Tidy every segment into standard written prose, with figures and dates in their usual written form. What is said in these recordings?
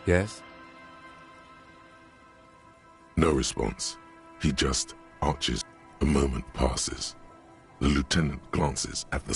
Yes? No response. He just arches. A moment passes. The lieutenant glances at the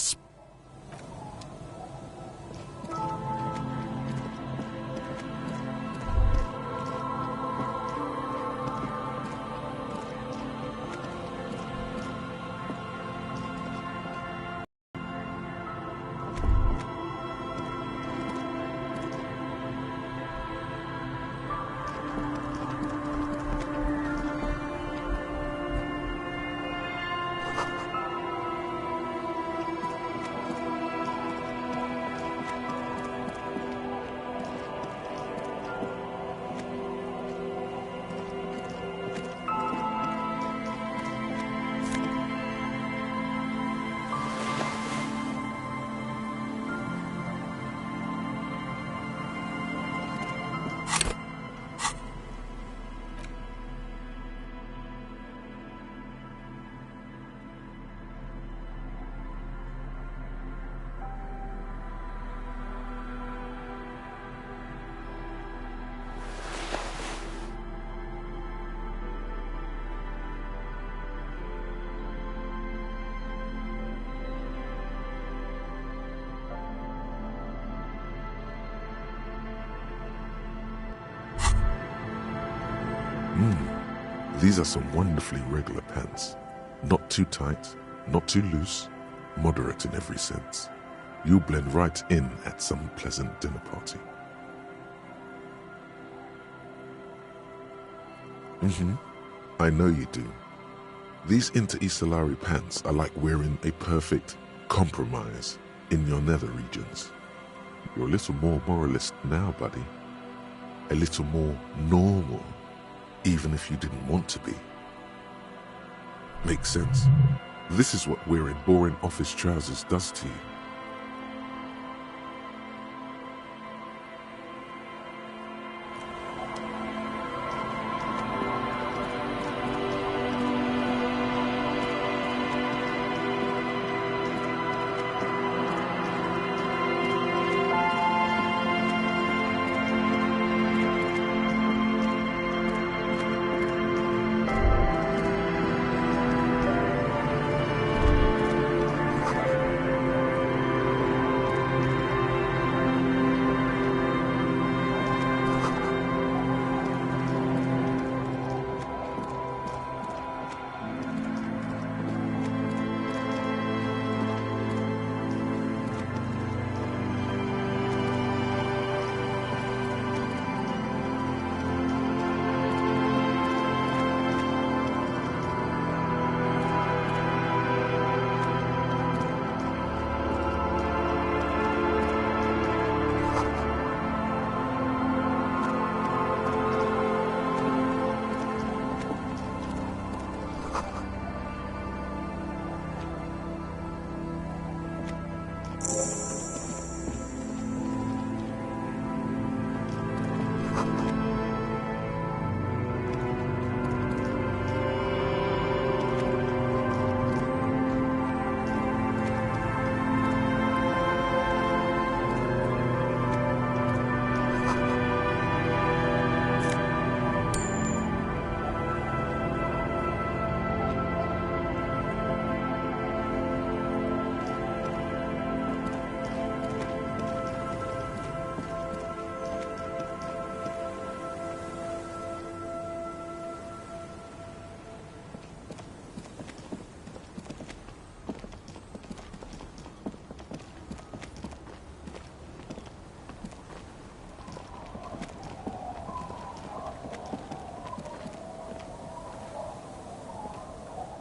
These are some wonderfully regular pants. Not too tight, not too loose, moderate in every sense. You'll blend right in at some pleasant dinner party. I know you do. These inter-Isolari pants are like wearing a perfect compromise in your nether regions. You're a little more moralist now, buddy. A little more normal, even if you didn't want to be. Makes sense. This is what wearing boring office trousers does to you.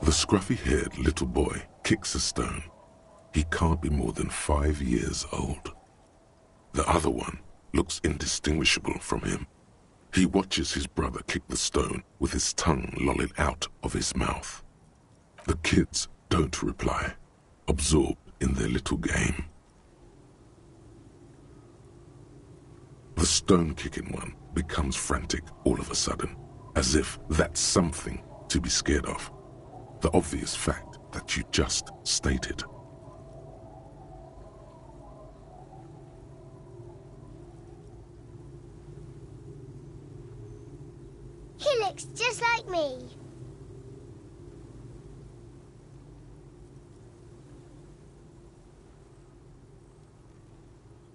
The scruffy-haired little boy kicks a stone. He can't be more than 5 years old. The other one looks indistinguishable from him. He watches his brother kick the stone with his tongue lolling out of his mouth. The kids don't reply, absorbed in their little game. The stone-kicking one becomes frantic all of a sudden, as if that's something to be scared of. The obvious fact that you just stated. Alex, just like me.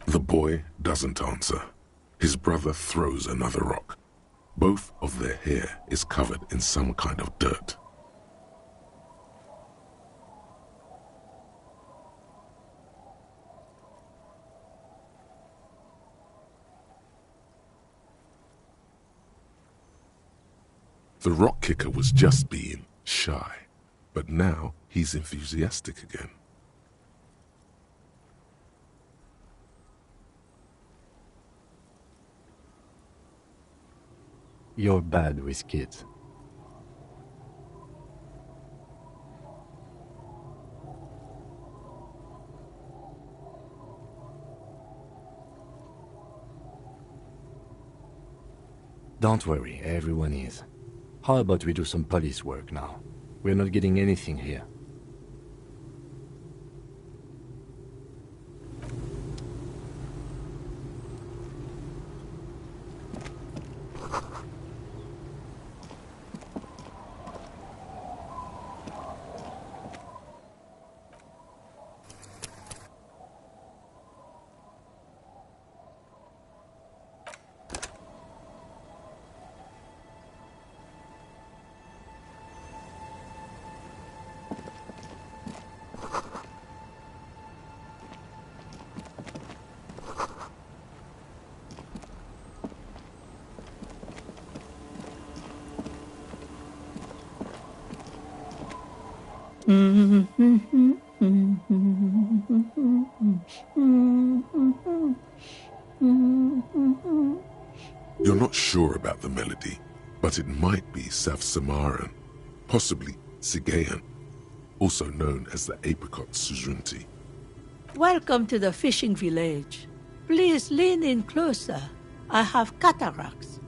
The boy doesn't answer. His brother throws another rock. Both of their hair is covered in some kind of dirt. The rock kicker was just being shy, but now he's enthusiastic again. You're bad with kids. Don't worry, everyone is. How about we do some police work now? We're not getting anything here. You're not sure about the melody, but it might be South Samaran, possibly Sigayan, also known as the apricot suzerainty. Welcome to the fishing village. Please lean in closer. I have cataracts.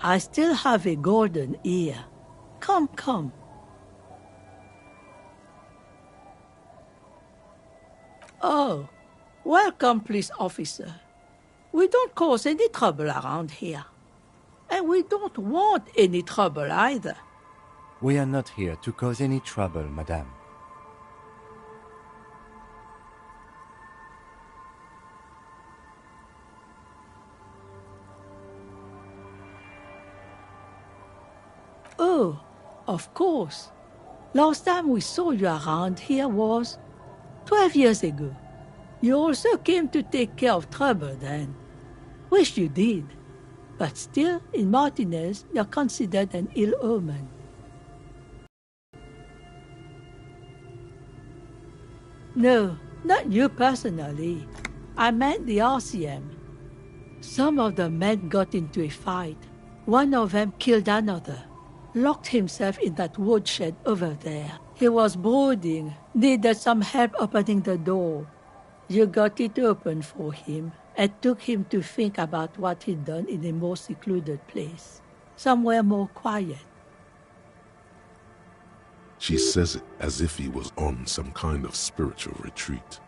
I still have a golden ear. Come, come. Oh, welcome, police officer. We don't cause any trouble around here. And we don't want any trouble either. We are not here to cause any trouble, madame. Oh, of course. Last time we saw you around here was 12 years ago. You also came to take care of trouble then. Wish you did. But still, in Martinez, you're considered an ill omen. No, not you personally. I meant the RCM. Some of the men got into a fight. One of them killed another. Locked himself in that woodshed over there. He was brooding, needed some help opening the door. You got it open for him and took him to think about what he'd done in a more secluded place, somewhere more quiet. She says it as if he was on some kind of spiritual retreat.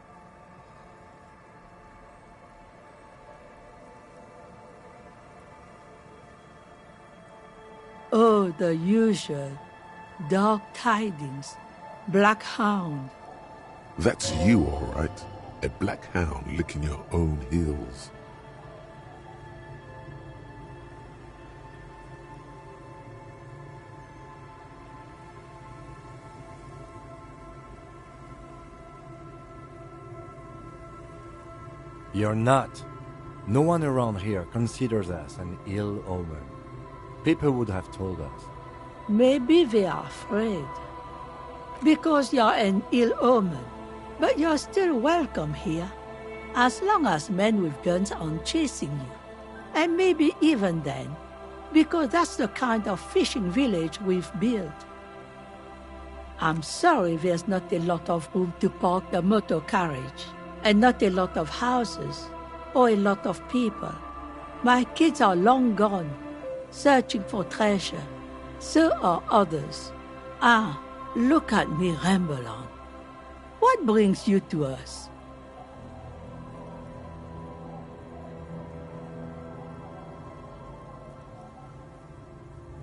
Oh, the usual. Dark tidings. Black hound. That's you, all right. A black hound licking your own heels. You're not. No one around here considers us an ill omen. People would have told us. Maybe they are afraid. Because you're an ill omen. But you're still welcome here. As long as men with guns aren't chasing you. And maybe even then. Because that's the kind of fishing village we've built. I'm sorry there's not a lot of room to park the motor carriage. And not a lot of houses. Or a lot of people. My kids are long gone. Searching for treasure. So are others. Ah, look at me ramble on. What brings you to us?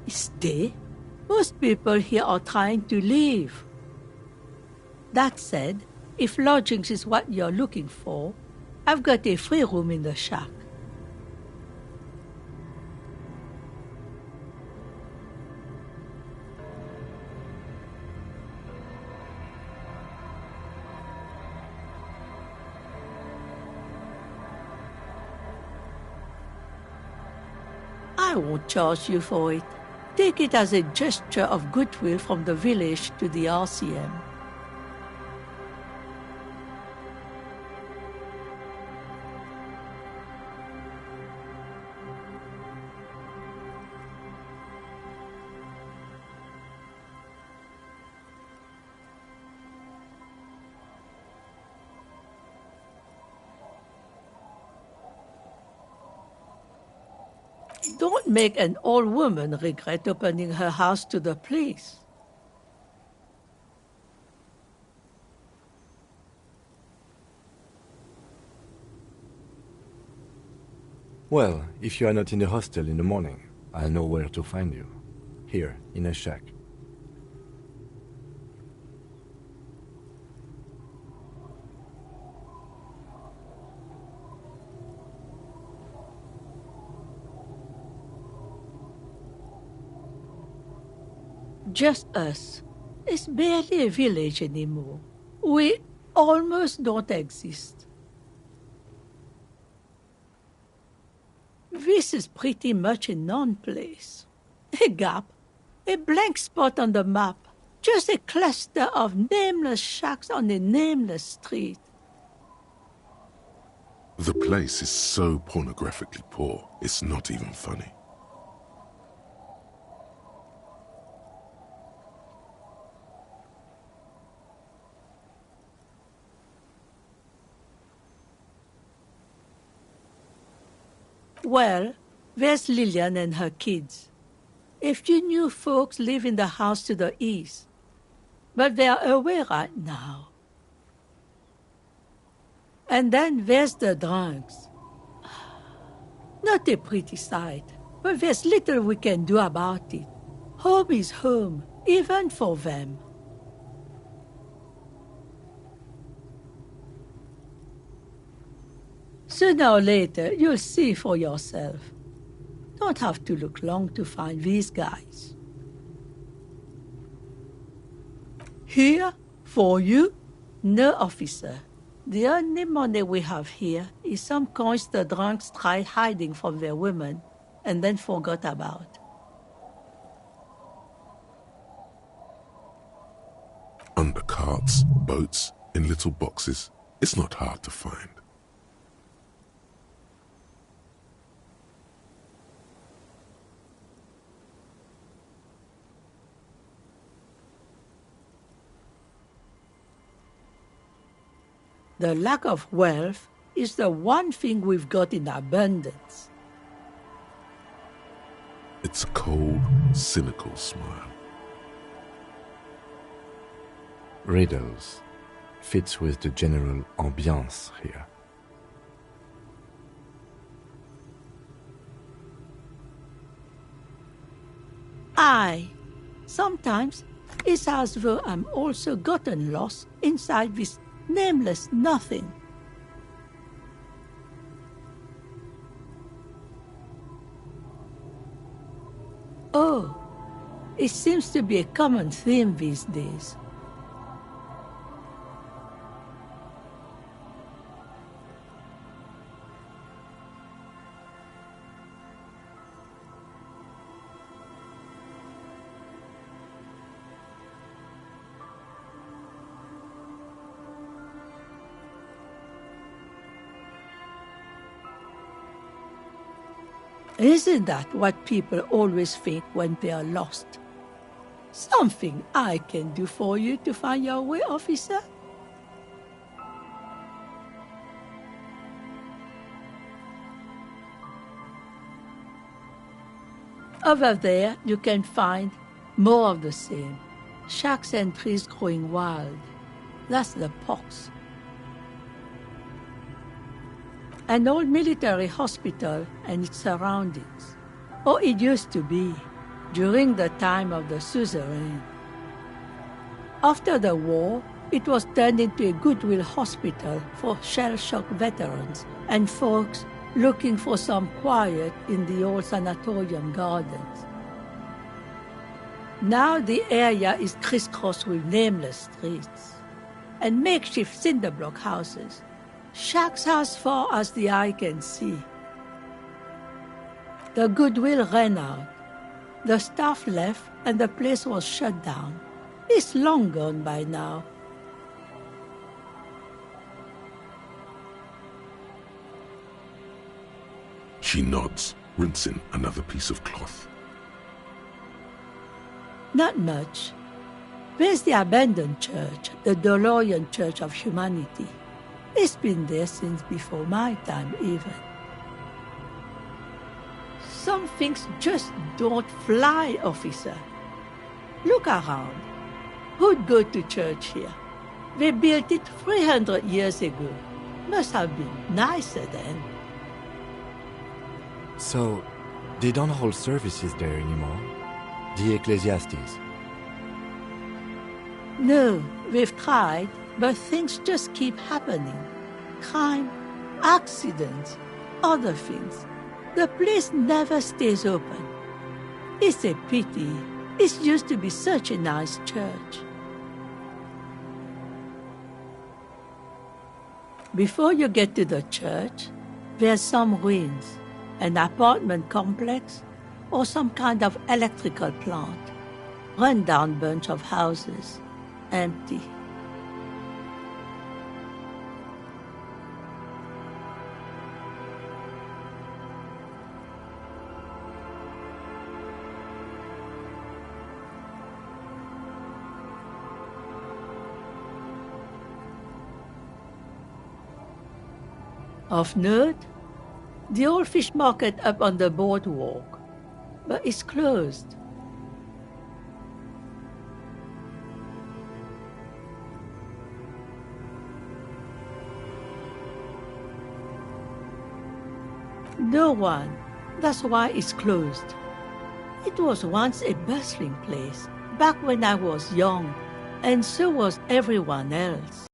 Stay? Most people here are trying to leave. That said, if lodgings is what you're looking for, I've got a free room in the shack. I won't charge you for it. Take it as a gesture of goodwill from the village to the RCM. Don't make an old woman regret opening her house to the police. Well, if you are not in the hostel in the morning, I'll know where to find you. Here, in a shack. Just us. It's barely a village anymore. We almost don't exist. This is pretty much a non-place. A gap, a blank spot on the map, just a cluster of nameless shacks on a nameless street. The place is so pornographically poor, it's not even funny. Well, there's Lillian and her kids. A few new folks live in the house to the east, but they're away right now. And then there's the drunks. Not a pretty sight, but there's little we can do about it. Home is home, even for them. Sooner or later, you'll see for yourself. Don't have to look long to find these guys. Here, for you? No, officer. The only money we have here is some coins the drunks tried hiding from their women and then forgot about. Under carts, boats, in little boxes. It's not hard to find. The lack of wealth is the one thing we've got in abundance. It's a cold, cynical smile. Riddles. Fits with the general ambiance here. Sometimes it's as though I'm also gotten lost inside this nameless nothing. Oh, it seems to be a common theme these days. Isn't that what people always think when they are lost? Something I can do for you to find your way, officer? Over there, you can find more of the same. Shacks and trees growing wild. That's the pox. An old military hospital and its surroundings. Or it used to be. during the time of the suzerain. After the war, it was turned into a goodwill hospital for shell-shock veterans and folks looking for some quiet in the old sanatorium gardens. Now the area is crisscrossed with nameless streets and makeshift cinder block houses, shacks as far as the eye can see. The goodwill ran out. The staff left and the place was shut down. It's long gone by now. She nods, rinsing another piece of cloth. Not much. There's the abandoned church, the DeLorean Church of Humanity. It's been there since before my time, even. Some things just don't fly, officer. Look around. Who'd go to church here? They built it 300 years ago. Must have been nicer then. So, they don't hold services there anymore? The ecclesiastes? No, we've tried, but things just keep happening. Crime, accidents, other things. The place never stays open. It's a pity. It used to be such a nice church. Before you get to the church, there's some ruins, an apartment complex, or some kind of electrical plant. Run-down bunch of houses, empty. Of note, the old fish market up on the boardwalk, but it's closed. No one. That's why it's closed. It was once a bustling place, back when I was young, and so was everyone else.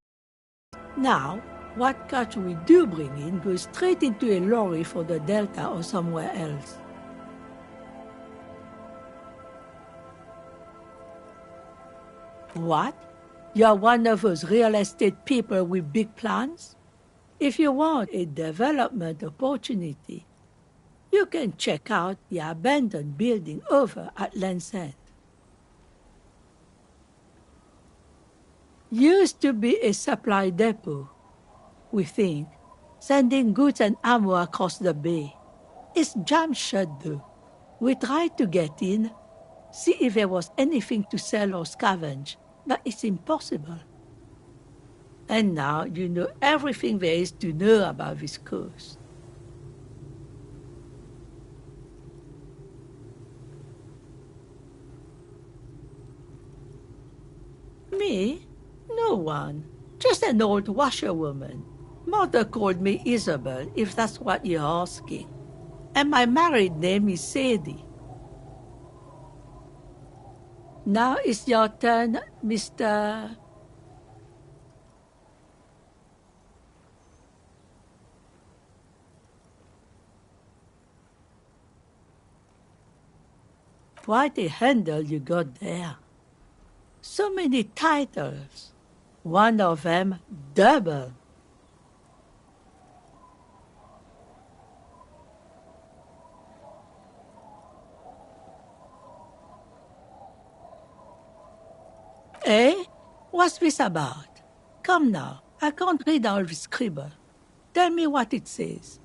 Now, what catch we do bring in goes straight into a lorry for the Delta or somewhere else. What? You're one of those real estate people with big plans? If you want a development opportunity, you can check out the abandoned building over at Land's End. Used to be a supply depot, we think, sending goods and ammo across the bay. It's jammed shut though. We tried to get in, see if there was anything to sell or scavenge, but it's impossible. And now you know everything there is to know about this coast. Me? No one. Just an old washerwoman. Mother called me Isabel, if that's what you're asking. And my married name is Sadie. Now it's your turn, Mr. Quite a handle you got there. So many titles. One of them double. Eh? What's this about? Come now, I can't read all this scribble. Tell me what it says.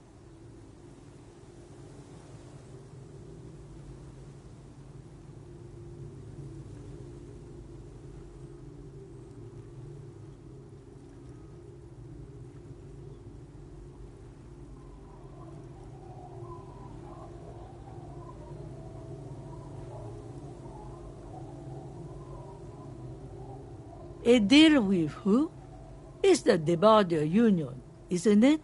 A deal with who? It's the Border Union, isn't it?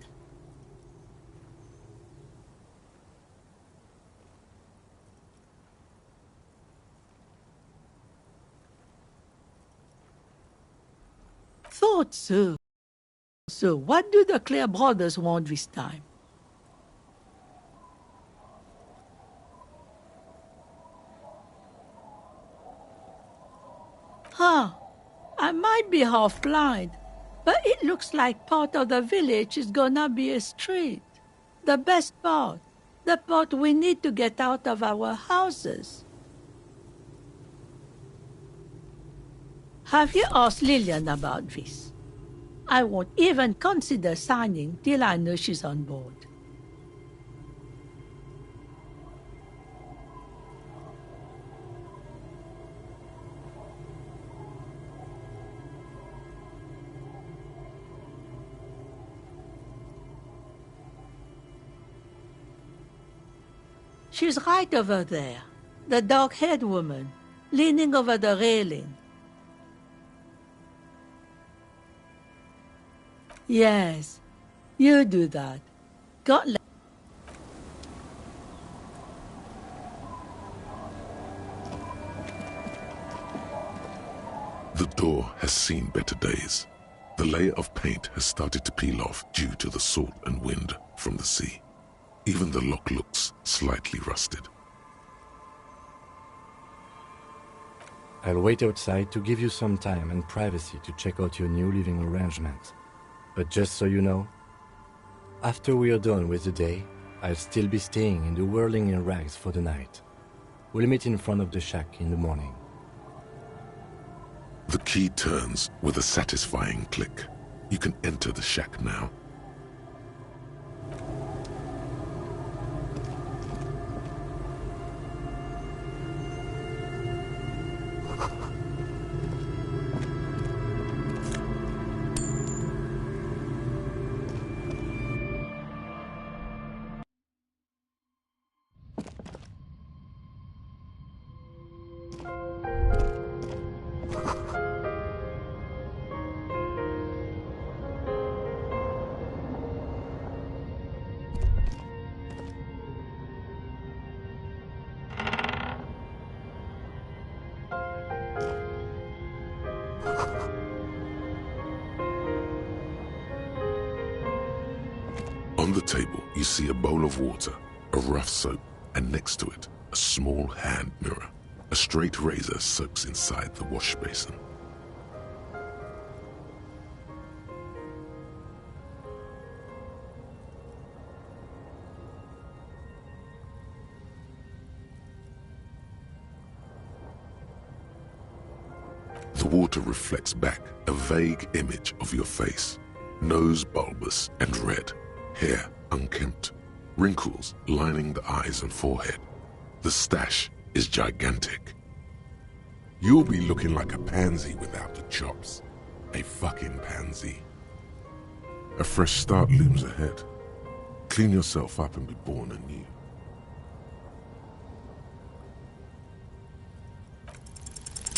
thought so. So what do the Clare brothers want this time? Huh. I might be half blind, but it looks like part of the village is gonna be a street. The best part. The part we need to get out of our houses. Have you asked Lillian about this? I won't even consider signing till I know she's on board. She's right over there, the dark-haired woman, leaning over the railing. Yes, you do that. God. The door has seen better days. The layer of paint has started to peel off due to the salt and wind from the sea. Even the lock looks slightly rusted. I'll wait outside to give you some time and privacy to check out your new living arrangements. But just so you know, after we are done with the day, I'll still be staying in the whirling in rags for the night. We'll meet in front of the shack in the morning. The key turns with a satisfying click. You can enter the shack now. On the table, you see a bowl of water, a rough soap, and next to it, a small hand mirror. A straight razor soaks inside the wash basin. The water reflects back a vague image of your face. Nose bulbous and red, hair unkempt, wrinkles lining the eyes and forehead. The stash is gigantic. You'll be looking like a pansy without the chops. A fucking pansy. A fresh start looms ahead. Clean yourself up and be born anew.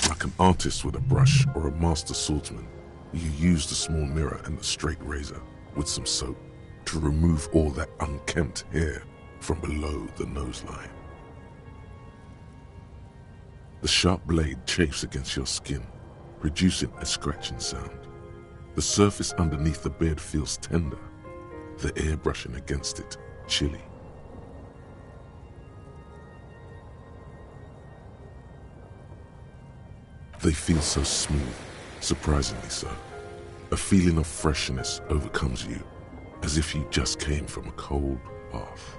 Like an artist with a brush or a master swordsman, you use the small mirror and the straight razor with some soap to remove all that unkempt hair from below the noseline. The sharp blade chafes against your skin, producing a scratching sound. The surface underneath the beard feels tender, the air brushing against it chilly. They feel so smooth, surprisingly so. A feeling of freshness overcomes you, as if you just came from a cold bath.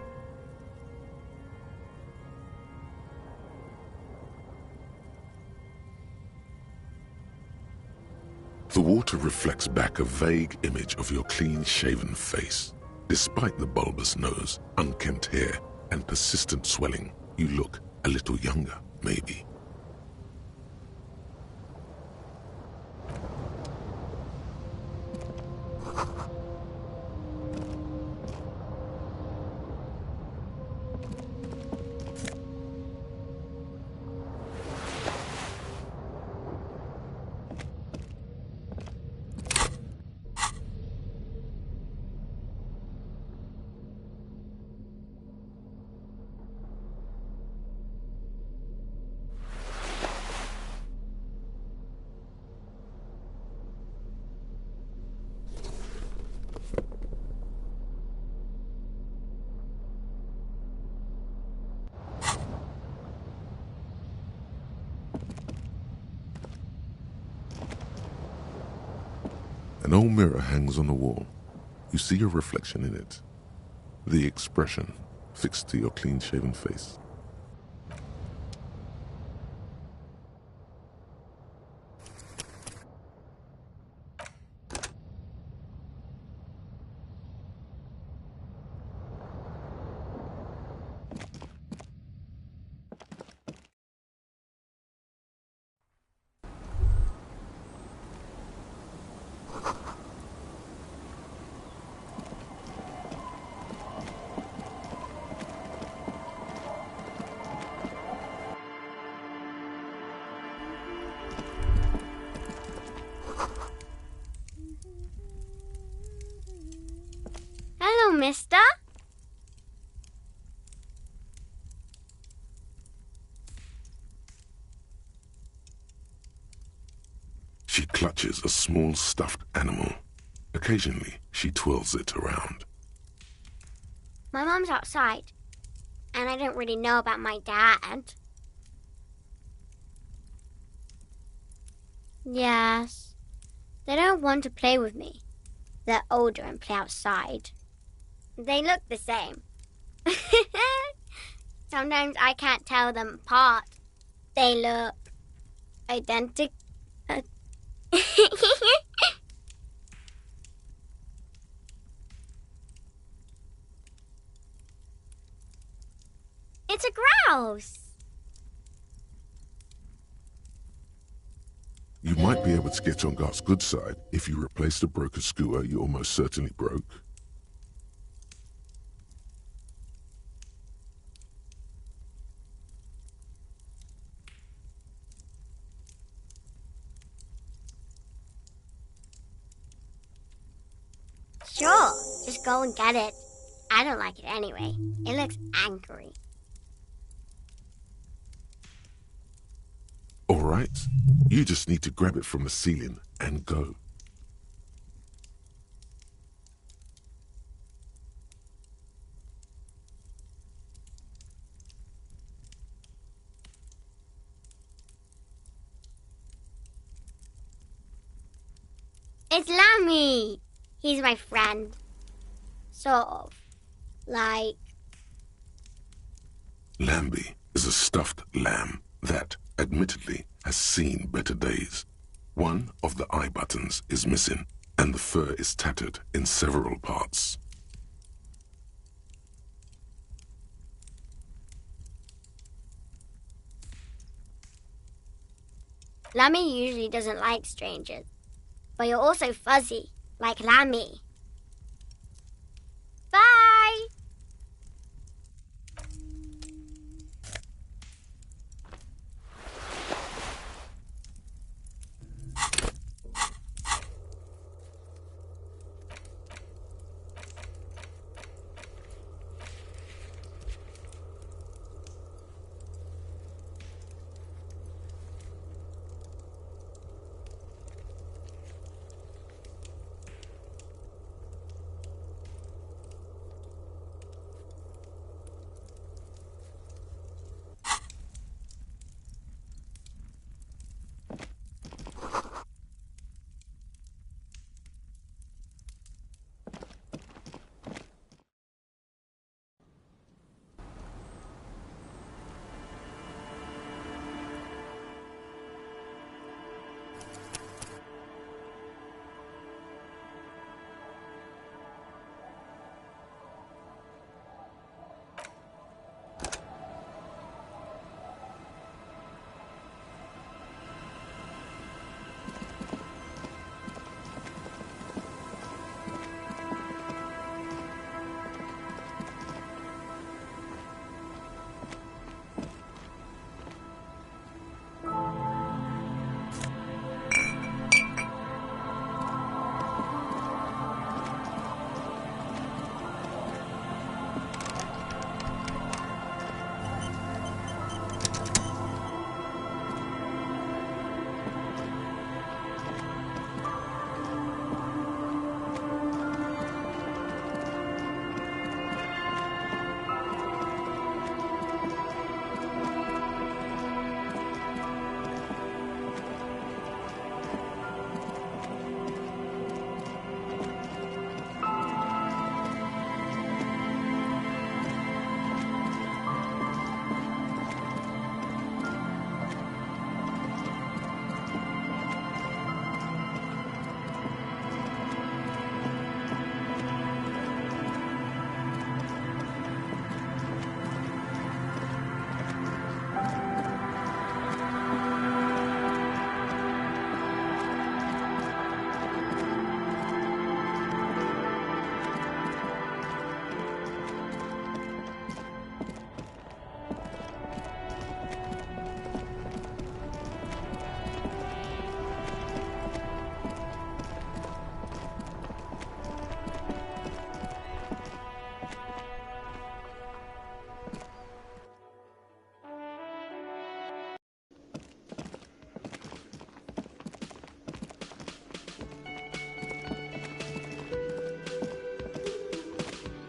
The water reflects back a vague image of your clean-shaven face. Despite the bulbous nose, unkempt hair, and persistent swelling, you look a little younger, maybe. An old mirror hangs on the wall. You see your reflection in it. The expression fixed to your clean-shaven face. Hello, mister. She clutches a small stuffed animal. Occasionally, she twirls it around. My mum's outside, and I don't really know about my dad. Yes. They don't want to play with me. They're older and play outside. They look the same. Sometimes I can't tell them apart. They look identical. It's a grouse. You might be able to get on Gart's good side if you replace the broken scooter you almost certainly broke. Sure, just go and get it. I don't like it anyway. It looks angry. All right, you just need to grab it from the ceiling and go. It's Lammy. He's my friend. Sort of. Like... Lambie is a stuffed lamb that, admittedly, has seen better days. One of the eye buttons is missing, and the fur is tattered in several parts. Lammy usually doesn't like strangers. But you're also fuzzy, like Lammy. Bye!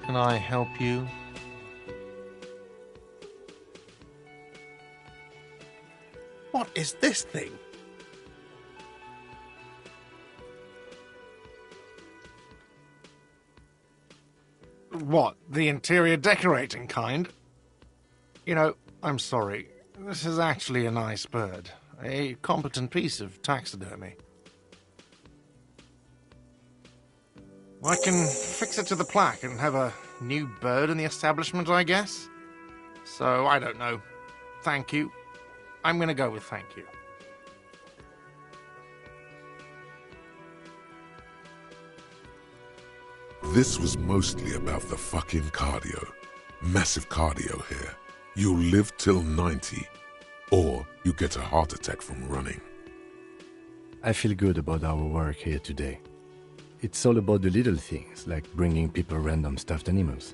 can I help you? What is this thing? What, the interior decorating kind? You know, I'm sorry. This is actually a nice bird. A competent piece of taxidermy. I can fix it to the plaque and have a new bird in the establishment, I guess? So, I don't know. Thank you. I'm gonna go with thank you. This was mostly about the fucking cardio. Massive cardio here. You'll live till 90, or you get a heart attack from running. I feel good about our work here today. It's all about the little things, like bringing people random stuffed animals.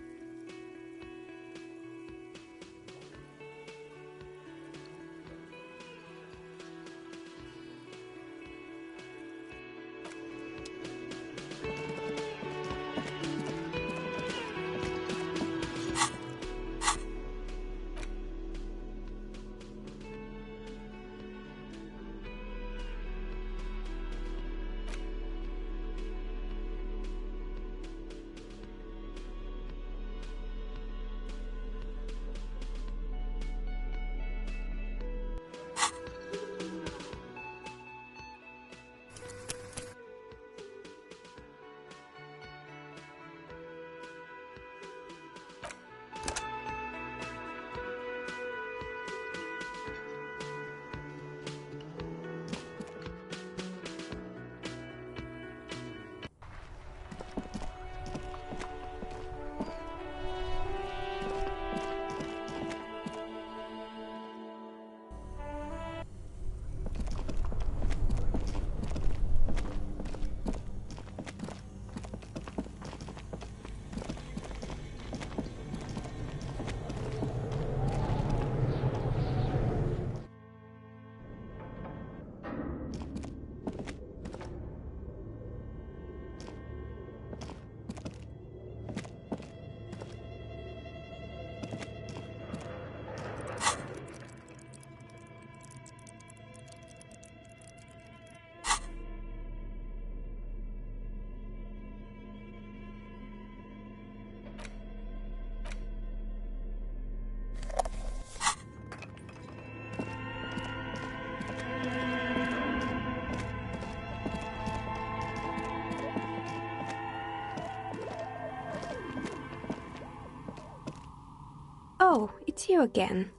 Oh, it's you again.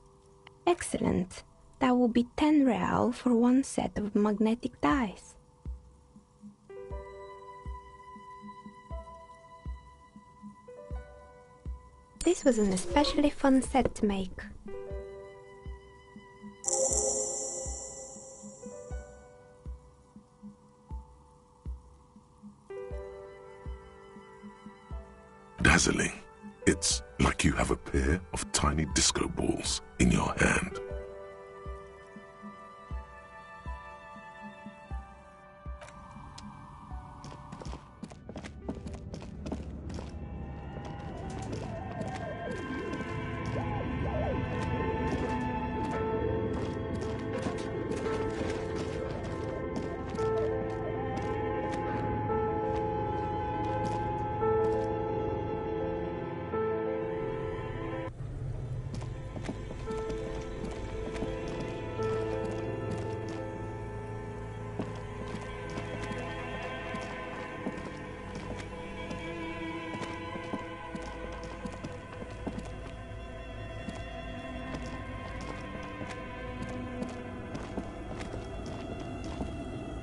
Excellent. That will be 10 real for one set of magnetic dice. This was an especially fun set to make. Dazzling. It's like you have a pair of tiny disco balls in your hand.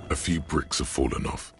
A few bricks have fallen off.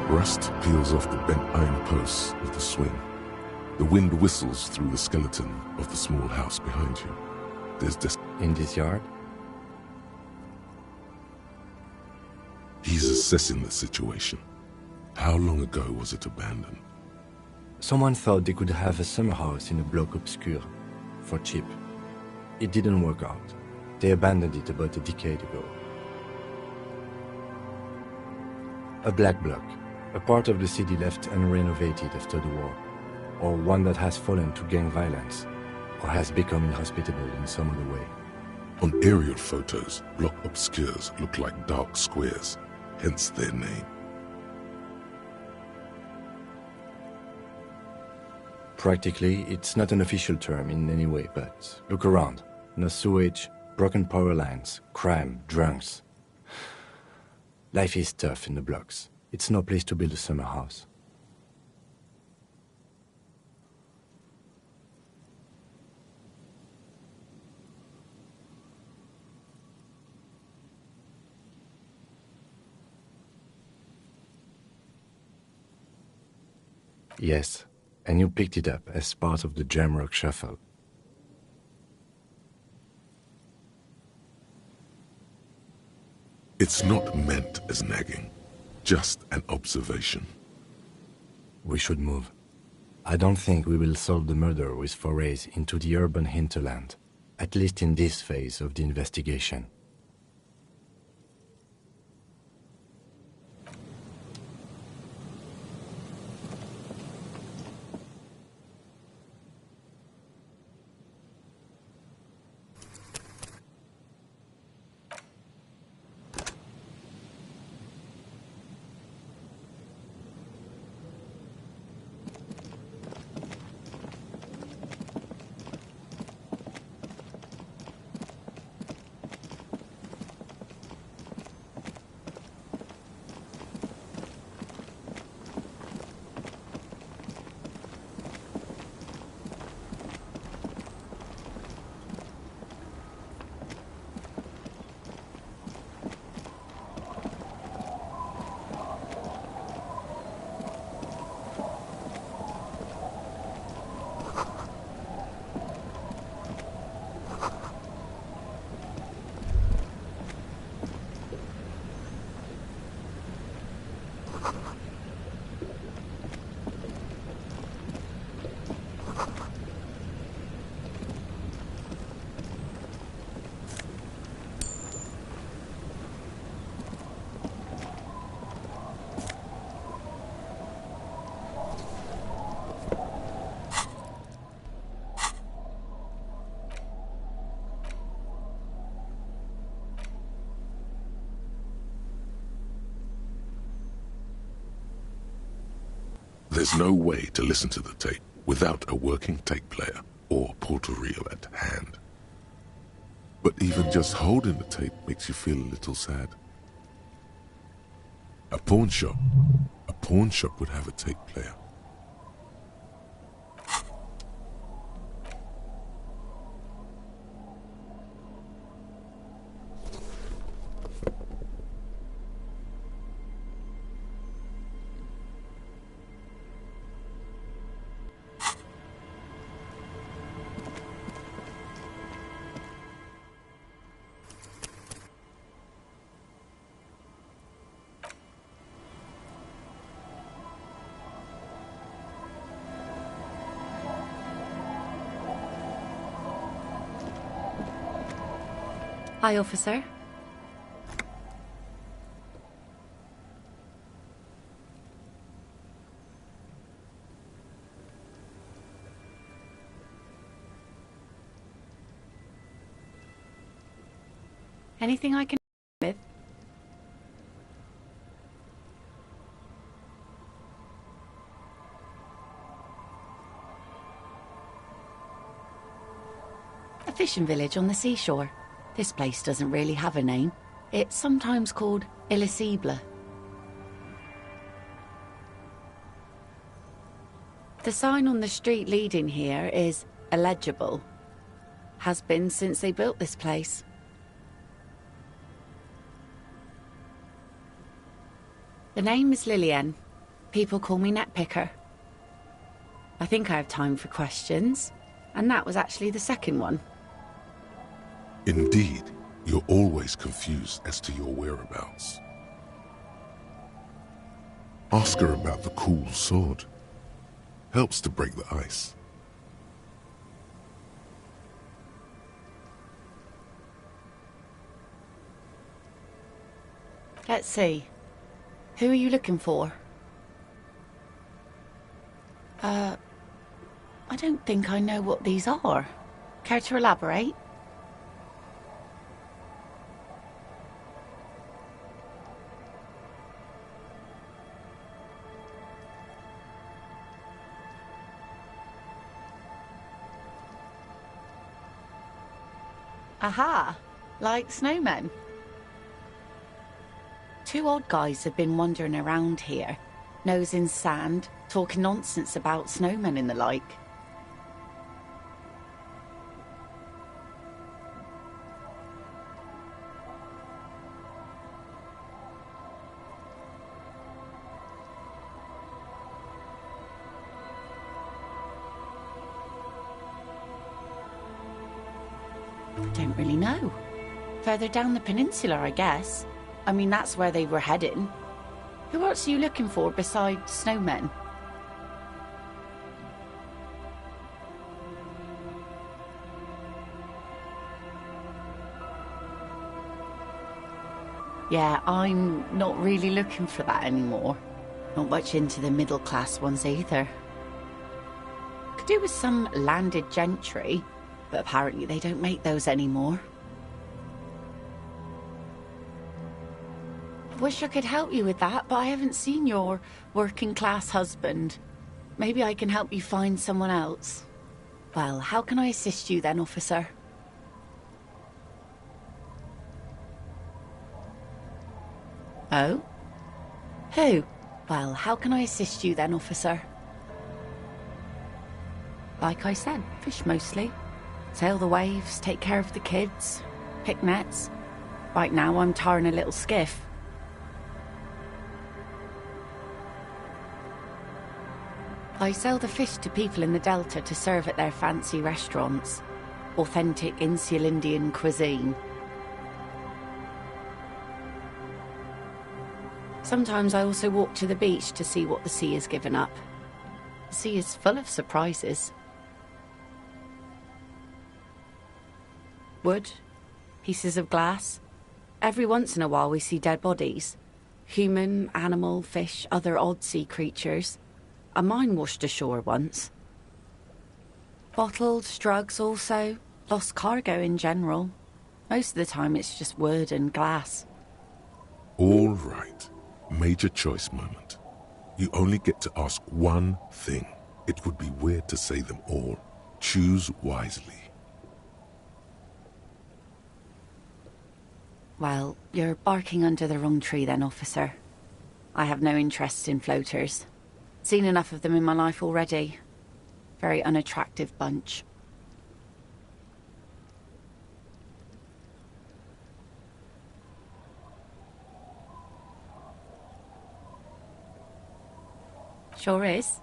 Rust peels off the bent iron posts of the swing. The wind whistles through the skeleton of the small house behind you. There's In this yard? He's assessing the situation. How long ago was it abandoned? Someone thought they could have a summer house in a bloc obscur, for cheap. It didn't work out. They abandoned it about a decade ago. A black bloc, a part of the city left unrenovated after the war, or one that has fallen to gang violence, or has become inhospitable in some other way. On aerial photos, block obscures look like dark squares, hence their name. Practically, it's not an official term in any way, but look around. No sewage, broken power lines, crime, drunks. Life is tough in the blocks. It's no place to build a summer house. Yes, and you picked it up as part of the Jamrock Shuffle. It's not meant as nagging, just an observation. We should move. I don't think we will solve the murder with forays into the urban hinterland, at least in this phase of the investigation. There's no way to listen to the tape without a working tape player or portal reel at hand. But even just holding the tape makes you feel a little sad. A pawn shop would have a tape player. Hi, officer. Anything I can help with? A fishing village on the seashore. This place doesn't really have a name. It's sometimes called Elysium. The sign on the street leading here is illegible. Has been since they built this place. The name is Lillian. People call me Netpicker. I think I have time for questions, and that was actually the second one. Indeed, you're always confused as to your whereabouts. Ask her about the cool sword. Helps to break the ice. Let's see. Who are you looking for? I don't think I know what these are. Care to elaborate? Aha! Like snowmen. Two odd guys have been wandering around here, nose in sand, talking nonsense about snowmen and the like. Don't really know. Further down the peninsula, I guess. I mean, that's where they were heading. Who else are you looking for besides snowmen? Yeah, I'm not really looking for that anymore. Not much into the middle class ones either. Could do with some landed gentry, but apparently they don't make those anymore. Wish I could help you with that, but I haven't seen your working class husband. Maybe I can help you find someone else. Well, how can I assist you then, officer? Oh? Who? Well, how can I assist you then, officer? Like I said, fish mostly. Sail the waves, take care of the kids, pick nets. Right now I'm tarring a little skiff. I sell the fish to people in the Delta to serve at their fancy restaurants. Authentic Insular Indian cuisine. Sometimes I also walk to the beach to see what the sea has given up. The sea is full of surprises. Wood, pieces of glass. Every once in a while we see dead bodies. Human, animal, fish, other odd sea creatures. A mine washed ashore once. Bottles, drugs also. Lost cargo in general. Most of the time it's just wood and glass. All right. Major choice moment. You only get to ask one thing. It would be weird to say them all. Choose wisely. Well, you're barking under the wrong tree then, officer. I have no interest in floaters. Seen enough of them in my life already. Very unattractive bunch. Sure is.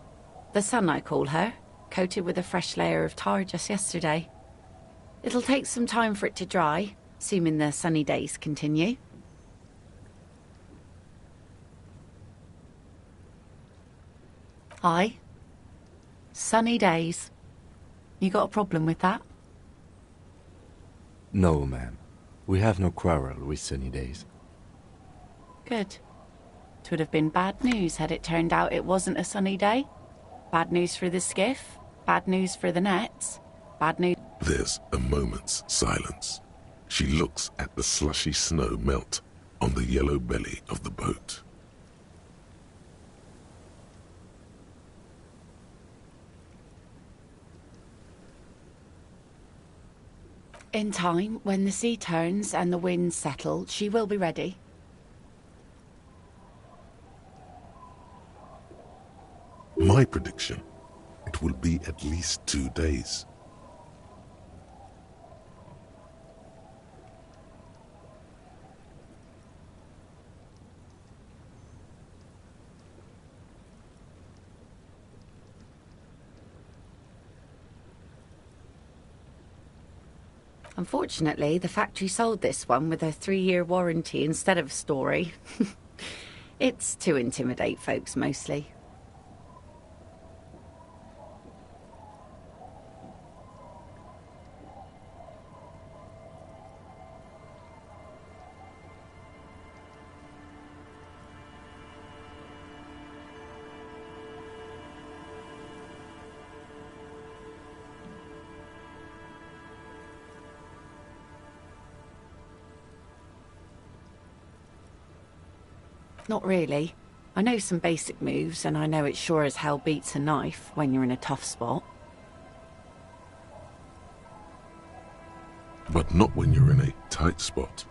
The sun, I call her, coated with a fresh layer of tar just yesterday. It'll take some time for it to dry, assuming the sunny days continue. Aye. Sunny days. You got a problem with that? No, ma'am. We have no quarrel with sunny days. Good. It would have been bad news had it turned out it wasn't a sunny day. Bad news for the skiff, bad news for the nets, bad news... There's a moment's silence. She looks at the slushy snow melt on the yellow belly of the boat. In time, when the sea turns and the winds settle, she will be ready. My prediction, it will be at least 2 days. Unfortunately, the factory sold this one with a 3-year warranty instead of story. It's to intimidate folks, mostly. Not really. I know some basic moves, and I know it sure as hell beats a knife when you're in a tough spot. But not when you're in a tight spot.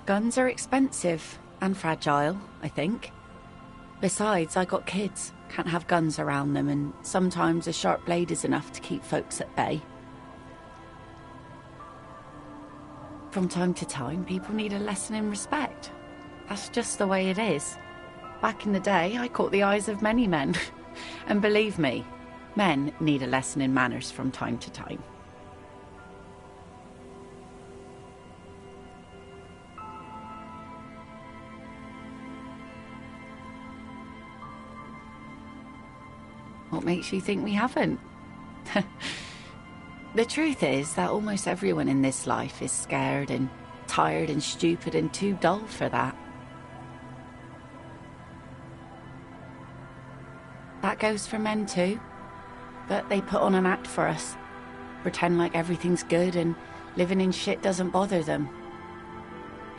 Guns are expensive and fragile, I think. Besides, I got kids. Can't have guns around them, and sometimes a sharp blade is enough to keep folks at bay. From time to time, people need a lesson in respect. That's just the way it is. Back in the day, I caught the eyes of many men. And believe me, men need a lesson in manners from time to time. What makes you think we haven't? The truth is that almost everyone in this life is scared and tired and stupid and too dull for that. That goes for men too. But they put on an act for us. Pretend like everything's good and living in shit doesn't bother them.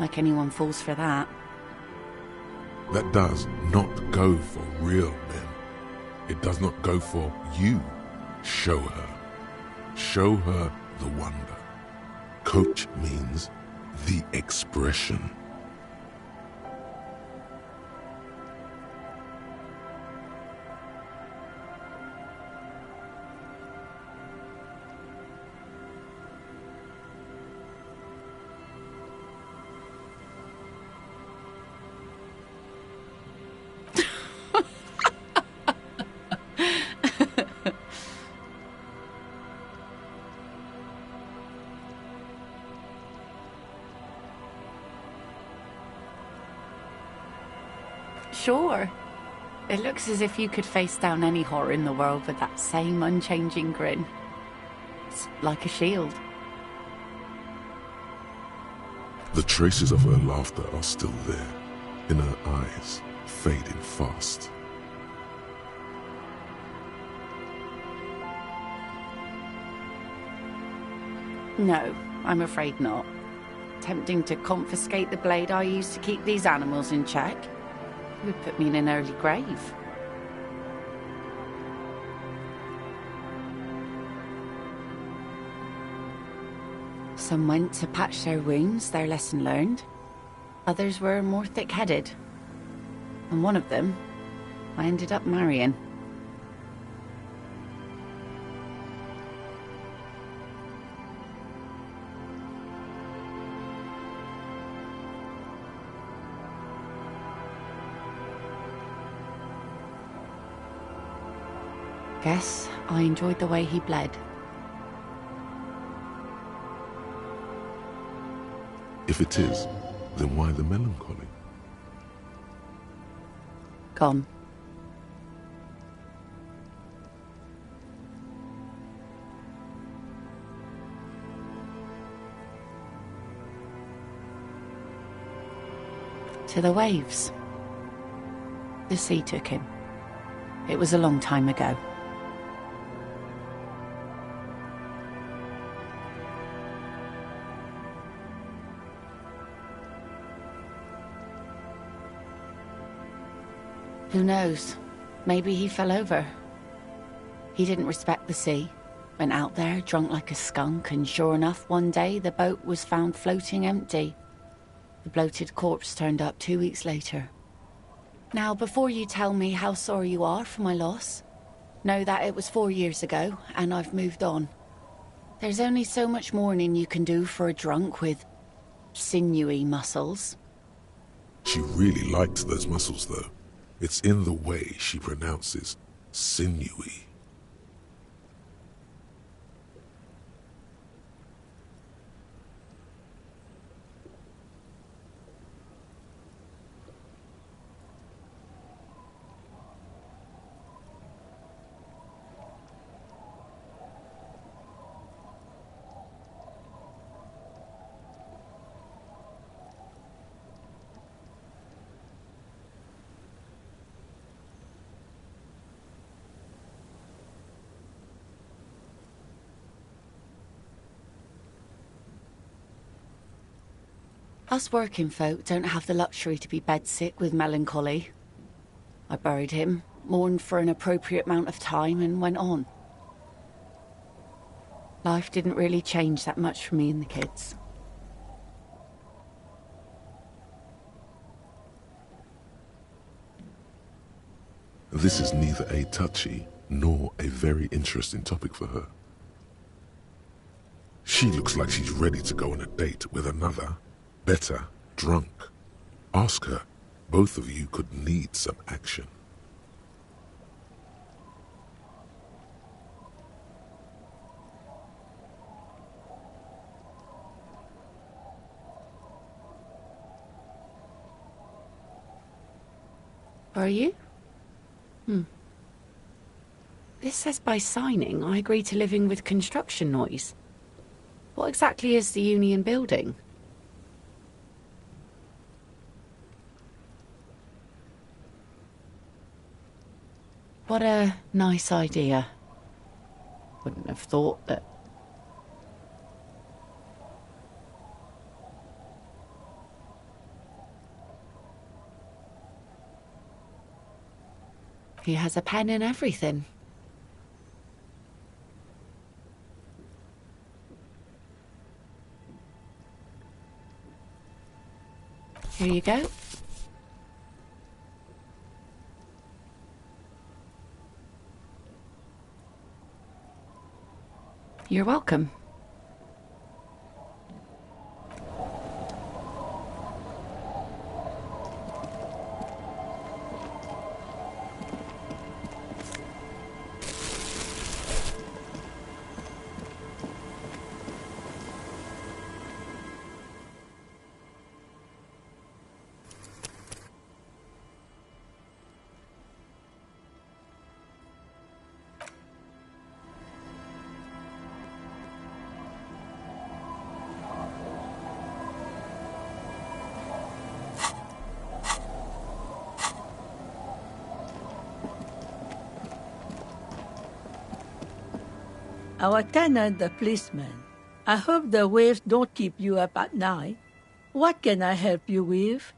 Like anyone falls for that. That does not go for real men. It does not go for you. Show her. Show her the wonder. Coach means the expression. Sure. It looks as if you could face down any horror in the world with that same unchanging grin. It's like a shield. The traces of her laughter are still there, in her eyes, fading fast. No, I'm afraid not. Tempting to confiscate the blade I used to keep these animals in check. It would put me in an early grave. Some went to patch their wounds, their lesson learned. Others were more thick-headed. And one of them, I ended up marrying. Guess I enjoyed the way he bled. If it is, then why the melancholy? Gone. To the waves. The sea took him. It was a long time ago. Who knows? Maybe he fell over. He didn't respect the sea. Went out there, drunk like a skunk, and sure enough, one day the boat was found floating empty. The bloated corpse turned up 2 weeks later. Now, before you tell me how sorry you are for my loss, know that it was 4 years ago, and I've moved on. There's only so much mourning you can do for a drunk with sinewy muscles. She really liked those muscles, though. It's in the way she pronounces sinewy. Us working folk don't have the luxury to be bedsick with melancholy. I buried him, mourned for an appropriate amount of time, and went on. Life didn't really change that much for me and the kids. This is neither a touchy nor a very interesting topic for her. She looks like she's ready to go on a date with another, better, drunk. Ask her. Both of you could need some action. Are you? This says by signing I agree to living with construction noise. What exactly is the union building? What a nice idea. Wouldn't have thought that... He has a pen and everything. Here you go. You're welcome. Our tenant, the policeman. I hope the waves don't keep you up at night. What can I help you with?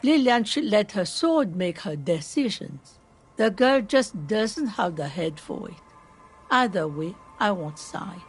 Lillian should let her sword make her decisions. The girl just doesn't have the head for it. Either way, I won't sigh.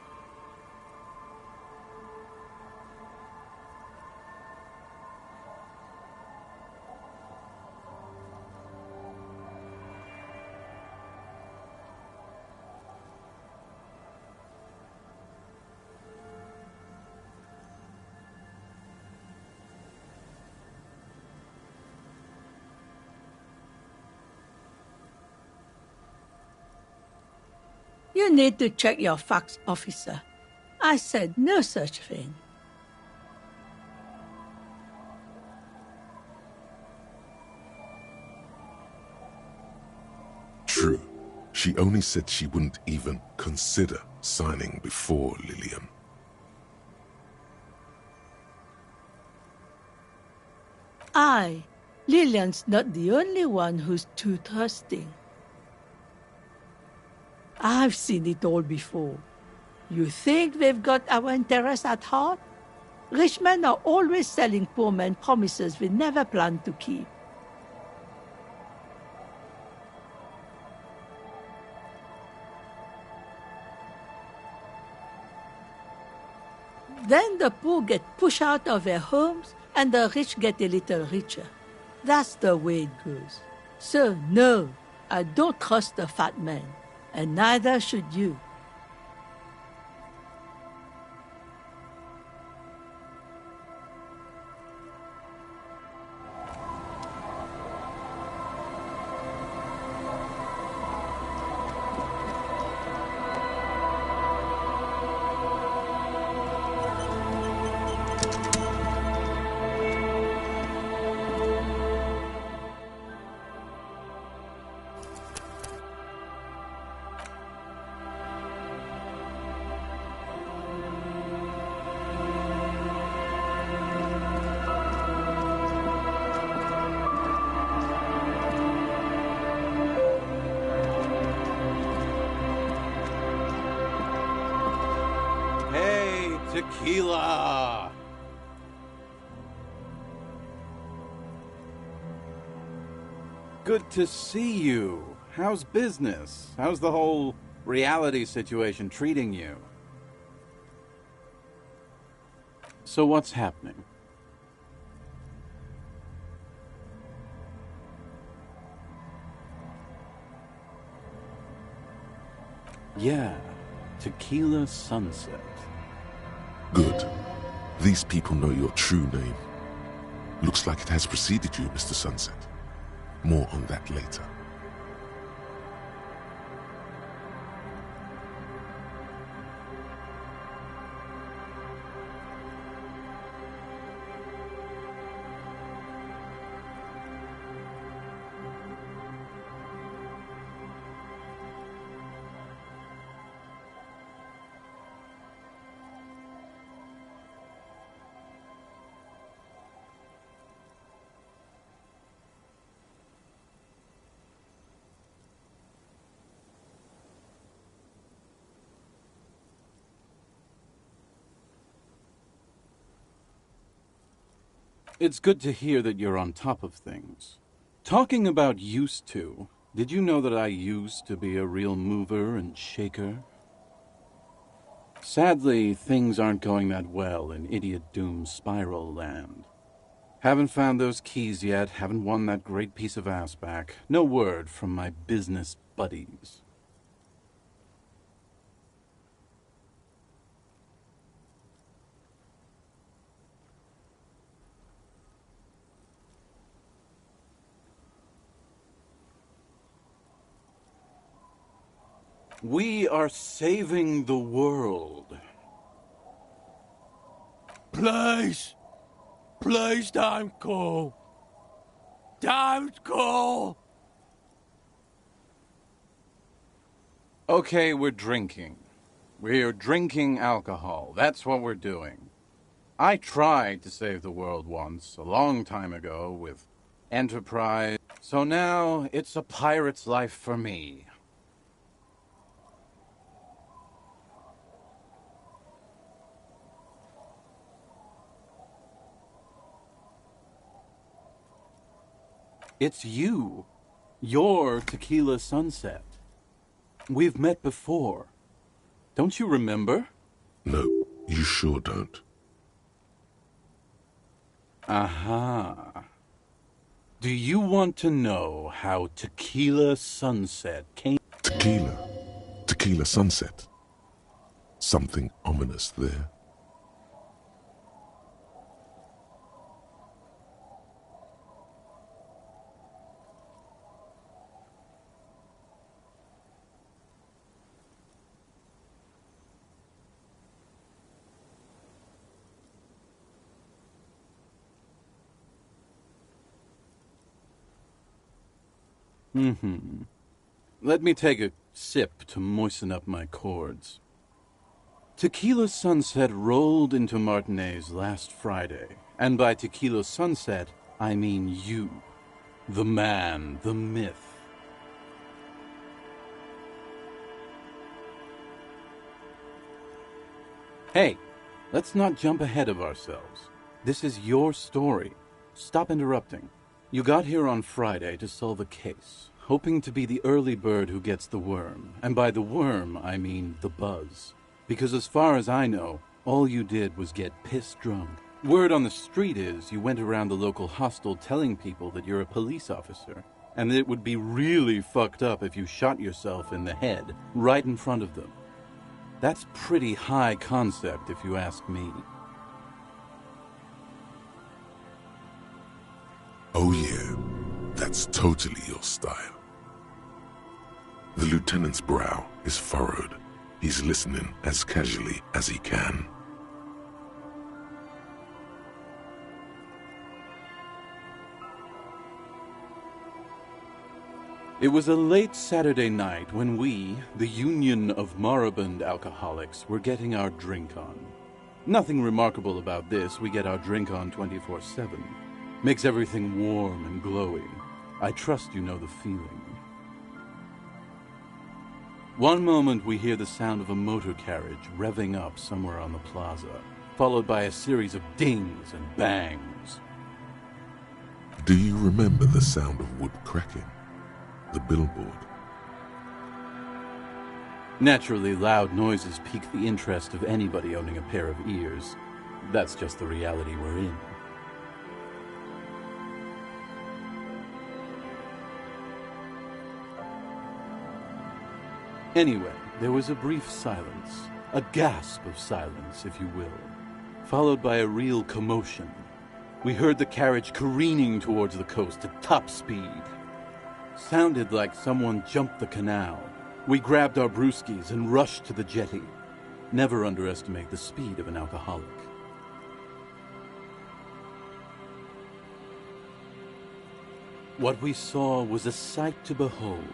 You need to check your facts, officer. I said no such thing. True. She only said she wouldn't even consider signing before Elysium. Lillian's not the only one who's too trusting. I've seen it all before. You think they've got our interests at heart? Rich men are always selling poor men promises they never plan to keep. Then the poor get pushed out of their homes and the rich get a little richer. That's the way it goes. So no, I don't trust the fat man. And neither should you. tequila! Good to see you. How's business? How's the whole reality situation treating you? So what's happening? Yeah, Tequila Sunset. Good. These people know your true name. Looks like it has preceded you, Mr. Sunset. More on that later. It's good to hear that you're on top of things. Talking about used to, did you know that I used to be a real mover and shaker? Sadly, things aren't going that well in Idiot Doom Spiral Land. Haven't found those keys yet, haven't won that great piece of ass back. No word from my business buddies. We are saving the world. Please! Please don't go! Don't go! Okay, we're drinking. We're drinking alcohol. That's what we're doing. I tried to save the world once, a long time ago, with Enterprise. So now it's a pirate's life for me. It's you. You're Tequila Sunset. We've met before. Don't you remember? No, you sure don't. Aha. Do you want to know how Tequila Sunset came? Tequila. Tequila Sunset. Something ominous there. Let me take a sip to moisten up my chords. Tequila Sunset rolled into Martinez last Friday, and by Tequila Sunset, I mean you. The man, the myth. Hey, let's not jump ahead of ourselves. This is your story. Stop interrupting. You got here on Friday to solve a case, hoping to be the early bird who gets the worm. And by the worm, I mean the buzz. Because as far as I know, all you did was get piss drunk. Word on the street is you went around the local hostel telling people that you're a police officer, and that it would be really fucked up if you shot yourself in the head right in front of them. That's pretty high concept, if you ask me. Oh yeah, that's totally your style. The lieutenant's brow is furrowed. He's listening as casually as he can. It was a late Saturday night when we, the Union of Moribund Alcoholics, were getting our drink on. Nothing remarkable about this, we get our drink on 24/7. Makes everything warm and glowy. I trust you know the feeling. One moment we hear the sound of a motor carriage revving up somewhere on the plaza, followed by a series of dings and bangs. Do you remember the sound of wood cracking? The billboard? Naturally, loud noises pique the interest of anybody owning a pair of ears. That's just the reality we're in. Anyway, there was a brief silence, a gasp of silence, if you will, followed by a real commotion. We heard the carriage careening towards the coast at top speed. Sounded like someone jumped the canal. We grabbed our brewskis and rushed to the jetty. Never underestimate the speed of an alcoholic. What we saw was a sight to behold.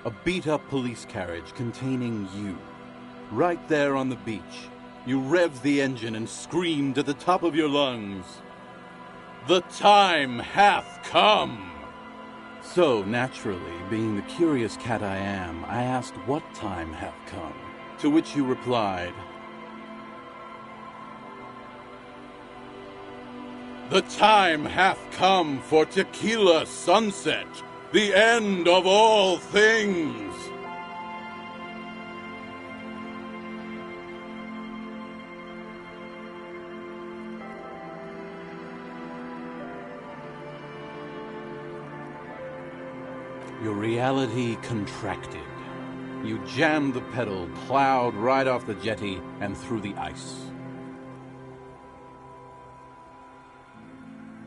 A beat-up police carriage containing you. Right there on the beach, you revved the engine and screamed at the top of your lungs, "The time hath come!" So, naturally, being the curious cat I am, I asked what time hath come, to which you replied, "The time hath come for tequila sunset, the end of all things!" Your reality contracted. You jammed the pedal, plowed right off the jetty, and through the ice.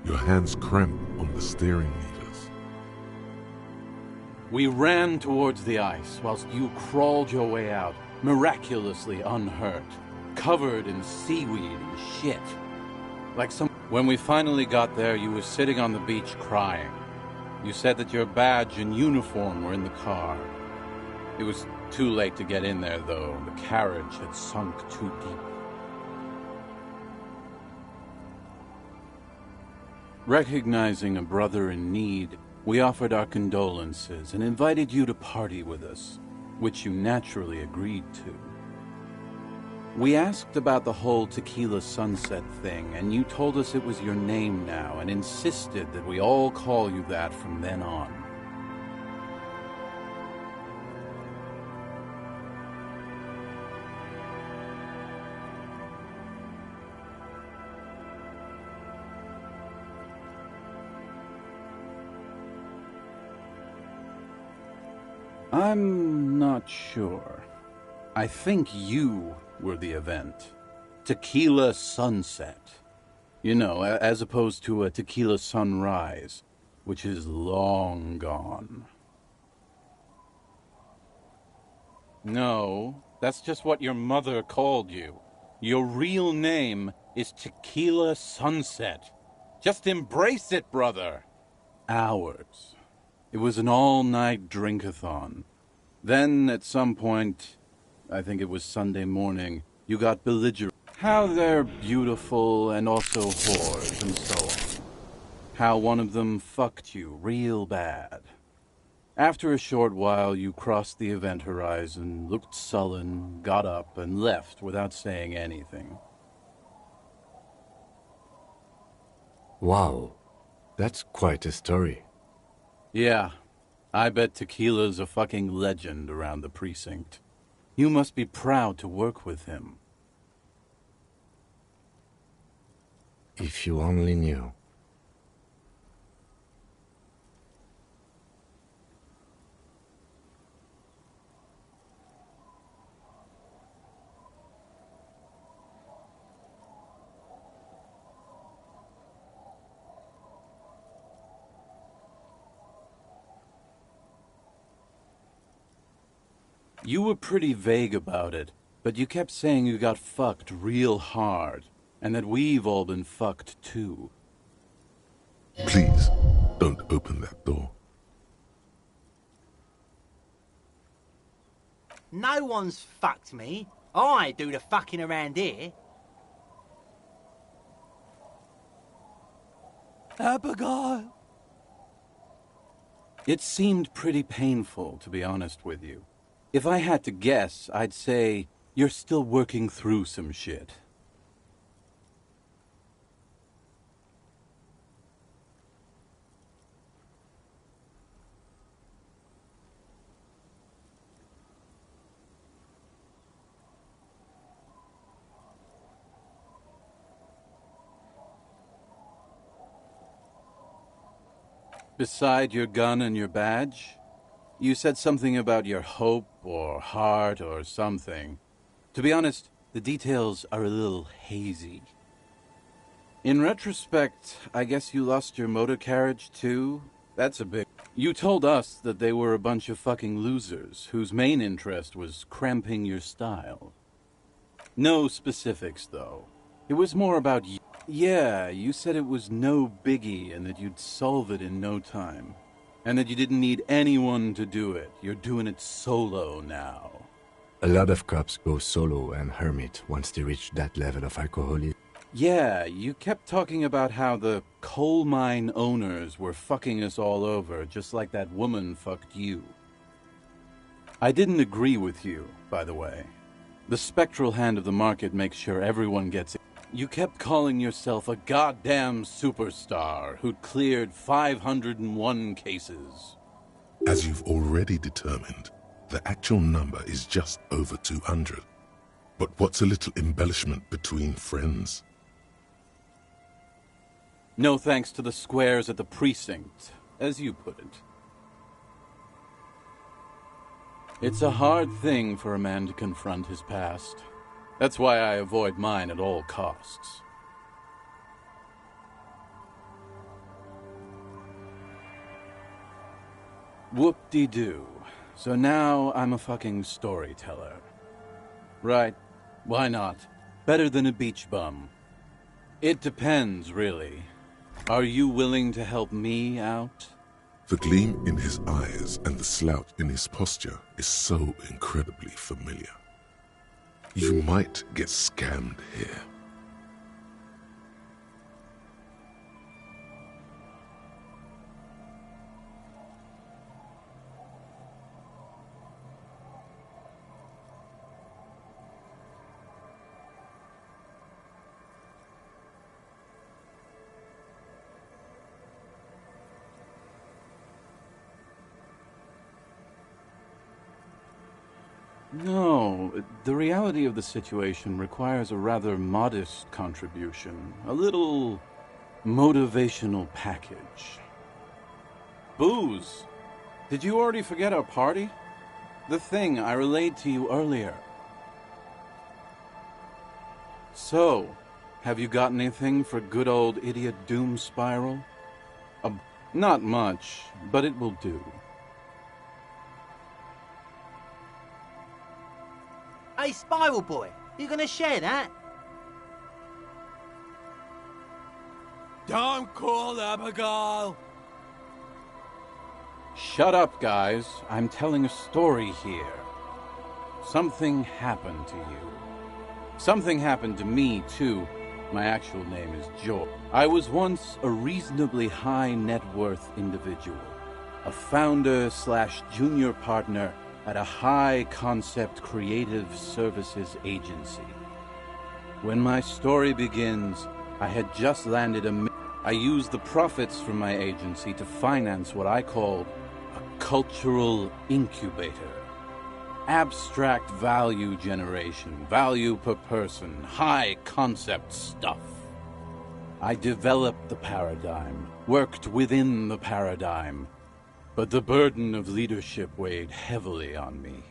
Your hands cramp on the steering levers. We ran towards the ice whilst you crawled your way out, miraculously unhurt, covered in seaweed and shit. When we finally got there, you were sitting on the beach crying. You said that your badge and uniform were in the car. It was too late to get in there, though. The carriage had sunk too deep. Recognizing a brother in need, we offered our condolences and invited you to party with us, which you naturally agreed to. We asked about the whole tequila sunset thing, and you told us it was your name now and insisted that we all call you that from then on. I'm not sure. I think you were the event. Tequila sunset. You know, as opposed to a tequila sunrise, which is long gone. No, that's just what your mother called you. Your real name is Tequila Sunset. Just embrace it, brother. Ours. It was an all-night drink-a-thon. Then, at some point, I think it was Sunday morning, you got belligerent. How they're beautiful and also whores and so on. How one of them fucked you real bad. After a short while, you crossed the event horizon, looked sullen, got up, and left without saying anything. Wow, that's quite a story. Yeah, I bet Tequila's a fucking legend around the precinct. You must be proud to work with him. If you only knew. You were pretty vague about it, but you kept saying you got fucked real hard, and that we've all been fucked too. Please, don't open that door. No one's fucked me. I do the fucking around here. Abigail! It seemed pretty painful, to be honest with you. If I had to guess, I'd say you're still working through some shit. Beside your gun and your badge, you said something about your hope or heart or something. To be honest, the details are a little hazy. In retrospect, I guess you lost your motor carriage too? That's a big... You told us that they were a bunch of fucking losers whose main interest was cramping your style. No specifics, though. It was more about you. Yeah, you said it was no biggie and that you'd solve it in no time. And that you didn't need anyone to do it. You're doing it solo now. A lot of cops go solo and hermit once they reach that level of alcoholism. Yeah, you kept talking about how the coal mine owners were fucking us all over, just like that woman fucked you. I didn't agree with you, by the way. The spectral hand of the market makes sure everyone gets it. You kept calling yourself a goddamn superstar who'd cleared 501 cases. As you've already determined, the actual number is just over 200. But what's a little embellishment between friends? No thanks to the squares at the precinct, as you put it. It's a hard thing for a man to confront his past. That's why I avoid mine at all costs. Whoop-de-doo. So now I'm a fucking storyteller. Right, why not? Better than a beach bum. It depends, really. Are you willing to help me out? The gleam in his eyes and the slouch in his posture is so incredibly familiar. You might get scammed here. No, the reality of the situation requires a rather modest contribution. A little motivational package. Booze! Did you already forget our party? The thing I relayed to you earlier. So, have you got anything for good old idiot Doom Spiral? Not much, but it will do. Hey, Spiral Boy, you gonna share that? Don't call Abigail! Shut up, guys. I'm telling a story here. Something happened to you. Something happened to me, too. My actual name is George. I was once a reasonably high net worth individual. A founder/junior partner at a high-concept creative services agency. When my story begins, I had just landed I used the profits from my agency to finance what I called a cultural incubator. Abstract value generation, value per person, high-concept stuff. I developed the paradigm, worked within the paradigm, but the burden of leadership weighed heavily on me.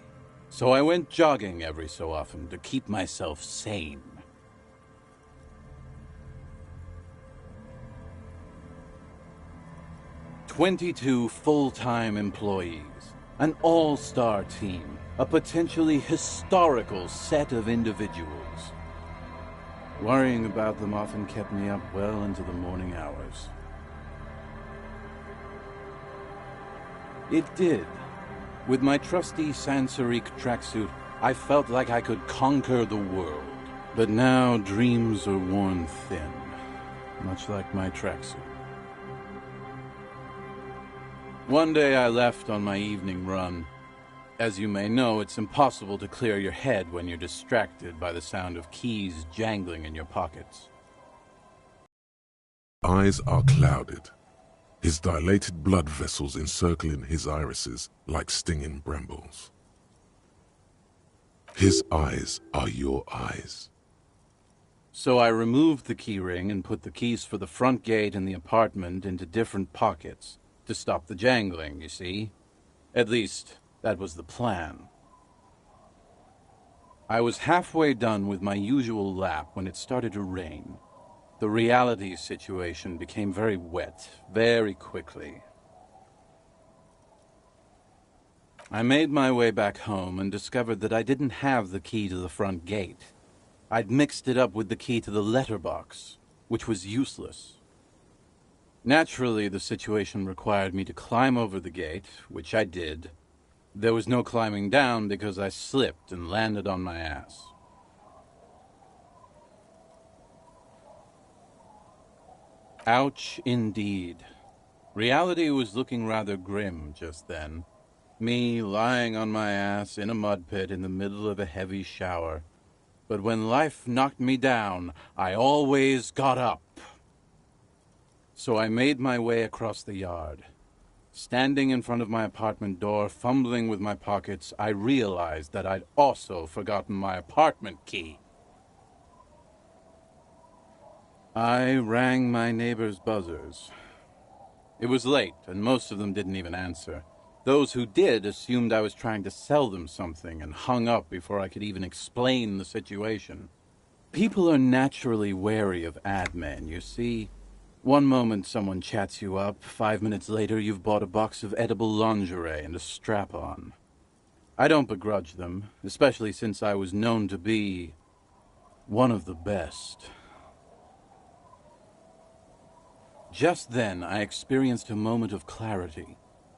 So I went jogging every so often to keep myself sane. "22 full-time employees, an all-star team, a potentially historical set of individuals. Worrying about them often kept me up well into the morning hours. It did. With my trusty Sansarique tracksuit, I felt like I could conquer the world. But now dreams are worn thin, much like my tracksuit. One day I left on my evening run. As you may know, it's impossible to clear your head when you're distracted by the sound of keys jangling in your pockets. Eyes are clouded, his dilated blood vessels encircling his irises like stinging brambles. His eyes are your eyes. So I removed the key ring and put the keys for the front gate and the apartment into different pockets to stop the jangling, you see? At least, that was the plan. I was halfway done with my usual lap when it started to rain. The reality situation became very wet, very quickly. I made my way back home and discovered that I didn't have the key to the front gate. I'd mixed it up with the key to the letterbox, which was useless. Naturally, the situation required me to climb over the gate, which I did. There was no climbing down because I slipped and landed on my ass. Ouch, indeed. Reality was looking rather grim just then. Me lying on my ass in a mud pit in the middle of a heavy shower. But when life knocked me down, I always got up. So I made my way across the yard. Standing in front of my apartment door, fumbling with my pockets, I realized that I'd also forgotten my apartment key. I rang my neighbors' buzzers. It was late, and most of them didn't even answer. Those who did assumed I was trying to sell them something and hung up before I could even explain the situation. People are naturally wary of ad men, you see. One moment someone chats you up, 5 minutes later you've bought a box of edible lingerie and a strap-on. I don't begrudge them, especially since I was known to be one of the best. Just then, I experienced a moment of clarity.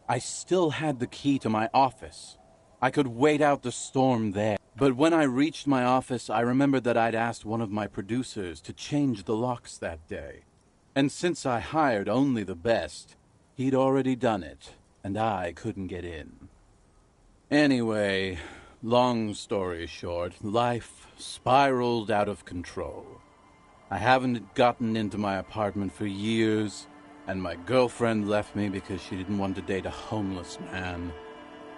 I still had the key to my office. I could wait out the storm there. But when I reached my office, I remembered that I'd asked one of my producers to change the locks that day. And since I hired only the best, he'd already done it, and I couldn't get in. Anyway, long story short, life spiraled out of control. I haven't gotten into my apartment for years, and my girlfriend left me because she didn't want to date a homeless man.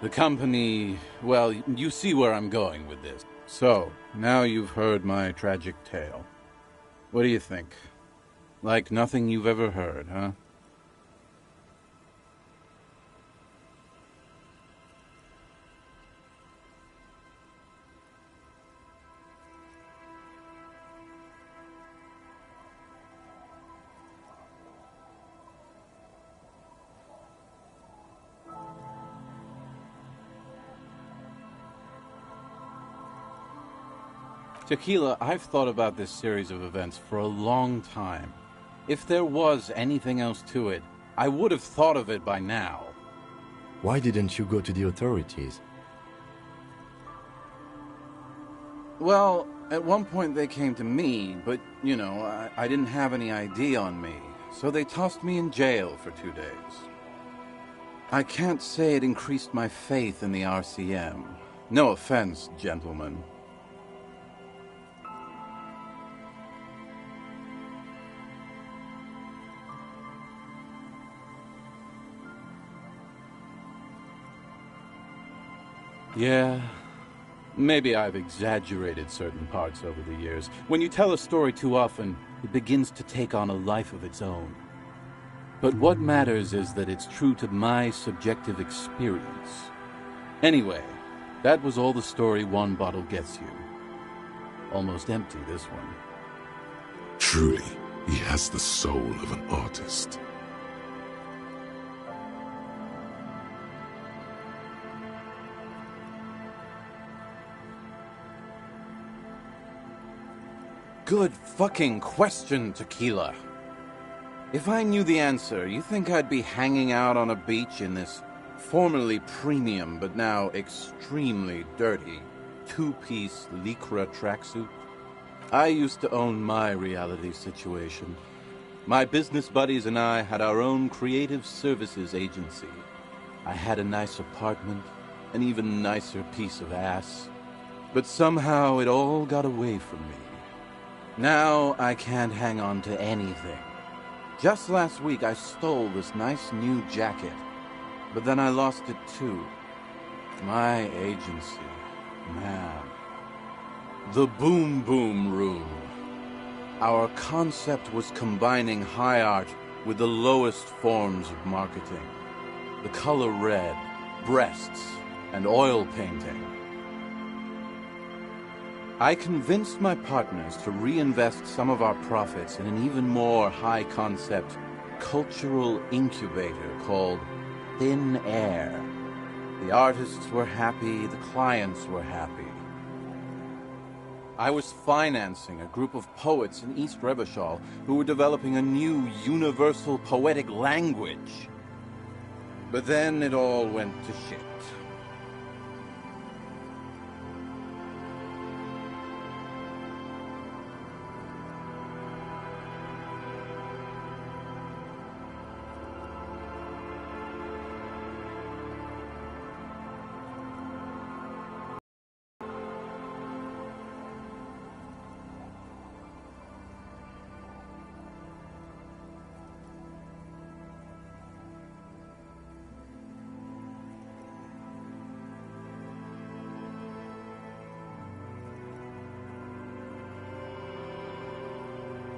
The company, well, you see where I'm going with this. So, now you've heard my tragic tale. What do you think? Like nothing you've ever heard, huh? Tequila, I've thought about this series of events for a long time. If there was anything else to it, I would have thought of it by now. Why didn't you go to the authorities? Well, at one point they came to me, but, you know, I didn't have any ID on me, so they tossed me in jail for 2 days. I can't say it increased my faith in the RCM. No offense, gentlemen. Yeah, maybe I've exaggerated certain parts over the years. When you tell a story too often, it begins to take on a life of its own. But what matters is that it's true to my subjective experience. Anyway, that was all the story one bottle gets you. Almost empty, this one. Truly, he has the soul of an artist. Good fucking question, Tequila. If I knew the answer, you think I'd be hanging out on a beach in this formerly premium but now extremely dirty two-piece lycra tracksuit? I used to own my reality situation. My business buddies and I had our own creative services agency. I had a nice apartment, an even nicer piece of ass. But somehow it all got away from me. Now I can't hang on to anything. Just last week I stole this nice new jacket, but then I lost it too. My agency, man. The Boom Boom Room. Our concept was combining high art with the lowest forms of marketing. The color red, breasts, and oil painting. I convinced my partners to reinvest some of our profits in an even more high-concept cultural incubator called Thin Air. The artists were happy, the clients were happy. I was financing a group of poets in East Revachol who were developing a new universal poetic language. But then it all went to shit.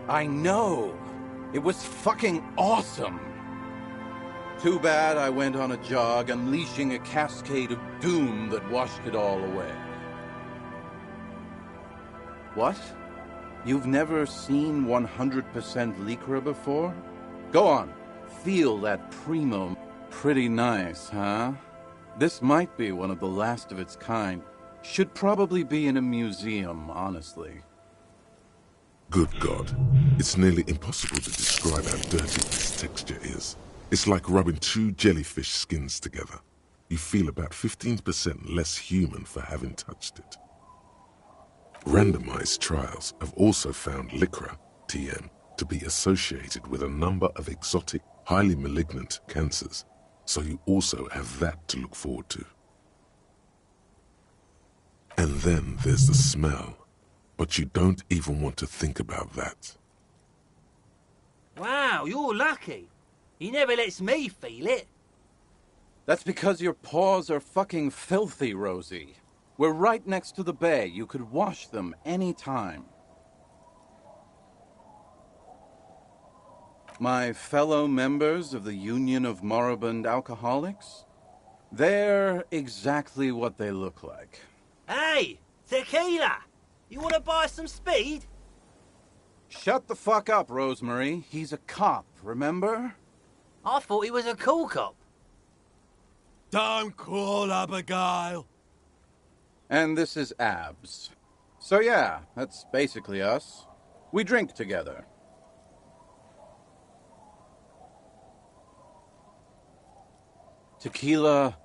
I know! It was fucking awesome! Too bad I went on a jog, unleashing a cascade of doom that washed it all away. What? You've never seen 100% Lycra before? Go on, feel that primo. Pretty nice, huh? This might be one of the last of its kind. Should probably be in a museum, honestly. Good God. It's nearly impossible to describe how dirty this texture is. It's like rubbing two jellyfish skins together. You feel about 15% less human for having touched it. Randomized trials have also found Lycra, TM, to be associated with a number of exotic, highly malignant cancers, so you also have that to look forward to. And then there's the smell. But you don't even want to think about that. Wow, you're lucky. He never lets me feel it. That's because your paws are fucking filthy, Rosie. We're right next to the bay. You could wash them any time. My fellow members of the Union of Moribund Alcoholics? They're exactly what they look like. Hey, tequila! You want to buy some speed? Shut the fuck up, Rosemary. He's a cop, remember? I thought he was a cool cop. Don't call Abigail. And this is Abs. So yeah, that's basically us. We drink together. Tequila,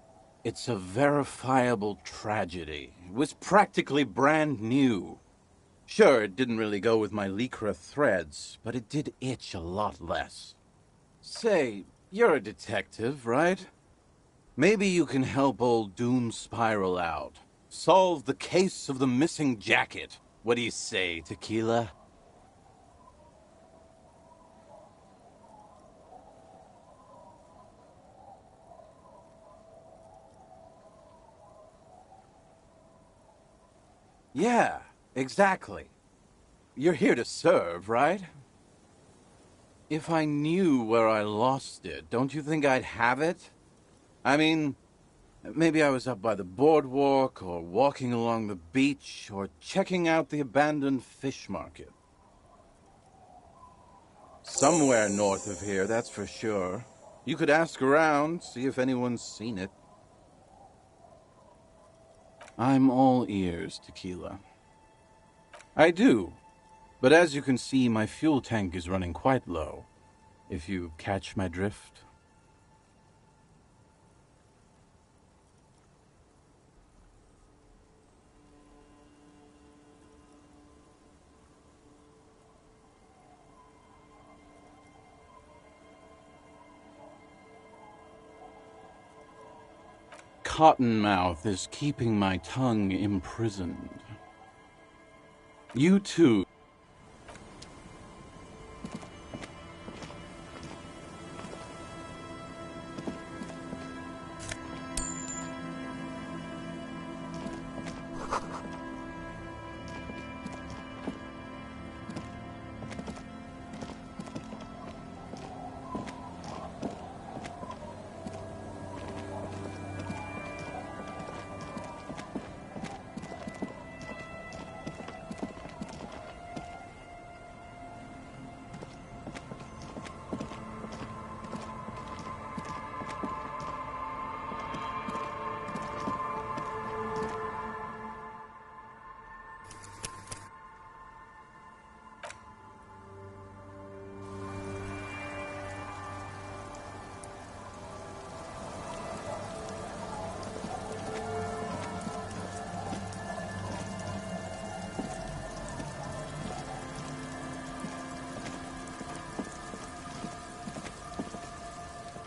it's a verifiable tragedy. It was practically brand new. Sure, it didn't really go with my Lycra threads, but it did itch a lot less. Say, you're a detective, right? Maybe you can help old Doom Spiral out. Solve the case of the missing jacket. What do you say, Tequila? Yeah, exactly. You're here to serve, right? If I knew where I lost it, don't you think I'd have it? I mean, maybe I was up by the boardwalk, or walking along the beach, or checking out the abandoned fish market. Somewhere north of here, that's for sure. You could ask around, see if anyone's seen it. I'm all ears, Tequila. I do. But as you can see, my fuel tank is running quite low. If you catch my drift. cottonmouth is keeping my tongue imprisoned. You too.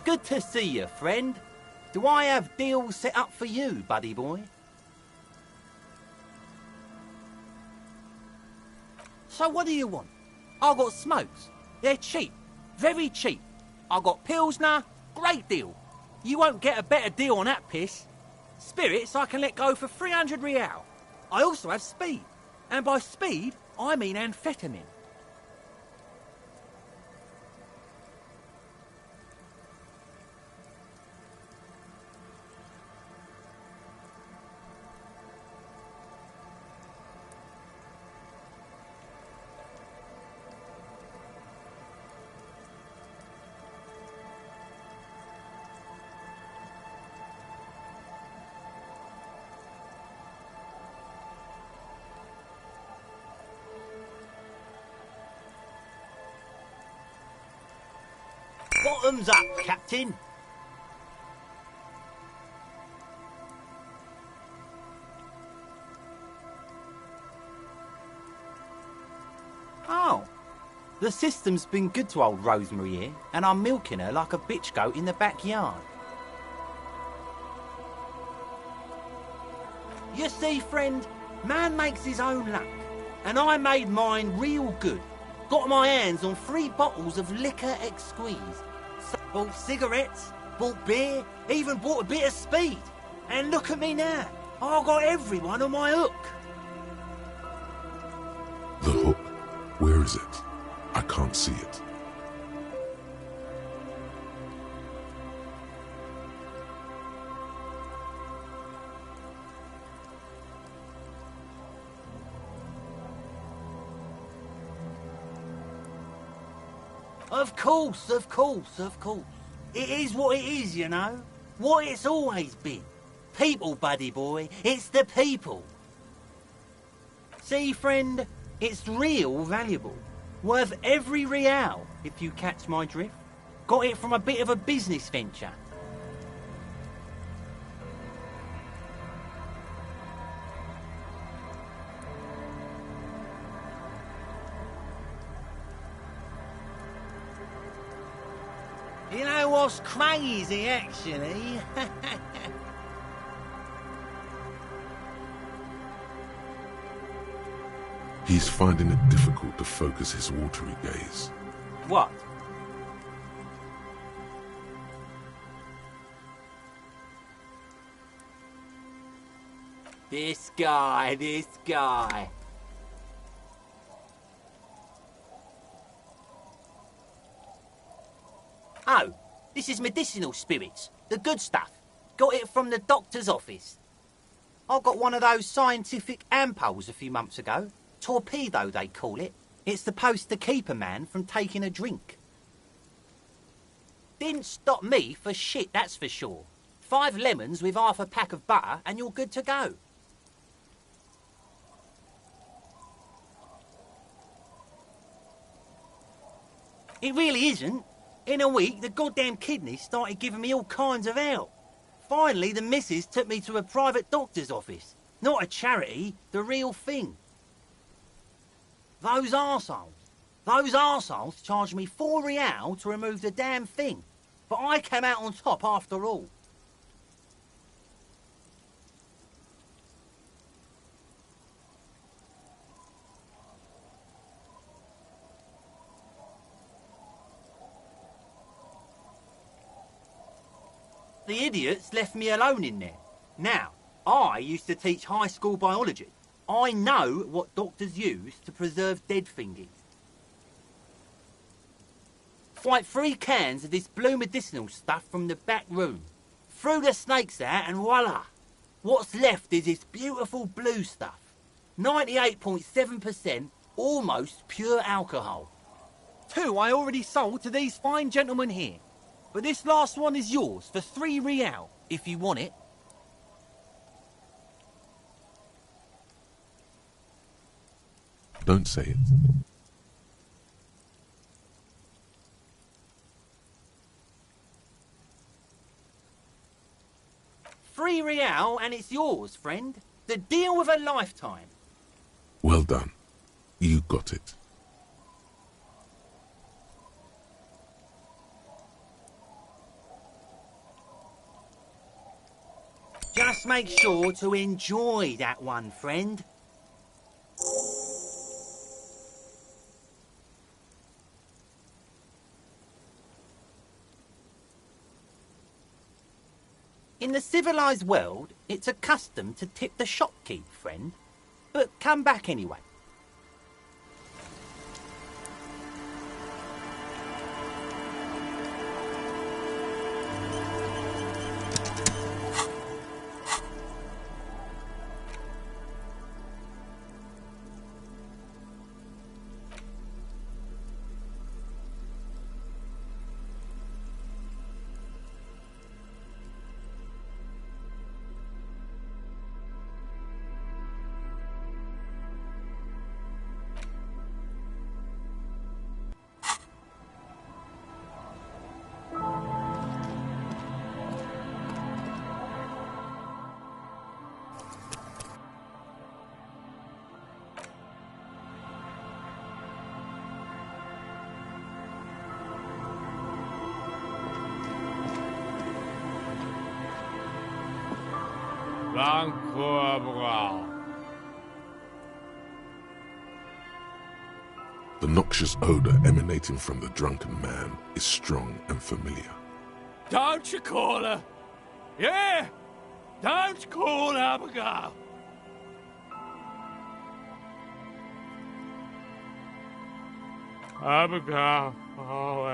Good to see you, friend. Do I have deals set up for you, buddy boy? So what do you want? I got smokes. They're cheap. Very cheap. I got Pilsner. Great deal. You won't get a better deal on that piss. Spirits I can let go for 300 real. I also have speed. And by speed, I mean amphetamine. Bottoms up, Captain. Oh, the system's been good to old Rosemary here, and I'm milking her like a bitch goat in the backyard. You see, friend, man makes his own luck, and I made mine real good. Got my hands on 3 bottles of liquor exquise. Bought cigarettes, bought beer, even bought a bit of speed. And look at me now. I've got everyone on my hook. The hook? Where is it? I can't see it. Of course, of course, of course. It is what it is, you know. What it's always been. People, buddy boy. It's the people. See, friend, it's real valuable. Worth every real, if you catch my drift. Got it from a bit of a business venture. You know what's crazy, actually? He's finding it difficult to focus his watery gaze. What? This guy. Oh, this is medicinal spirits. The good stuff. Got it from the doctor's office. I got one of those scientific ampoules a few months ago. Torpedo, they call it. It's supposed to keep a man from taking a drink. Didn't stop me for shit, that's for sure. 5 lemons with half a pack of butter and you're good to go. It really isn't. In a week, the goddamn kidneys started giving me all kinds of help. Finally, the missus took me to a private doctor's office. Not a charity, the real thing. Those arseholes charged me 4 real to remove the damn thing. But I came out on top after all. The idiots left me alone in there. Now, I used to teach high school biology. I know what doctors use to preserve dead thingies. Like 3 cans of this blue medicinal stuff from the back room. Threw the snakes out and voila! What's left is this beautiful blue stuff. 98.7% almost pure alcohol. 2 I already sold to these fine gentlemen here. But this last one is yours for 3 real, if you want it. Don't say it. £3 and it's yours, friend. The deal of a lifetime. Well done. You got it. Just make sure to enjoy that one, friend. In the civilised world, it's a custom to tip the shopkeep, friend. But come back anyway. The noxious odor emanating from the drunken man is strong and familiar. Don't you call her? Yeah! Don't call Abigail! Abigail. Oh,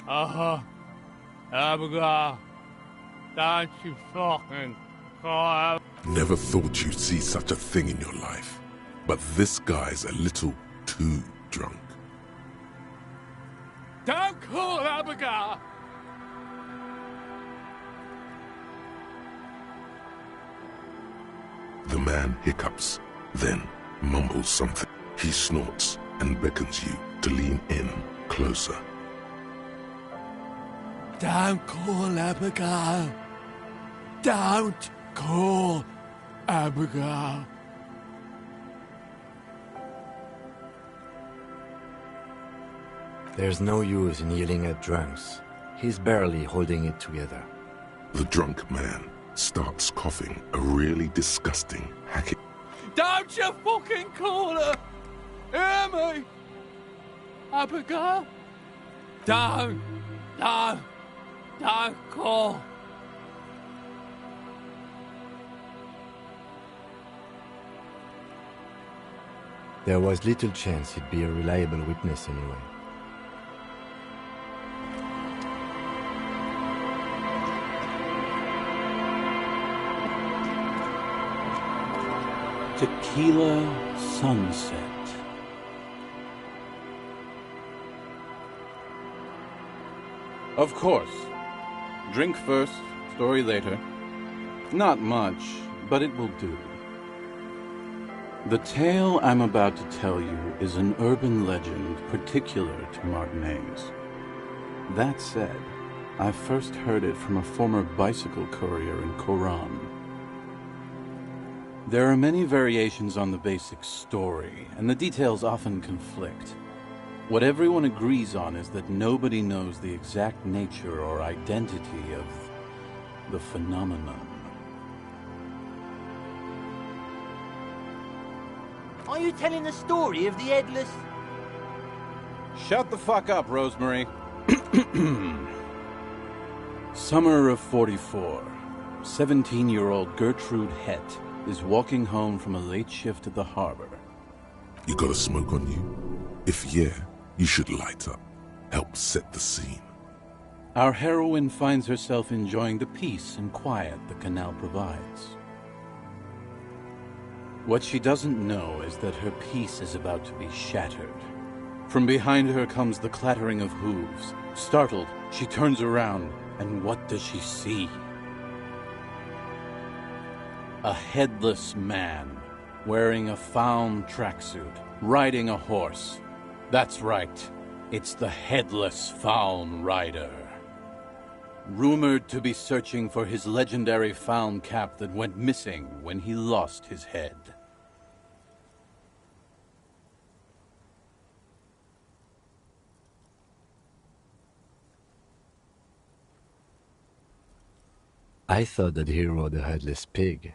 Abigail. Abigail. Don't you fucking call Abigail. Never thought you'd see such a thing in your life. But this guy's a little too drunk. Don't call Abigail! The man hiccups, then mumbles something. He snorts and beckons you to lean in closer. Don't call Abigail. Don't call Abigail. There's no use in yelling at drunks. He's barely holding it together. The drunk man starts coughing a really disgusting hacking. Don't you fucking call her! Hear me? Abigail? Don't call. There was little chance he'd be a reliable witness anyway. Tequila sunset. Of course. Drink first, story later. Not much, but it will do. The tale I'm about to tell you is an urban legend particular to Martinez. That said, I first heard it from a former bicycle courier in Coram. There are many variations on the basic story, and the details often conflict. What everyone agrees on is that nobody knows the exact nature or identity of the phenomenon. Are you telling the story of the headless... Shut the fuck up, Rosemary. Summer of 44. 17-year-old Gertrude Het is walking home from a late shift at the harbor. You got a smoke on you? If yeah, you should light up. Help set the scene. Our heroine finds herself enjoying the peace and quiet the canal provides. What she doesn't know is that her peace is about to be shattered. From behind her comes the clattering of hooves. Startled, she turns around, and what does she see? A headless man, wearing a fawn tracksuit, riding a horse. That's right, it's the Headless Fawn Rider. Rumored to be searching for his legendary fawn cap that went missing when he lost his head. I thought that he rode a headless pig.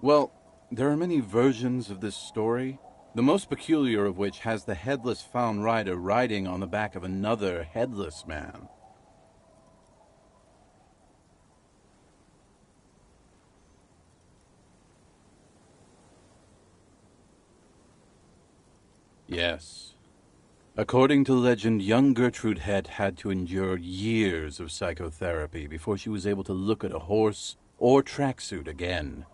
Well, there are many versions of this story, the most peculiar of which has the headless fawn rider riding on the back of another headless man. Yes. According to legend, young Gertrude Het had to endure years of psychotherapy before she was able to look at a horse or tracksuit again.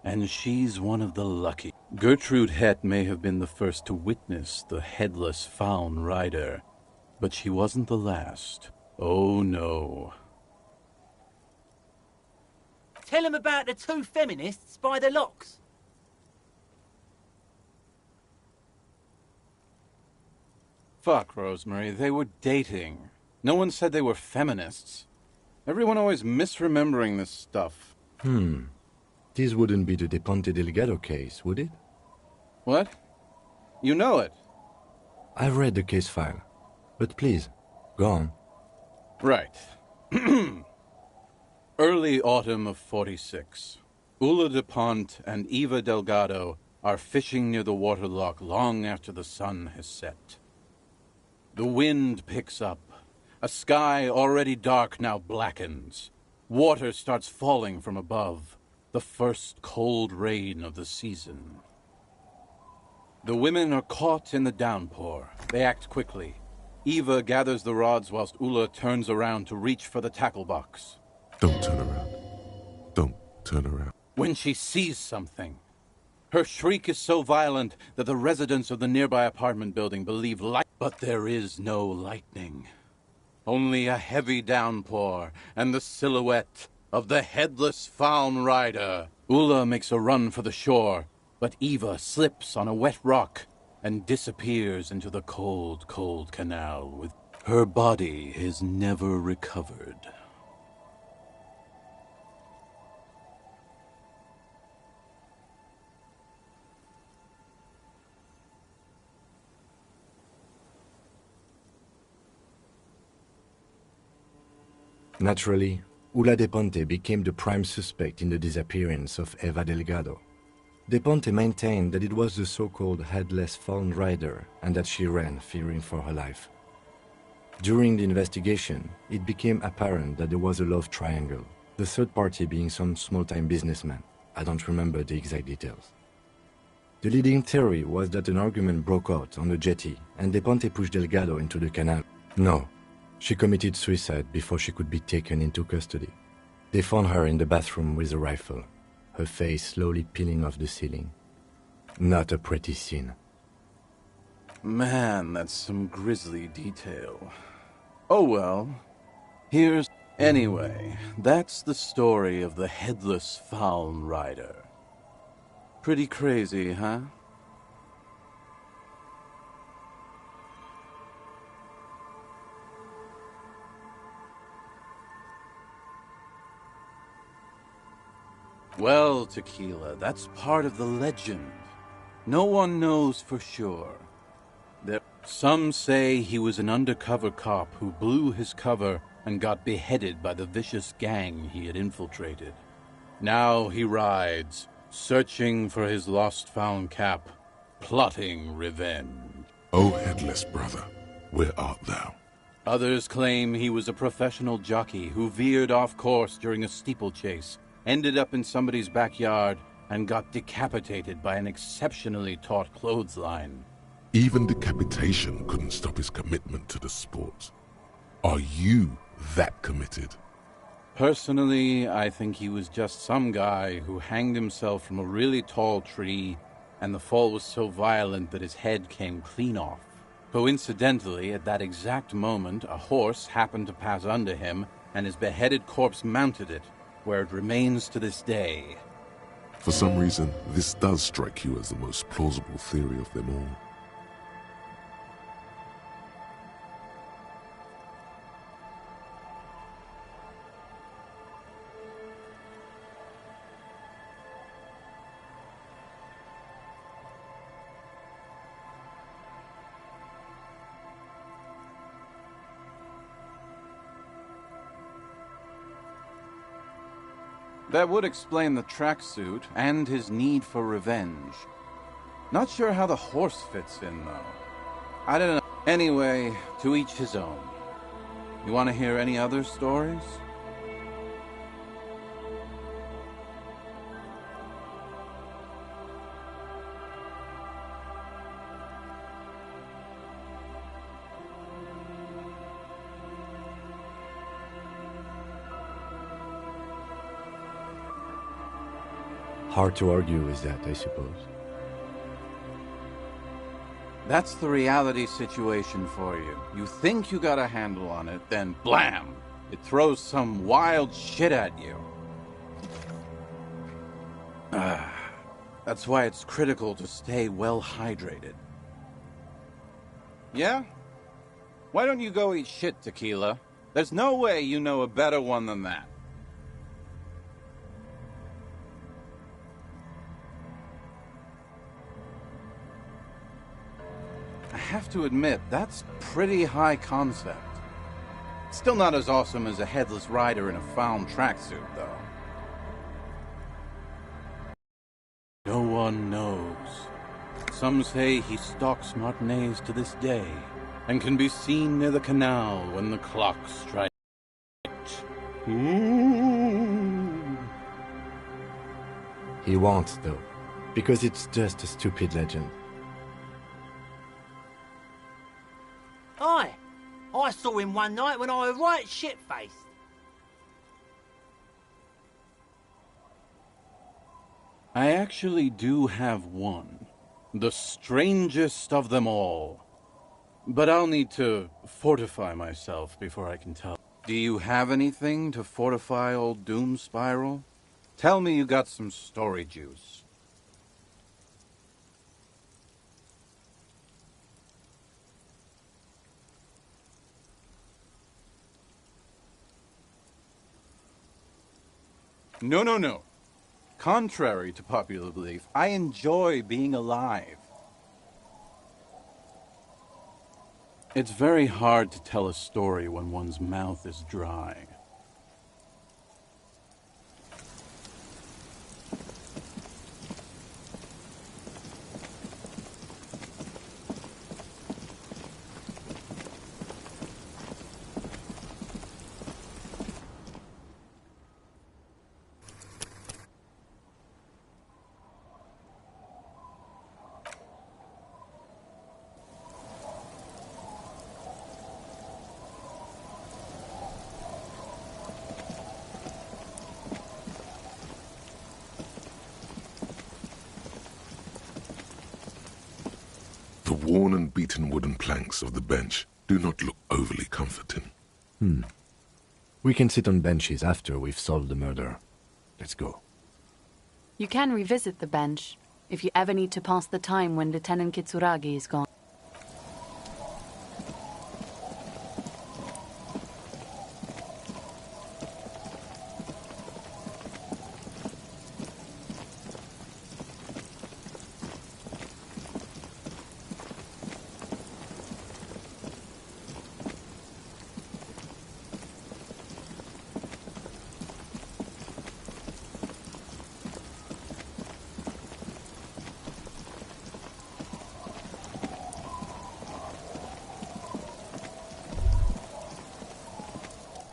And she's one of the lucky. Gertrude Het may have been the first to witness the Headless Fawn Rider, but she wasn't the last. Oh no. Tell him about the two feminists by the locks. Fuck, Rosemary, they were dating. No one said they were feminists. Everyone always misremembering this stuff. This wouldn't be the De Ponte Delgado case, would it? What? You know it? I've read the case file. But please, go on. Right. Early autumn of 46. Ulla de Ponte and Eva Delgado are fishing near the waterlock long after the sun has set. The wind picks up. A sky already dark now blackens. Water starts falling from above. The first cold rain of the season. The women are caught in the downpour. They act quickly. Eva gathers the rods whilst Ulla turns around to reach for the tackle box. Don't turn around. Don't turn around. When she sees something, her shriek is so violent that the residents of the nearby apartment building believe light. But there is no lightning. Only a heavy downpour and the silhouette of the Headless Fawn Rider. Ulla makes a run for the shore, but Eva slips on a wet rock and disappears into the cold, cold canal. With her body is never recovered. Naturally, Ulla de Ponte became the prime suspect in the disappearance of Eva Delgado. De Ponte maintained that it was the so-called Headless Fawn Rider and that she ran, fearing for her life. During the investigation, it became apparent that there was a love triangle, the third party being some small-time businessman. I don't remember the exact details. The leading theory was that an argument broke out on the jetty and De Ponte pushed Delgado into the canal. No. She committed suicide before she could be taken into custody. They found her in the bathroom with a rifle, her face slowly peeling off the ceiling. Not a pretty scene. Man, that's some grisly detail. Oh well. Here's... Anyway, that's the story of the Headless Fawn Rider. Pretty crazy, huh? Well, Tequila, that's part of the legend. No one knows for sure. Some say he was an undercover cop who blew his cover and got beheaded by the vicious gang he had infiltrated. Now he rides, searching for his lost found cap, plotting revenge. O headless brother, where art thou? Others claim he was a professional jockey who veered off course during a steeplechase, ended up in somebody's backyard, and got decapitated by an exceptionally taut clothesline. Even decapitation couldn't stop his commitment to the sport. Are you that committed? Personally, I think he was just some guy who hanged himself from a really tall tree, and the fall was so violent that his head came clean off. Coincidentally, at that exact moment, a horse happened to pass under him, and his beheaded corpse mounted it, where it remains to this day. For some reason, this does strike you as the most plausible theory of them all. That would explain the tracksuit and his need for revenge. Not sure how the horse fits in, though. I don't know. Anyway, to each his own. You want to hear any other stories? Hard to argue with that, I suppose. That's the reality situation for you. You think you got a handle on it, then blam! It throws some wild shit at you. That's why it's critical to stay well hydrated. Yeah? Why don't you go eat shit, Tequila? There's no way you know a better one than that. I have to admit, that's pretty high concept. Still not as awesome as a headless rider in a found tracksuit, though. No one knows. Some say he stalks Martinez to this day, and can be seen near the canal when the clock strikes. He won't, though, because it's just a stupid legend. Aye, I saw him one night when I was right shit-faced. I actually do have one. The strangest of them all. But I'll need to fortify myself before I can tell. Do you have anything to fortify old Doom Spiral? Tell me you got some story juice. No. Contrary to popular belief, I enjoy being alive. It's very hard to tell a story when one's mouth is dry. The worn and beaten wooden planks of the bench do not look overly comforting. We can sit on benches after we've solved the murder. Let's go. You can revisit the bench if you ever need to pass the time when Lieutenant Kitsuragi is gone.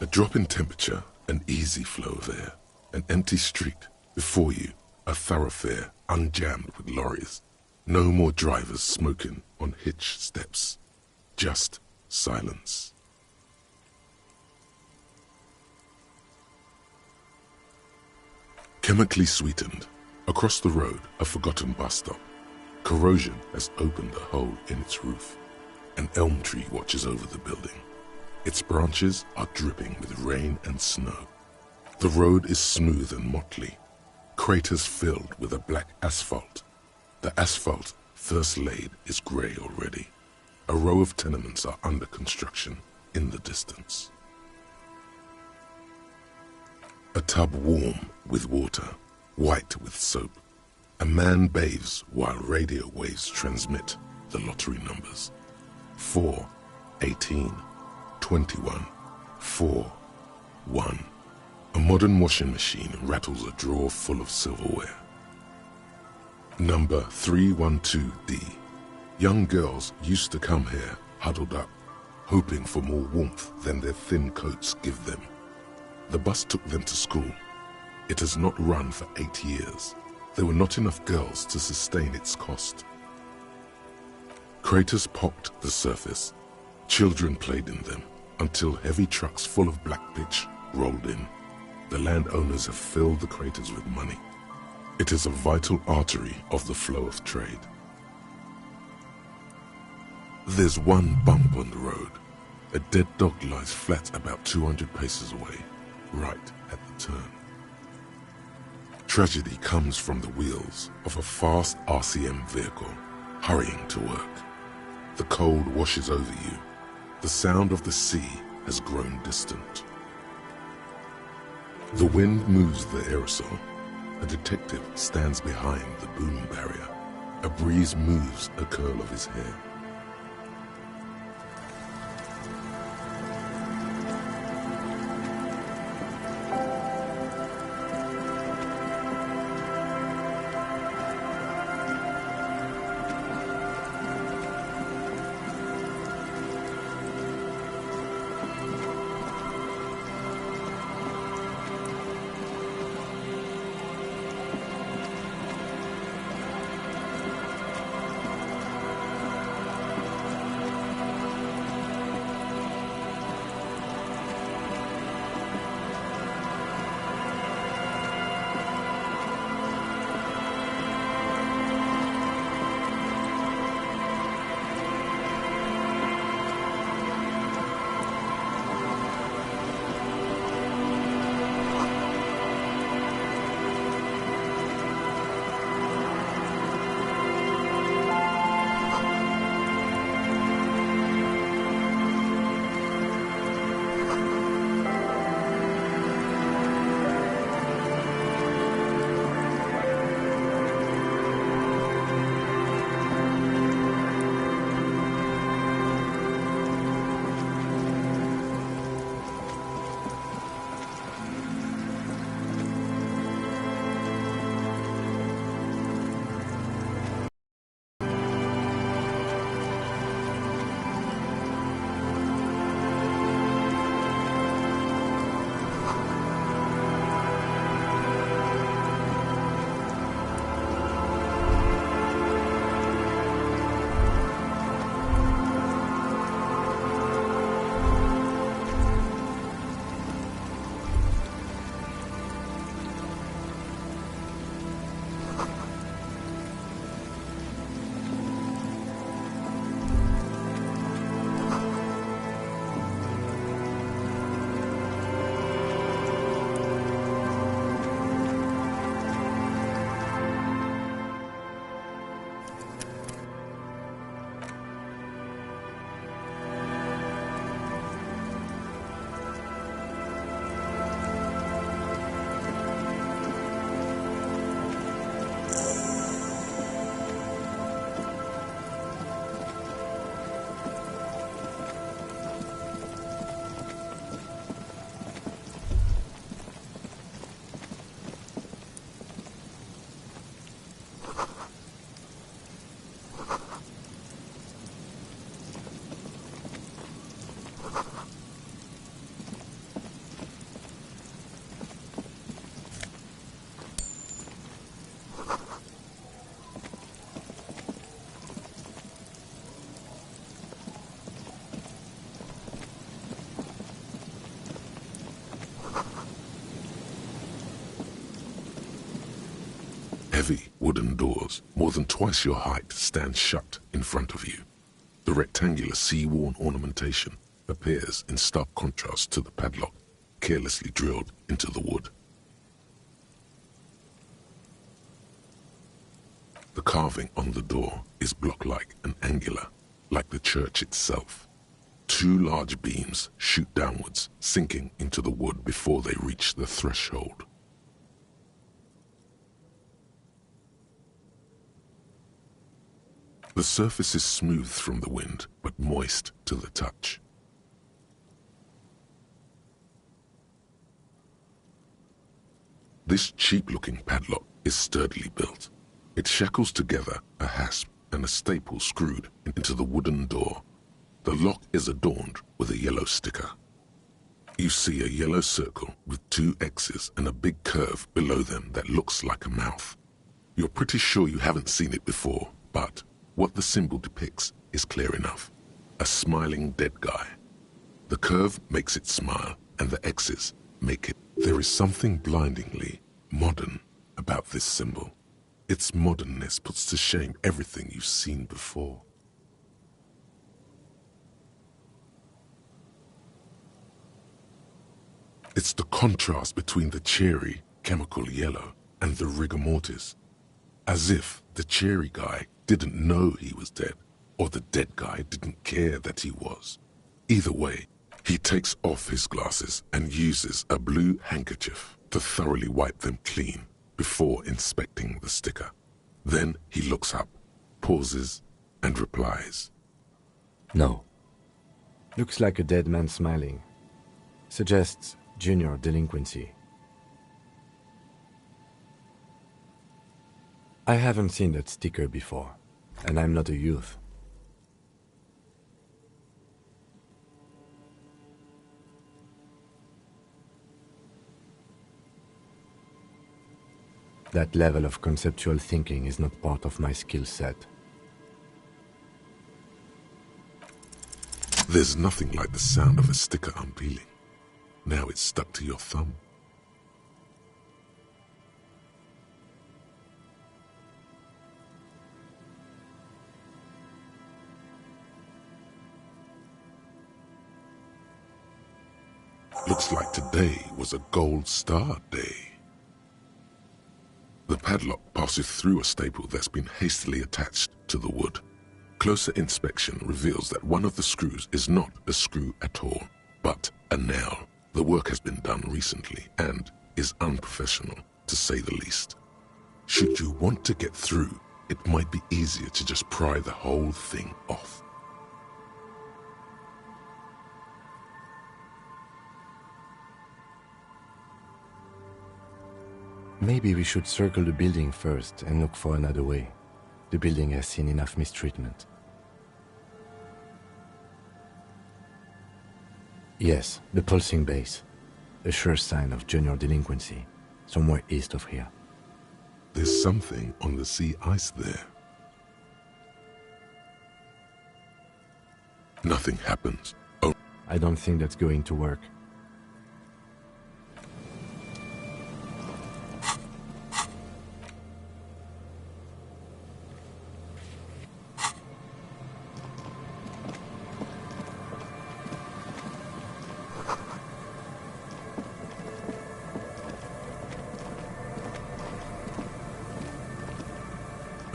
drop in temperature, an easy flow of air, an empty street. Before you, a thoroughfare unjammed with lorries. No more drivers smoking on hitch steps. Just silence. Chemically sweetened, across the road, a forgotten bus stop. Corrosion has opened a hole in its roof. An elm tree watches over the building. Its branches are dripping with rain and snow. The road is smooth and motley, craters filled with a black asphalt. The asphalt, first laid, is grey already. A row of tenements are under construction in the distance. A tub warm with water, white with soap. A man bathes while radio waves transmit the lottery numbers. 4, 18, 21, 4, 1. A modern washing machine rattles a drawer full of silverware. Number 312D. Young girls used to come here huddled up, hoping for more warmth than their thin coats give them. The bus took them to school. It has not run for 8 years. There were not enough girls to sustain its cost. Craters pocked the surface. Children played in them until heavy trucks full of black pitch rolled in. The landowners have filled the craters with money. It is a vital artery of the flow of trade. There's one bump on the road. A dead dog lies flat about 200 paces away, right at the turn. Tragedy comes from the wheels of a fast RCM vehicle, hurrying to work. The cold washes over you. The sound of the sea has grown distant. The wind moves the aerosol. A detective stands behind the boom barrier. A breeze moves a curl of his hair. heavy wooden doors, more than twice your height, stand shut in front of you. The rectangular sea-worn ornamentation appears in stark contrast to the padlock, carelessly drilled into the wood. The carving on the door is block-like and angular, like the church itself. Two large beams shoot downwards, sinking into the wood before they reach the threshold. The surface is smooth from the wind, but moist to the touch. This cheap-looking padlock is sturdily built. It shackles together a hasp and a staple screwed into the wooden door. The lock is adorned with a yellow sticker. You see a yellow circle with two X's and a big curve below them that looks like a mouth. You're pretty sure you haven't seen it before, but what the symbol depicts is clear enough. A smiling dead guy. The curve makes it smile, and the X's make it. There is something blindingly modern about this symbol. Its modernness puts to shame everything you've seen before. It's the contrast between the cheery, chemical yellow and the rigor mortis. As if the cheery guy didn't know he was dead, or the dead guy didn't care that he was. Either way, he takes off his glasses and uses a blue handkerchief to thoroughly wipe them clean before inspecting the sticker. Then he looks up, pauses, and replies. No. Looks like a dead man smiling. Suggests junior delinquency. I haven't seen that sticker before, and I'm not a youth. That level of conceptual thinking is not part of my skill set. There's nothing like the sound of a sticker unpeeling. Now it's stuck to your thumb. Looks like today was a gold star day. The padlock passes through a staple that's been hastily attached to the wood. Closer inspection reveals that one of the screws is not a screw at all, but a nail. The work has been done recently and is unprofessional, to say the least. Should you want to get through, it might be easier to just pry the whole thing off. Maybe we should circle the building first and look for another way. The building has seen enough mistreatment. Yes, the pulsing base. A sure sign of junior delinquency, somewhere east of here. There's something on the sea ice there. Nothing happens. Oh, I don't think that's going to work.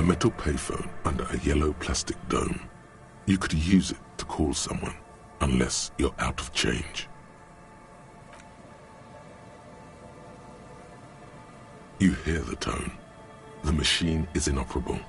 a metal payphone under a yellow plastic dome. You could use it to call someone, unless you're out of change. You hear the tone. The machine is inoperable.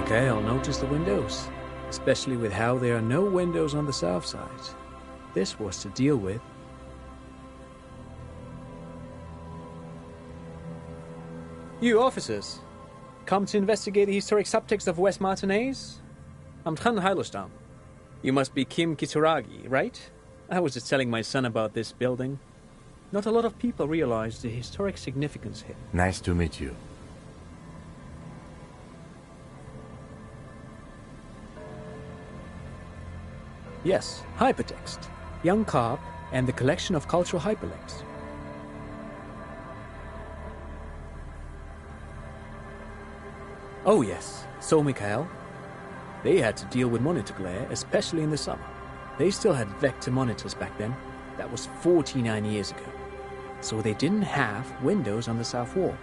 Mikhail noticed the windows, especially with how there are no windows on the south side. This was to deal with. You officers, come to investigate the historic subtext of West Martinez? I'm Tran Heilostam. You must be Kim Kitsuragi, right? I was just telling my son about this building. Not a lot of people realize the historic significance here. Nice to meet you. Yes, hypertext, Young Carp, and the collection of cultural hyperlinks. Oh yes, so Mikhail. They had to deal with monitor glare, especially in the summer. They still had vector monitors back then. That was 49 years ago. So they didn't have windows on the south wall.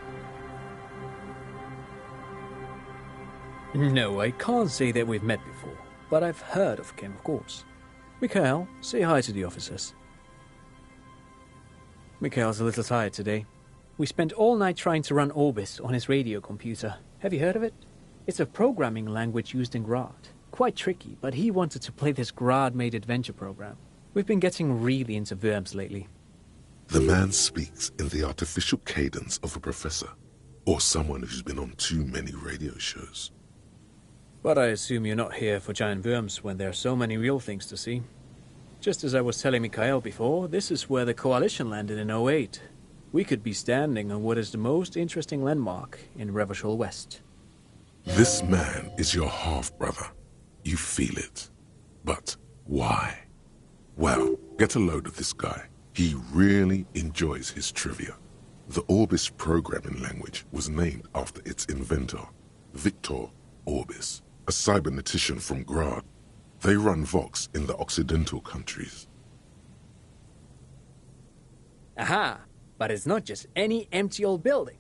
No, I can't say that we've met before, but I've heard of Kim, of course. Mikhail, say hi to the officers. Mikhail's a little tired today. We spent all night trying to run Orbis on his radio computer. Have you heard of it? It's a programming language used in Grad. Quite tricky, but he wanted to play this Grad-made adventure program. We've been getting really into Worms lately. The man speaks in the artificial cadence of a professor, or someone who's been on too many radio shows. But I assume you're not here for giant worms when there are so many real things to see. Just as I was telling Mikhail before, this is where the Coalition landed in 08. We could be standing on what is the most interesting landmark in Revachol West. This man is your half-brother. You feel it. But why? Well, get a load of this guy. He really enjoys his trivia. The Orbis programming language was named after its inventor, Victor Orbis, a cybernetician from Grad. They run Vox in the Occidental countries. Aha! But it's not just any empty old building.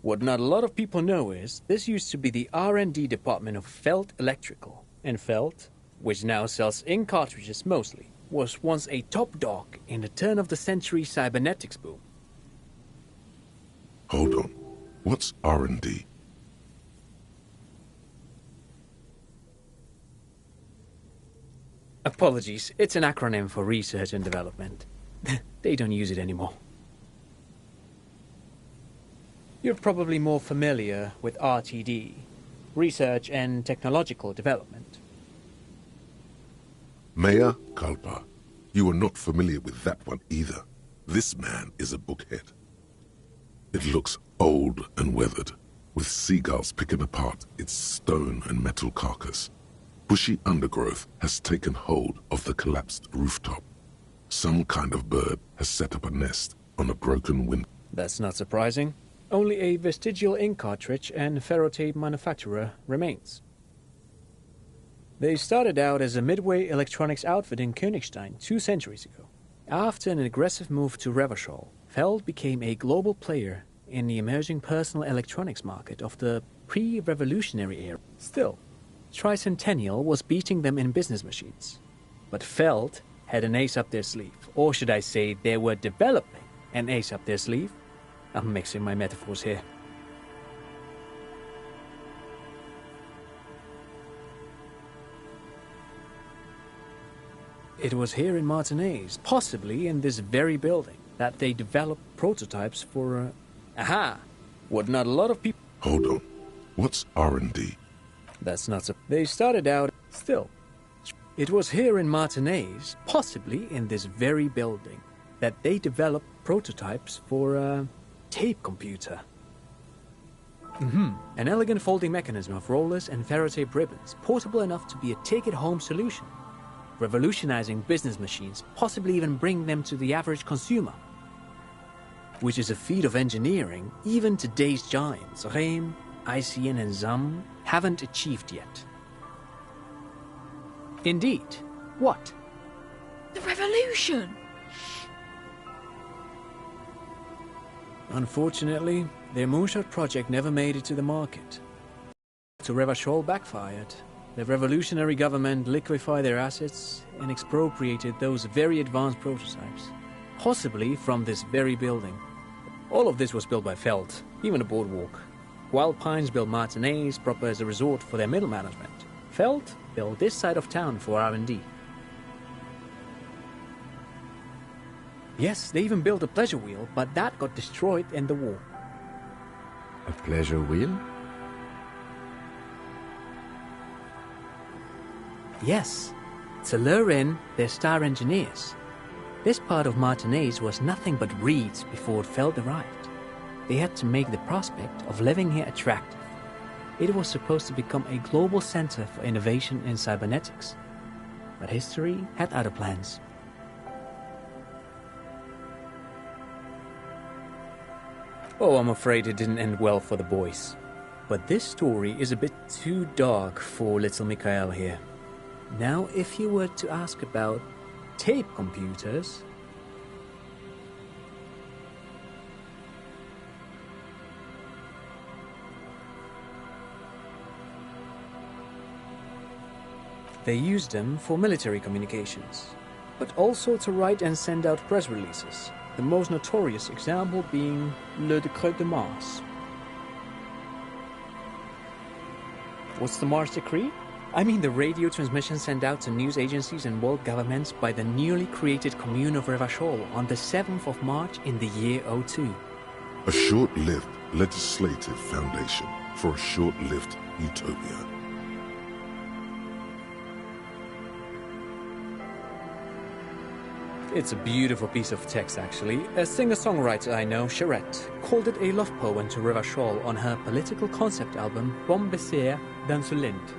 What not a lot of people know is, this used to be the R&D department of Felt Electrical. And Felt, which now sells ink cartridges mostly, was once a top dog in the turn-of-the-century cybernetics boom. Hold on. What's R&D? Apologies, it's an acronym for research and development. They don't use it anymore. You're probably more familiar with RTD, Research and Technological Development. Mea culpa. You are not familiar with that one either. This man is a bookhead. It looks old and weathered, with seagulls picking apart its stone and metal carcass. Bushy undergrowth has taken hold of the collapsed rooftop. Some kind of bird has set up a nest on a broken window. That's not surprising. Only a vestigial ink cartridge and ferrotape manufacturer remains. They started out as a midway electronics outfit in Königstein 2 centuries ago. After an aggressive move to Revachol, Feld became a global player in the emerging personal electronics market of the pre-revolutionary era. Still, Tricentennial was beating them in business machines. But Feld had an ace up their sleeve, or should I say they were developing an ace up their sleeve. I'm mixing my metaphors here. It was here in Martinez, possibly in this very building, that they developed prototypes for Aha! What not a lot of people... Hold on. What's R&D? That's not so... They started out... Still. It was here in Martinez, possibly in this very building, that they developed prototypes for a tape computer. An elegant folding mechanism of rollers and ferrotape ribbons, portable enough to be a take-it-home solution. Revolutionizing business machines, possibly even bring them to the average consumer. Which is a feat of engineering even today's giants, Rehm, ICN and ZAM, haven't achieved yet. Indeed. What? The revolution! Unfortunately, their moonshot project never made it to the market. To Revachol backfired. The revolutionary government liquefied their assets and expropriated those very advanced prototypes, possibly from this very building. All of this was built by Feld, even the boardwalk. While Pines built Martinez proper as a resort for their middle management, Feld built this side of town for R&D. Yes, they even built a pleasure wheel, but that got destroyed in the war. A pleasure wheel? Yes, to lure in their star engineers. This part of Martinez was nothing but reeds before Feld arrived. They had to make the prospect of living here attractive. It was supposed to become a global center for innovation in cybernetics. But history had other plans. Oh, I'm afraid it didn't end well for the boys. But this story is a bit too dark for little Mikhail here. Now, if you were to ask about tape computers... They used them for military communications, but also to write and send out press releases, the most notorious example being Le Décret de Mars. What's the Mars Decree? I mean the radio transmission sent out to news agencies and world governments by the newly created commune of Revachol on the 7th of March in the year 02. A short-lived legislative foundation for a short-lived utopia. It's a beautiful piece of text, actually. A singer-songwriter I know, Charette, called it a love poem to Revachol on her political concept album, Bon Baiser dans le Lind.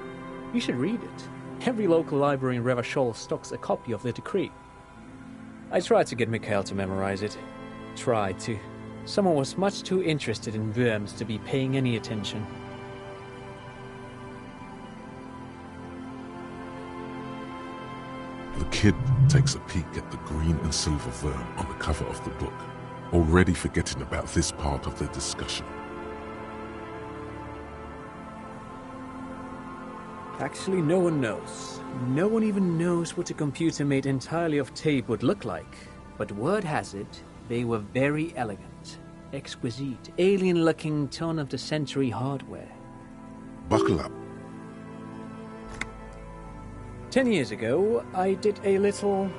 You should read it. Every local library in Revachol stocks a copy of the decree. I tried to get Mikhail to memorize it. Tried to. Someone was much too interested in worms to be paying any attention. The kid takes a peek at the green and silver worm on the cover of the book, already forgetting about this part of the discussion. Actually, no one knows. No one even knows what a computer made entirely of tape would look like. But word has it, they were very elegant, exquisite, alien-looking turn-of-the-century hardware. Buckle up. 10 years ago, I did a little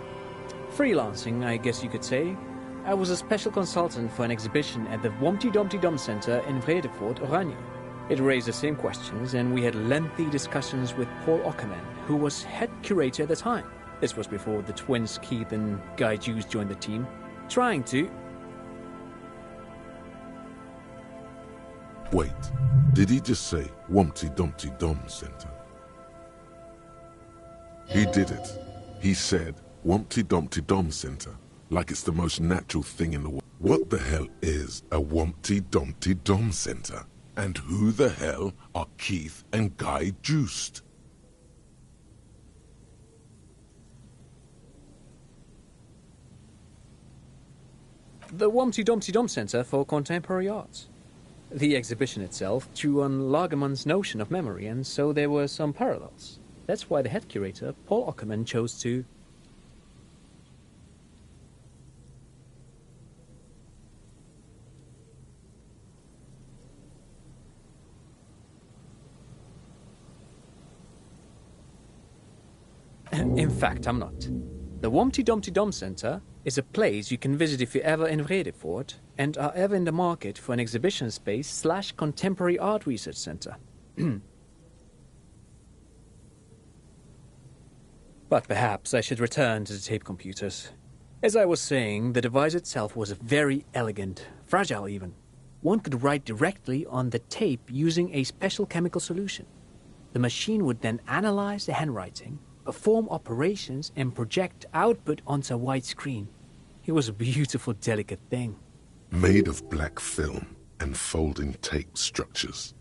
freelancing, I guess you could say. I was a special consultant for an exhibition at the Wompty Dumpty Dum Center in Vredefort, Oranje. It raised the same questions, and we had lengthy discussions with Paul Ockerman, who was head curator at the time. This was before the twins Keith and Guy Juice joined the team, trying to... Wait, did he just say Wompty Dumpty Dum Center? He did it. He said Wompty Dumpty Dum Center, like it's the most natural thing in the world. What the hell is a Wompty Dumpty Dum Center? And who the hell are Keith and Guy Juiced? The Wompty Dumpty Dum Center for Contemporary Arts. The exhibition itself drew on Lagerman's notion of memory, and so there were some parallels. That's why the head curator, Paul Ockerman, chose to... In fact, I'm not. The Wompty Dumpty Dum Center is a place you can visit if you're ever in Vredefort and are ever in the market for an exhibition space / contemporary art research center. But perhaps I should return to the tape computers. As I was saying, the device itself was very elegant, fragile even. One could write directly on the tape using a special chemical solution. The machine would then analyze the handwriting, perform operations, and project output onto a white screen. It was a beautiful, delicate thing. Made of black film and folding tape structures.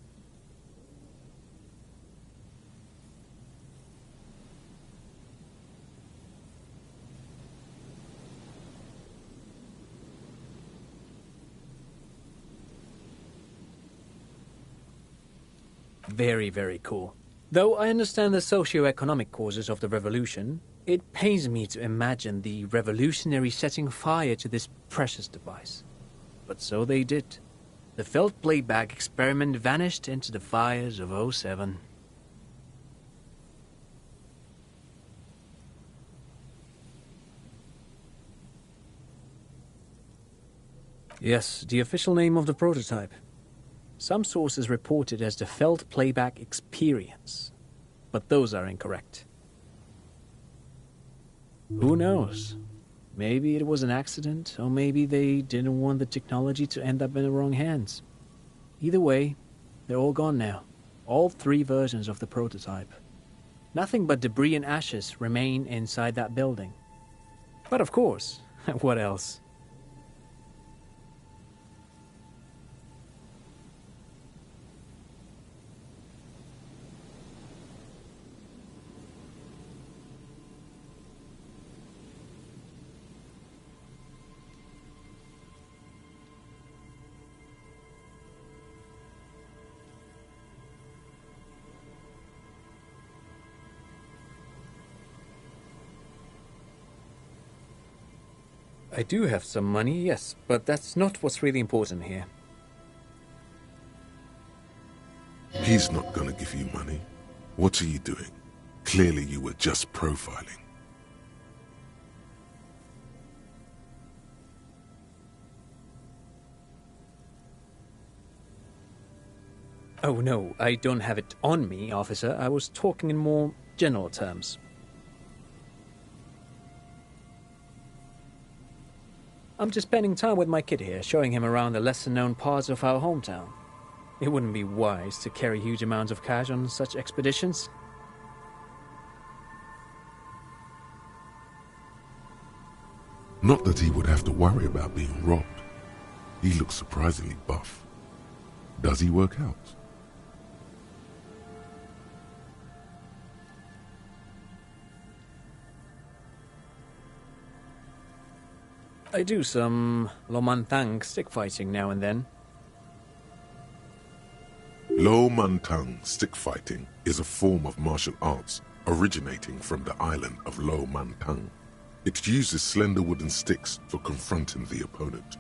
Very, very cool. Though I understand the socio-economic causes of the revolution, it pains me to imagine the revolutionaries setting fire to this precious device. But so they did. The felt playback experiment vanished into the fires of '07. Yes, the official name of the prototype. Some sources report it as the Felt Playback Experience, but those are incorrect. Who knows? Maybe it was an accident, or maybe they didn't want the technology to end up in the wrong hands. Either way, they're all gone now. All 3 versions of the prototype. Nothing but debris and ashes remain inside that building. But of course, what else? I do have some money, yes, but that's not what's really important here. He's not gonna give you money. What are you doing? Clearly you were just profiling. Oh no, I don't have it on me, officer. I was talking in more general terms. I'm just spending time with my kid here, showing him around the lesser-known parts of our hometown. It wouldn't be wise to carry huge amounts of cash on such expeditions. Not that he would have to worry about being robbed. He looks surprisingly buff. Does he work out? I do some Lomantang stick fighting now and then. Lo Mantang stick fighting is a form of martial arts originating from the island of Lo Mantang. It uses slender wooden sticks for confronting the opponent.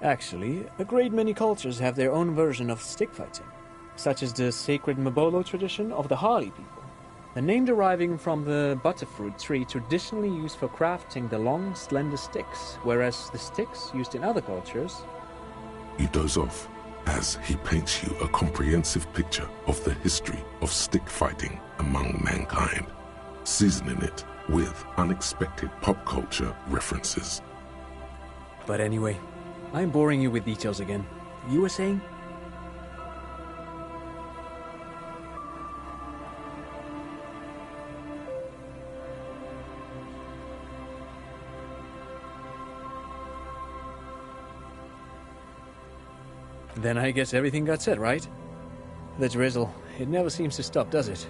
Actually, a great many cultures have their own version of stick fighting, such as the sacred Mabolo tradition of the Harley people, the name deriving from the butterfruit tree traditionally used for crafting the long, slender sticks, whereas the sticks used in other cultures... You doze off as he paints you a comprehensive picture of the history of stick fighting among mankind, seasoning it with unexpected pop culture references. But anyway, I'm boring you with details again. You were saying? Then I guess everything got said, right? The drizzle, it never seems to stop, does it?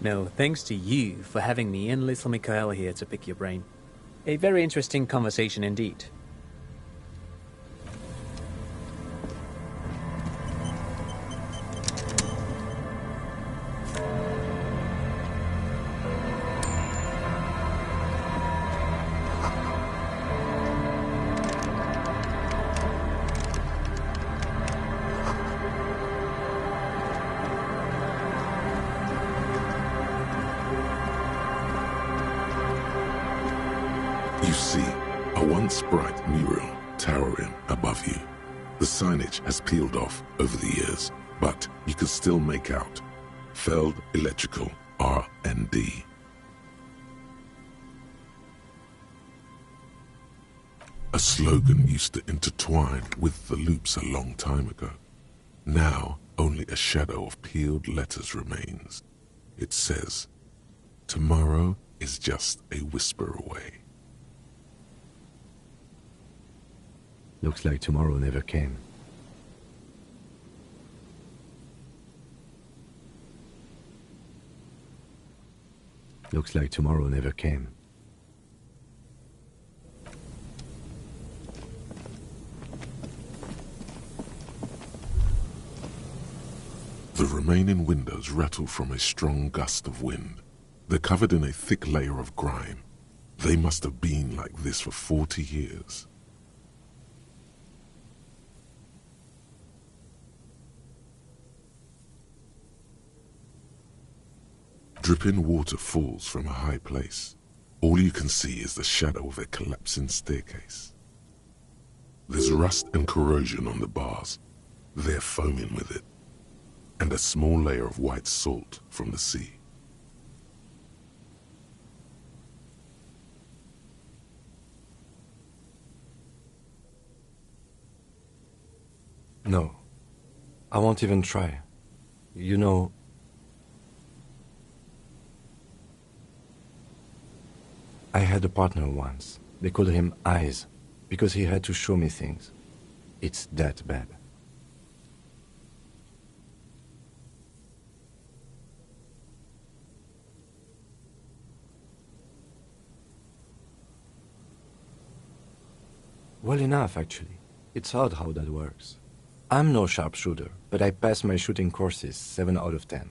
No, thanks to you for having me and little Mikael here to pick your brain. A very interesting conversation indeed. You see a once bright mural towering above you. The signage has peeled off over the years, but you can still make out Feld Electrical R&D. A slogan used to intertwine with the loops a long time ago. Now, only a shadow of peeled letters remains. It says, "Tomorrow is just a whisper away." Looks like tomorrow never came. Looks like tomorrow never came. The remaining windows rattle from a strong gust of wind. They're covered in a thick layer of grime. They must have been like this for 40 years. Dripping water falls from a high place. All you can see is the shadow of a collapsing staircase. There's rust and corrosion on the bars. They're foaming with it. And a small layer of white salt from the sea. No, I won't even try. You know, I had a partner once. They called him Eyes, because he had to show me things. It's that bad. Well enough, actually. It's odd how that works. I'm no sharpshooter, but I passed my shooting courses 7 out of 10.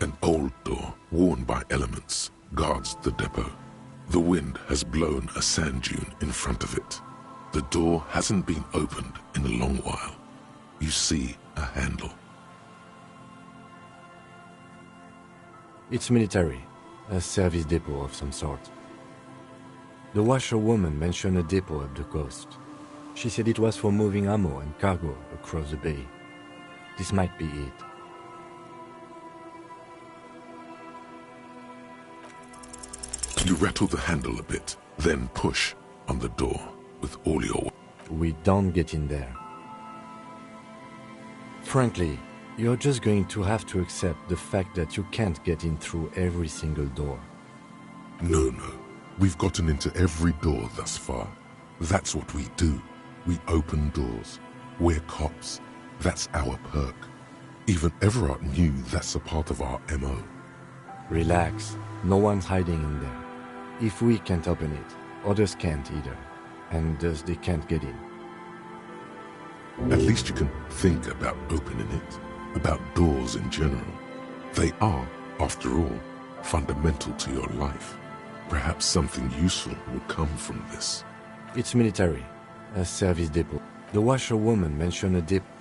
An old door, worn by elements, guards the depot. The wind has blown a sand dune in front of it. The door hasn't been opened in a long while. You see a handle. It's military, a service depot of some sort. The washerwoman mentioned a depot up the coast. She said it was for moving ammo and cargo across the bay. This might be it. You rattle the handle a bit, then push on the door with all your weight. We don't get in there. Frankly, you're just going to have to accept the fact that you can't get in through every single door. No. We've gotten into every door thus far. That's what we do. We open doors. We're cops. That's our perk. Even Everard knew that's a part of our MO. Relax. No one's hiding in there. If we can't open it, others can't either. And thus they can't get in. At least you can think about opening it, about doors in general. They are, after all, fundamental to your life. Perhaps something useful will come from this. It's military, a service depot. The washerwoman mentioned a depot.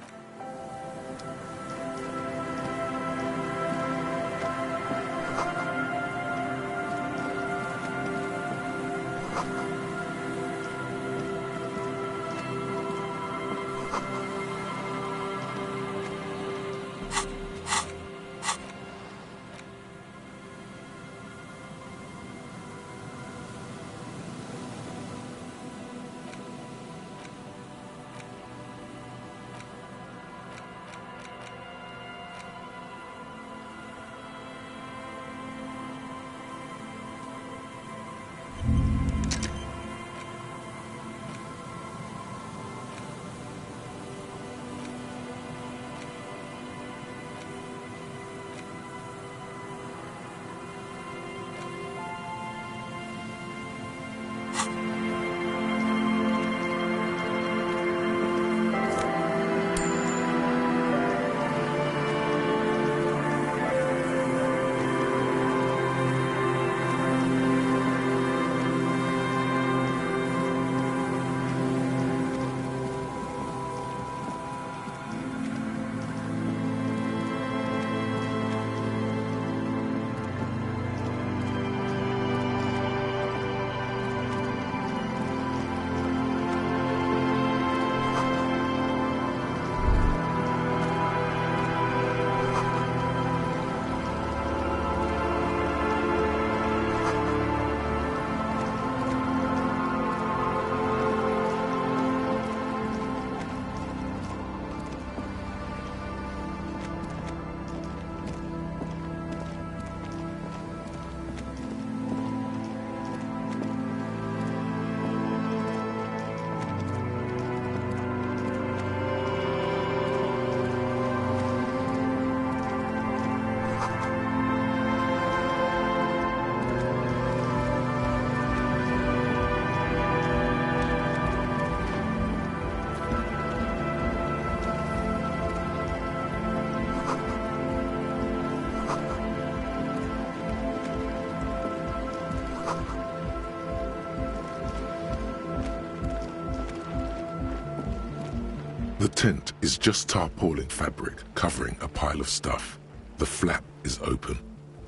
The tent is just tarpaulin fabric covering a pile of stuff. The flap is open.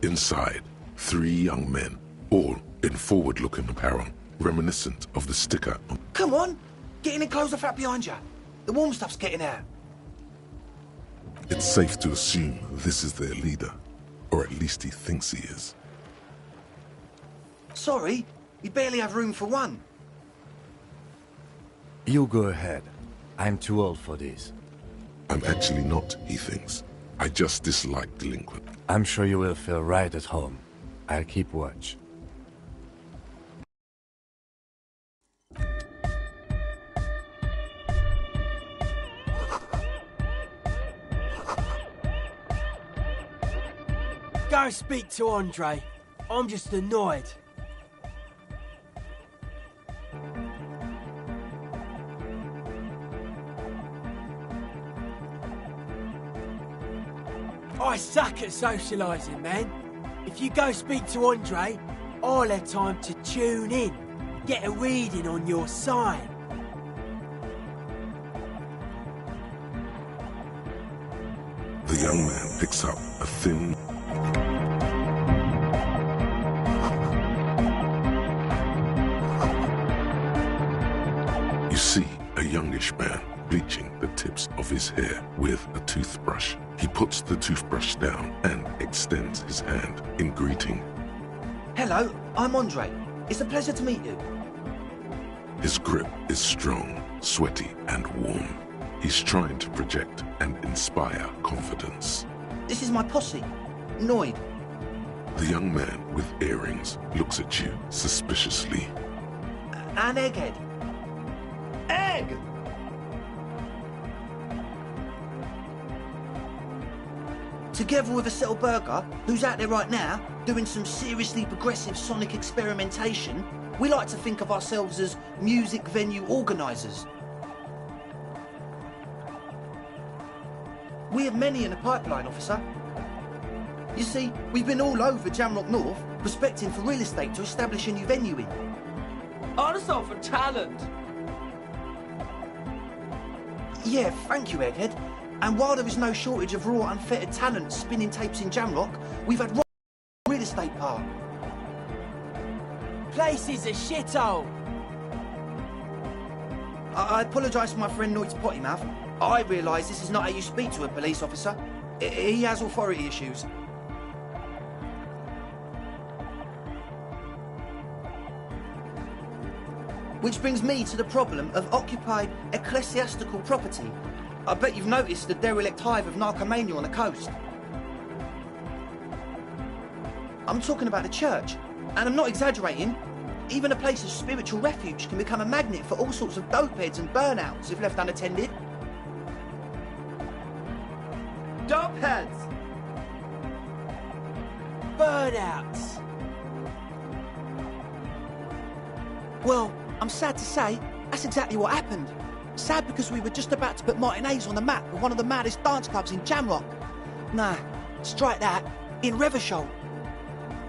Inside, 3 young men, all in forward-looking apparel, reminiscent of the sticker on... Come on! Get in and close the flap behind you. The warm stuff's getting out. It's safe to assume this is their leader, or at least he thinks he is. Sorry, we barely have room for one. You go ahead. I'm too old for this. I'm actually not, he thinks. I just dislike delinquent. I'm sure you will feel right at home. I'll keep watch. Go speak to Andre. I'm just annoyed. I suck at socialising, man. If you go speak to Andre, I'll have time to tune in, get a reading on your sign. The young man picks up a thin... You see a youngish man bleaching the tips of his hair with a toothbrush. He puts the toothbrush down and extends his hand in greeting. Hello, I'm Andre. It's a pleasure to meet you. His grip is strong, sweaty, and warm. He's trying to project and inspire confidence. This is my posse, Noid. The young man with earrings looks at you suspiciously. And Egghead. Egg! Together with a Settle Burger, who's out there right now, doing some seriously progressive sonic experimentation, we like to think of ourselves as music venue organisers. We have many in the pipeline, officer. You see, we've been all over Jamrock North, prospecting for real estate to establish a new venue in. Also for talent. Yeah, thank you, Egghead. And while there is no shortage of raw, unfettered talent spinning tapes in Jamrock, we've had real estate park. Place is a shithole. I apologise for my friend Noid's potty mouth. I realise this is not how you speak to a police officer. He has authority issues. Which brings me to the problem of occupied ecclesiastical property. I bet you've noticed the derelict hive of narcomania on the coast. I'm talking about the church, and I'm not exaggerating. Even a place of spiritual refuge can become a magnet for all sorts of dopeheads and burnouts if left unattended. Dopeheads! Burnouts. Well, I'm sad to say, that's exactly what happened. Sad because we were just about to put Martinez on the map with one of the maddest dance clubs in Jamrock. Nah, strike that, in Reversholt.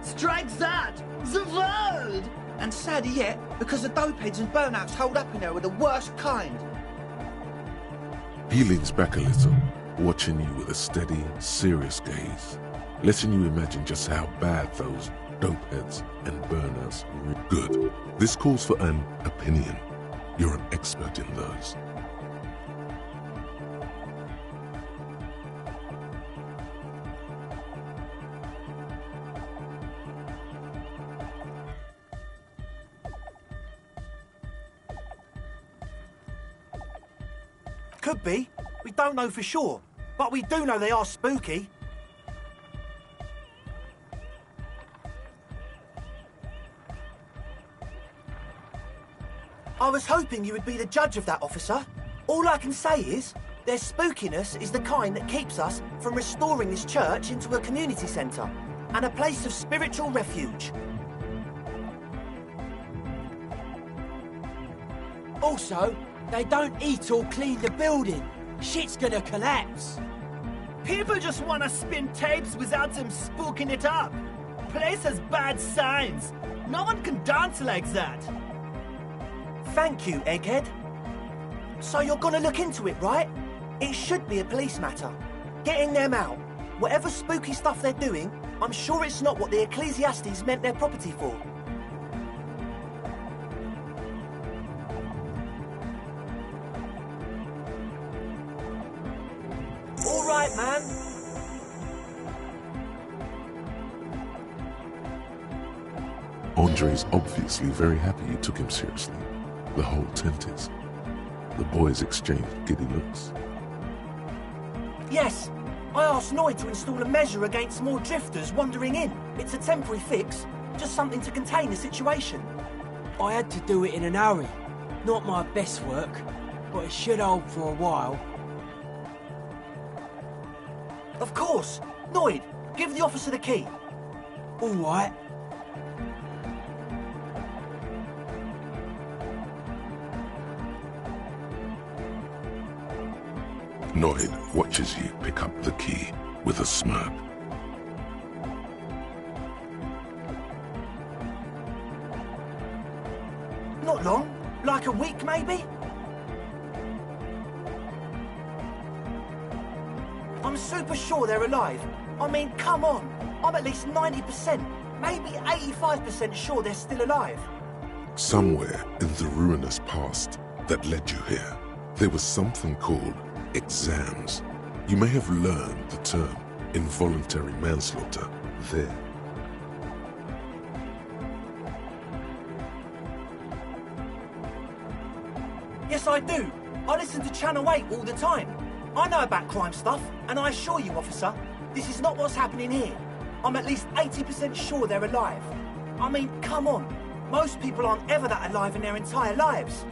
Strike that! The world! And sadder yet, because the dopeheads and burnouts hold up in there are the worst kind. He leans back a little, watching you with a steady, serious gaze, letting you imagine just how bad those dopeheads and burnouts are. Good. This calls for an opinion. You're an expert in those. Could be. We don't know for sure. But we do know they are spooky. I was hoping you would be the judge of that, officer. All I can say is, their spookiness is the kind that keeps us from restoring this church into a community centre and a place of spiritual refuge. Also, they don't eat or clean the building. Shit's gonna collapse. People just want to spin tapes without them spooking it up. Place has bad signs. No one can dance like that. Thank you, Egghead. So you're gonna look into it, right? It should be a police matter. Getting them out. Whatever spooky stuff they're doing, I'm sure it's not what the Ecclesiastes meant their property for. All right, man. Andre's obviously very happy you took him seriously. The whole tent is. The boys exchanged giddy looks. Yes, I asked Noid to install a measure against more drifters wandering in. It's a temporary fix, just something to contain the situation. I had to do it in an hurry. Not my best work, but it should hold for a while. Of course. Noid, give the officer the key. All right. Noid watches you pick up the key with a smirk. Not long. Like a week, maybe? I'm super sure they're alive. I mean, come on. I'm at least 90%, maybe 85% sure they're still alive. Somewhere in the ruinous past that led you here, there was something called exams. You may have learned the term involuntary manslaughter there. Yes, I do. I listen to Channel 8 all the time. I know about crime stuff, and I assure you, officer, this is not what's happening here. I'm at least 80% sure they're alive. I mean, come on. Most people aren't ever that alive in their entire lives.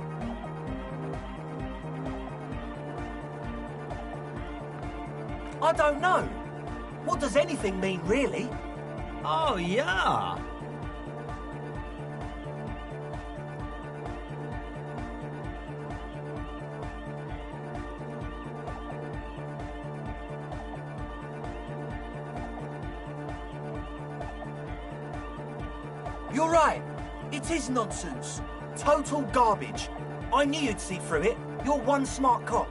I don't know. What does anything mean, really? Oh, yeah. You're right. It is nonsense. Total garbage. I knew you'd see through it. You're one smart cop.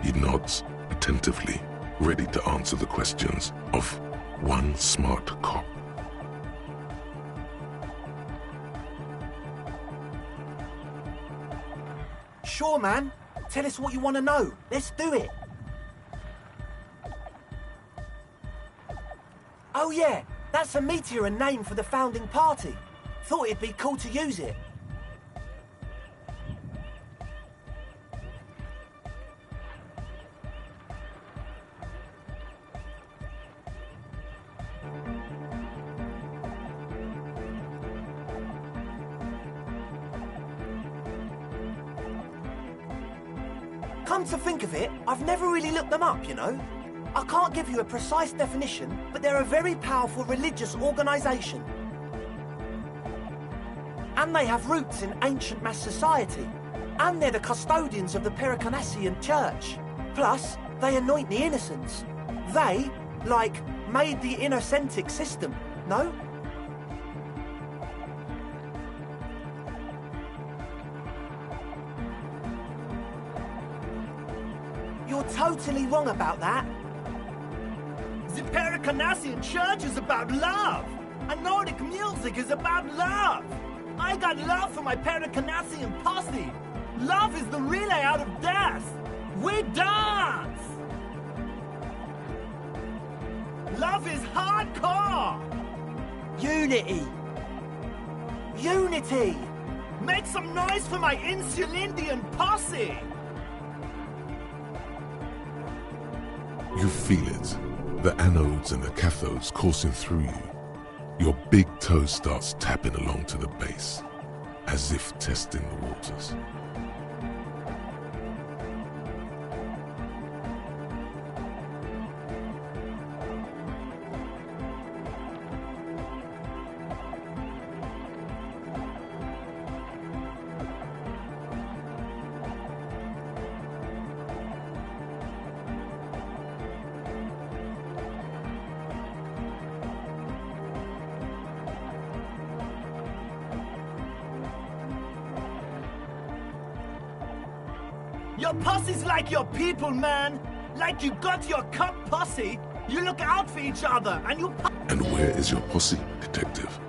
He nods attentively, ready to answer the questions of one smart cop. Sure, man. Tell us what you want to know. Let's do it. Oh, yeah. That's a meteor and name for the founding party. Thought it'd be cool to use it. Come to think of it, I've never really looked them up, you know. I can't give you a precise definition, but they're a very powerful religious organisation. And they have roots in ancient mass society. And they're the custodians of the Pericanassian Church. Plus, they anoint the innocents. They, like, made the innocentic system, no? You're totally wrong about that. The Pericanassian Church is about love, and Nordic music is about love. I got love for my Pericanassian posse. Love is the relay out of death. We dance. Love is hardcore. Unity. Unity. Make some noise for my Insulindian posse. You feel it, the anodes and the cathodes coursing through you. Your big toe starts tapping along to the base, as if testing the waters. Your posse's like your people, man. Like you got your cup posse. You look out for each other, and you... And where is your posse, detective?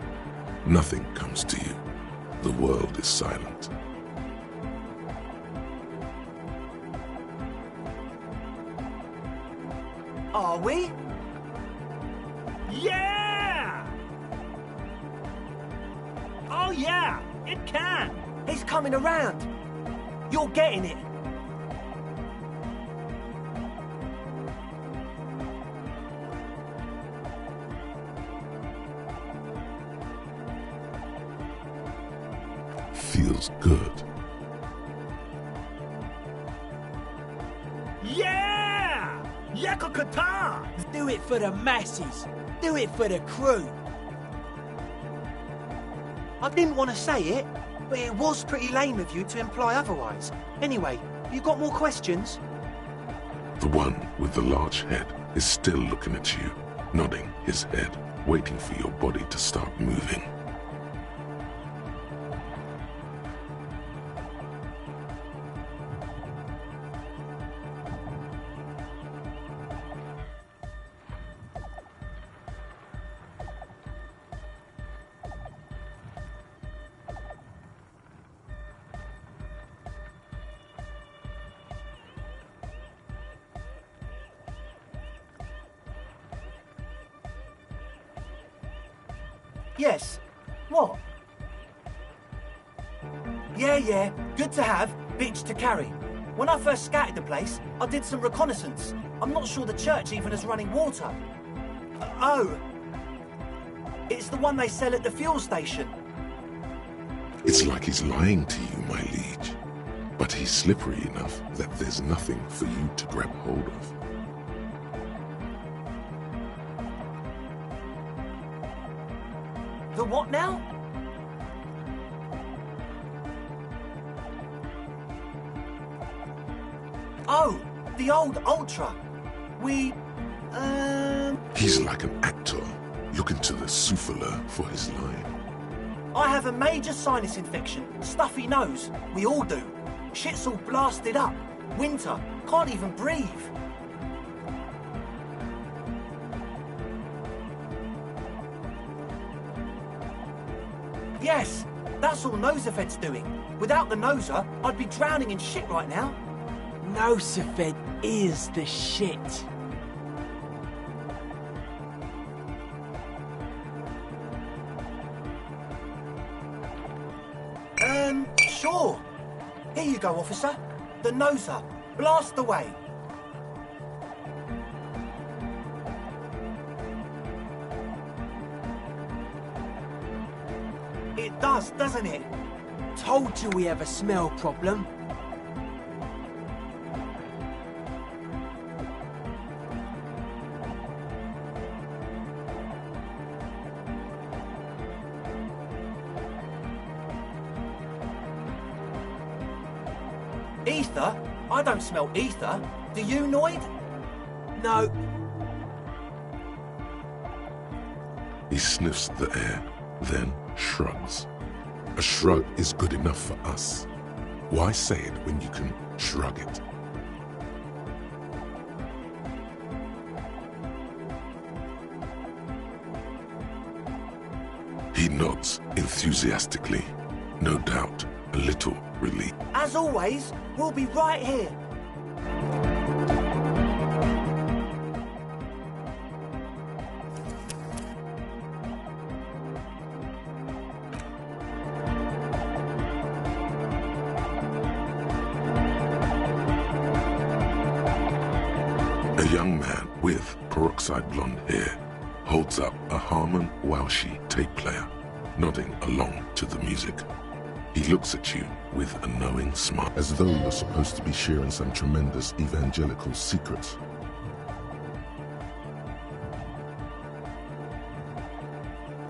Nothing comes to you. The world is silent. Are we? Yeah! Oh yeah, it can. He's coming around. You're getting it. Feels good. Yeah! Yakokata! Do it for the masses. Do it for the crew. I didn't want to say it, but it was pretty lame of you to imply otherwise. Anyway, you got more questions? The one with the large head is still looking at you, nodding his head, waiting for your body to start moving. Yes. What? Yeah, good to have, bitch to carry. When I first scouted the place, I did some reconnaissance. I'm not sure the church even has running water. Oh. It's the one they sell at the fuel station. It's like he's lying to you, my liege. But he's slippery enough that there's nothing for you to grab hold of. The what now? Oh, the old Ultra. He's like an actor, looking to the souffleur for his line. I have a major sinus infection, stuffy nose. We all do. Shit's all blasted up. Winter, can't even breathe. Yes, that's all Nosefed's doing. Without the Noser, I'd be drowning in shit right now. Nosefed is the shit. Sure. Here you go, officer. The Noser. Blast away. It does, doesn't it? Told you we have a smell problem. Ether? I don't smell ether. Do you, Noid? No. He sniffs the air, then shrugs. A shrug is good enough for us. Why say it when you can shrug it? He nods enthusiastically, no doubt a little relief. As always, we'll be right here. A young man with peroxide blonde hair holds up a Harman Walshi tape player, nodding along to the music. He looks at you with a knowing smile, as though you're supposed to be sharing some tremendous evangelical secret.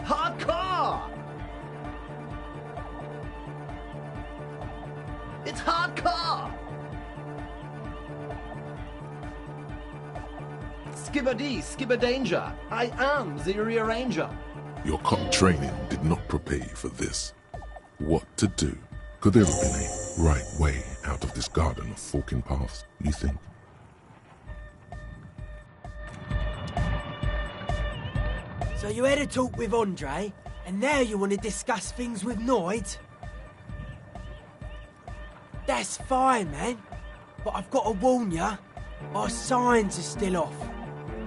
Hardcore! It's hardcore! Skibber danger. I am the rearranger. Your cop training did not prepare you for this. What to do? Could there have been a right way out of this garden of forking paths, you think? So you had a talk with Andre, and now you want to discuss things with Noid? That's fine, man. But I've got to warn ya, our signs are still off.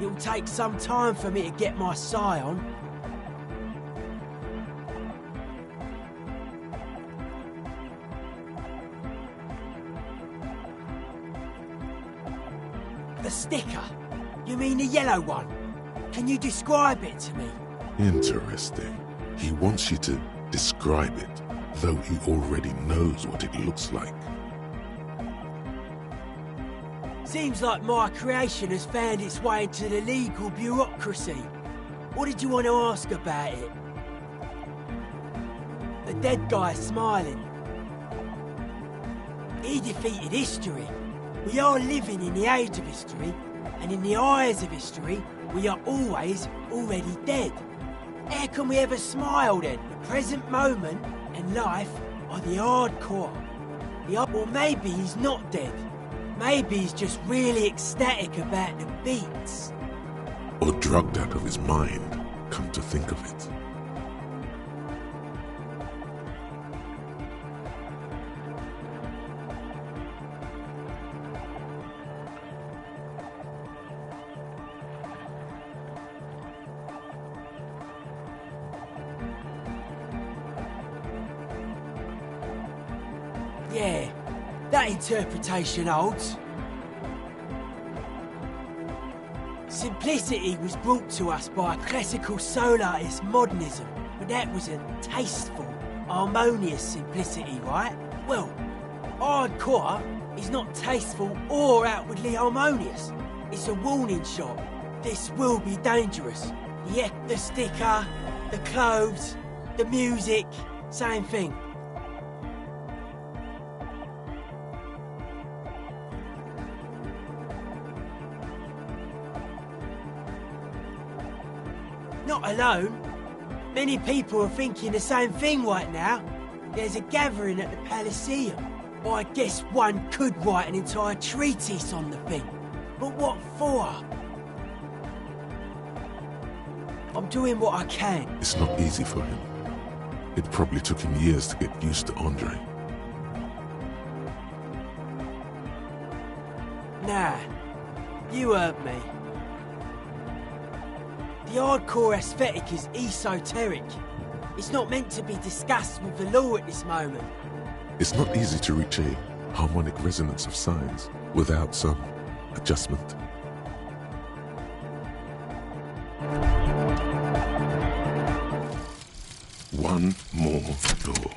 It'll take some time for me to get my sigh on. The sticker? You mean the yellow one? Can you describe it to me? Interesting. He wants you to describe it, though he already knows what it looks like. Seems like my creation has found its way into the legal bureaucracy. What did you want to ask about it? The dead guy's smiling. He defeated history. We are living in the age of history, and in the eyes of history, we are always already dead. How can we ever smile then? The present moment and life are the hardcore. Or maybe he's not dead. Maybe he's just really ecstatic about the beats. Or drugged out of his mind, come to think of it. Yeah, that interpretation holds. Simplicity was brought to us by classical soul artist modernism, but that was a tasteful, harmonious simplicity, right? Well, hardcore is not tasteful or outwardly harmonious. It's a warning shot. This will be dangerous. Yeah, the sticker, the clothes, the music, same thing. Not alone. Many people are thinking the same thing right now. There's a gathering at the Elysium. I guess one could write an entire treatise on the thing. But what for? I'm doing what I can. It's not easy for him. It probably took him years to get used to Andre. Nah, you heard me. The hardcore aesthetic is esoteric. It's not meant to be discussed with the law at this moment. It's not easy to reach a harmonic resonance of signs without some adjustment. One more door.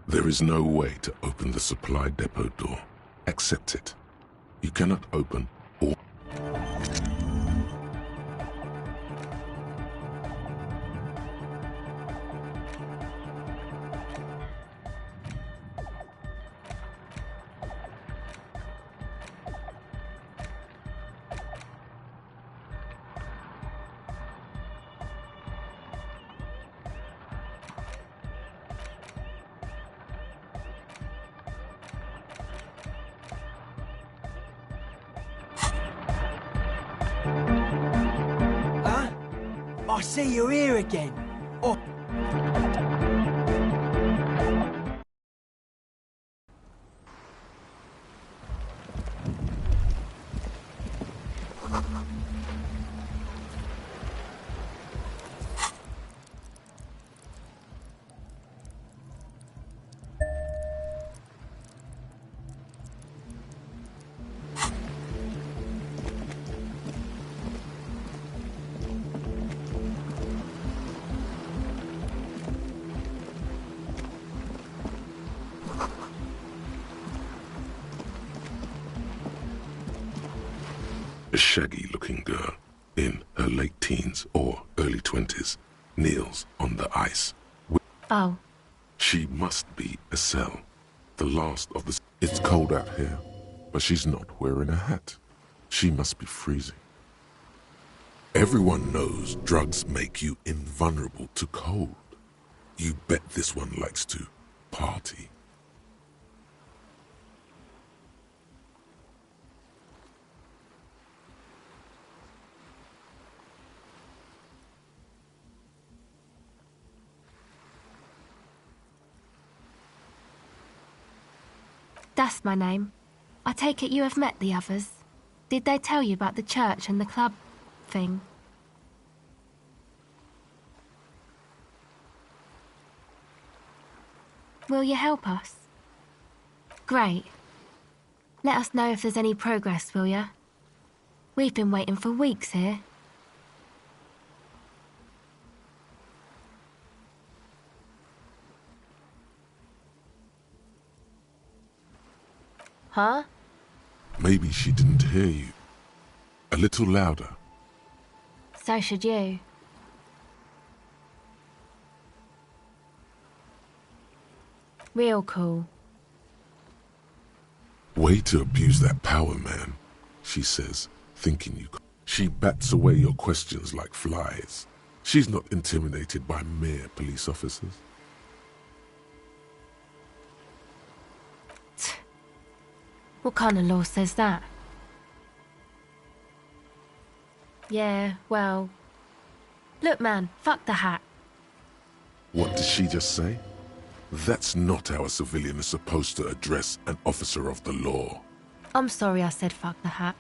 There is no way to open the supply depot door. Accept it. You cannot open all. I see you're here again. Oh. A shaggy-looking girl in her late teens or early 20s kneels on the ice. Oh. She must be a cell, the last of the... It's cold out here, but she's not wearing a hat. She must be freezing. Everyone knows drugs make you invulnerable to cold. You bet this one likes to party. That's my name. I take it you have met the others. Did they tell you about the church and the club thing? Will you help us? Great. Let us know if there's any progress, will ya? We've been waiting for weeks here. Huh? Maybe she didn't hear you. A little louder. So should you. Real cool. Way to abuse that power, man, she says, thinking you could. She bats away your questions like flies. She's not intimidated by mere police officers. What kind of law says that? Yeah, well... Look, man, fuck the hat. What did she just say? That's not how a civilian is supposed to address an officer of the law. I'm sorry I said fuck the hat.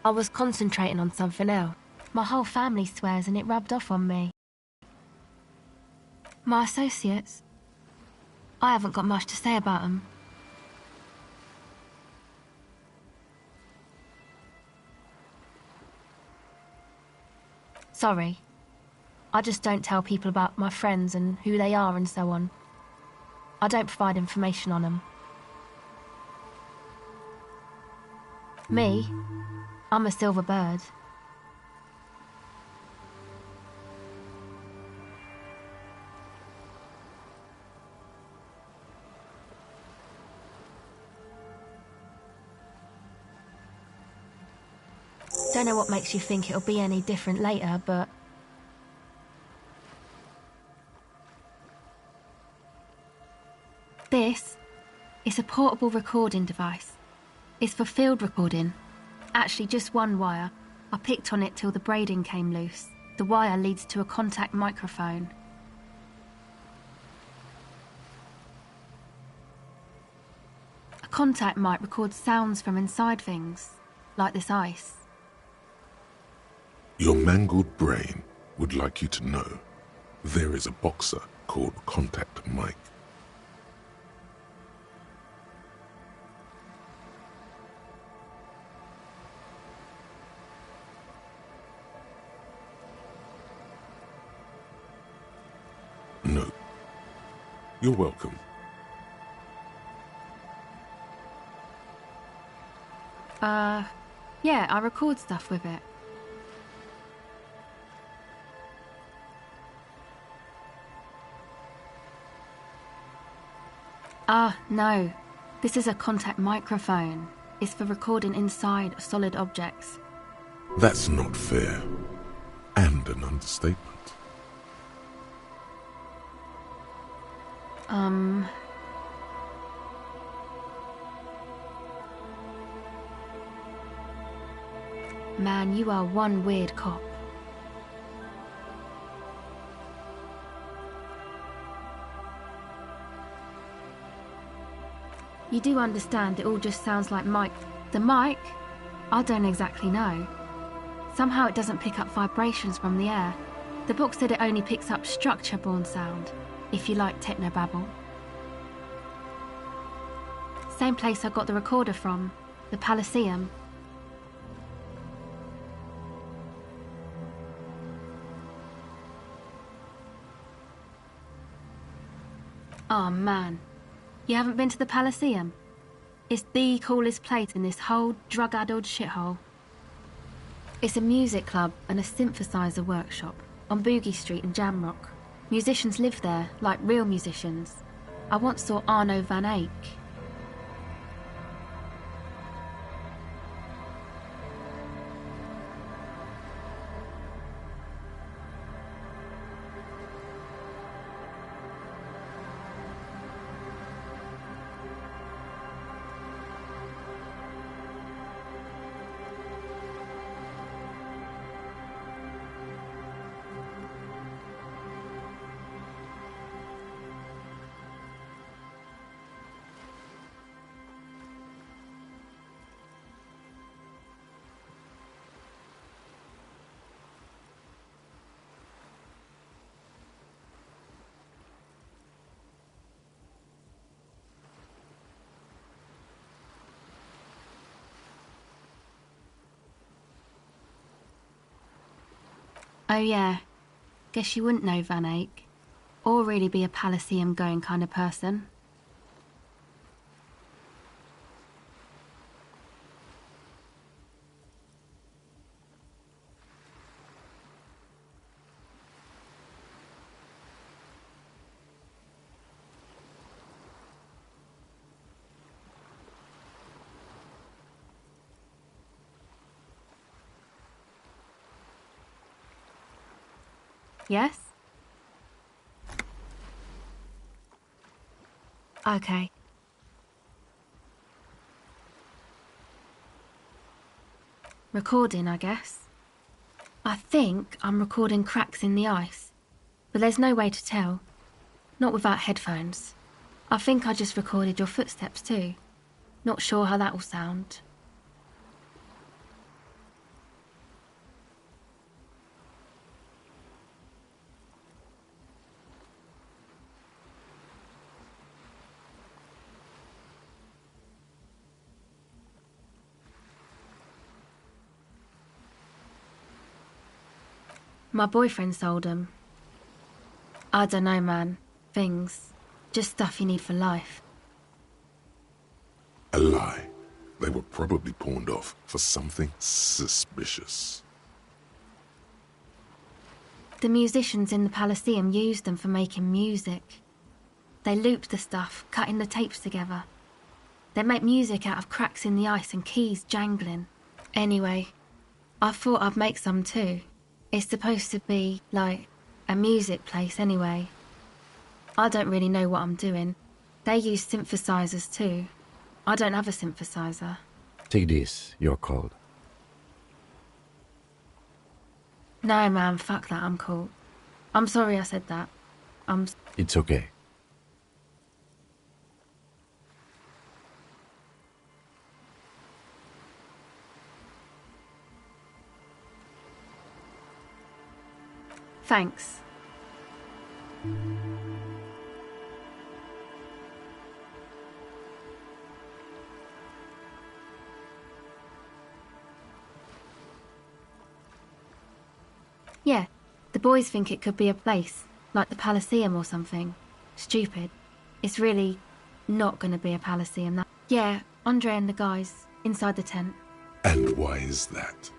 I was concentrating on something else. My whole family swears and it rubbed off on me. My associates? I haven't got much to say about them. Sorry. I just don't tell people about my friends and who they are and so on. I don't provide information on them. Me? I'm a silver bird. Don't know what makes you think it'll be any different later, but... This is a portable recording device. It's for field recording. Actually, just one wire. I picked on it till the braiding came loose. The wire leads to a contact microphone. A contact mic records sounds from inside things, like this ice. Your mangled brain would like you to know there is a boxer called Contact Mike. No. You're welcome. Yeah, I record stuff with it. No. This is a contact microphone. It's for recording inside solid objects. That's not fair. And an understatement. Man, you are one weird cop. You do understand it all just sounds like Mike. The mic? I don't exactly know. Somehow it doesn't pick up vibrations from the air. The book said it only picks up structure-borne sound, if you like technobabble. Same place I got the recorder from, the Elysium. Oh man, you haven't been to the Elysium? It's the coolest place in this whole drug-addled shithole. It's a music club and a synthesizer workshop on Boogie Street in Jamrock. Musicians live there, like real musicians. I once saw Arno van Eyck. Oh yeah, guess you wouldn't know Van Eyck. Or really be a Palaceum going kind of person. Yes? Okay. Recording, I guess. I think I'm recording cracks in the ice, but there's no way to tell. Not without headphones. I think I just recorded your footsteps too. Not sure how that will sound. My boyfriend sold them. I don't know, man. Things. Just stuff you need for life. A lie. They were probably pawned off for something suspicious. The musicians in the Palaceum used them for making music. They looped the stuff, cutting the tapes together. They make music out of cracks in the ice and keys jangling. Anyway, I thought I'd make some too. It's supposed to be, like, a music place anyway. I don't really know what I'm doing. They use synthesizers too. I don't have a synthesizer. Take this, you're cold. No, man, fuck that, I'm cool. I'm sorry I said that. It's okay. Thanks. Yeah, the boys think it could be a place, like the Palaceum or something. Stupid. It's really not gonna be a Palaceum. Yeah, Andre and the guys, inside the tent. And why is that?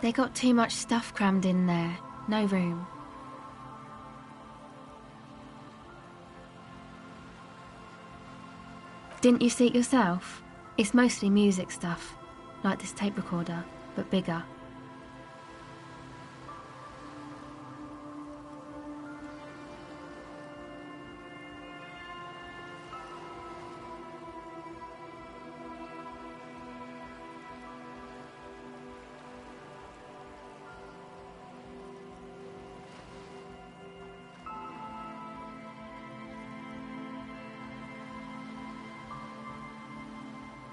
They got too much stuff crammed in there. No room. Didn't you see it yourself? It's mostly music stuff, like this tape recorder, but bigger.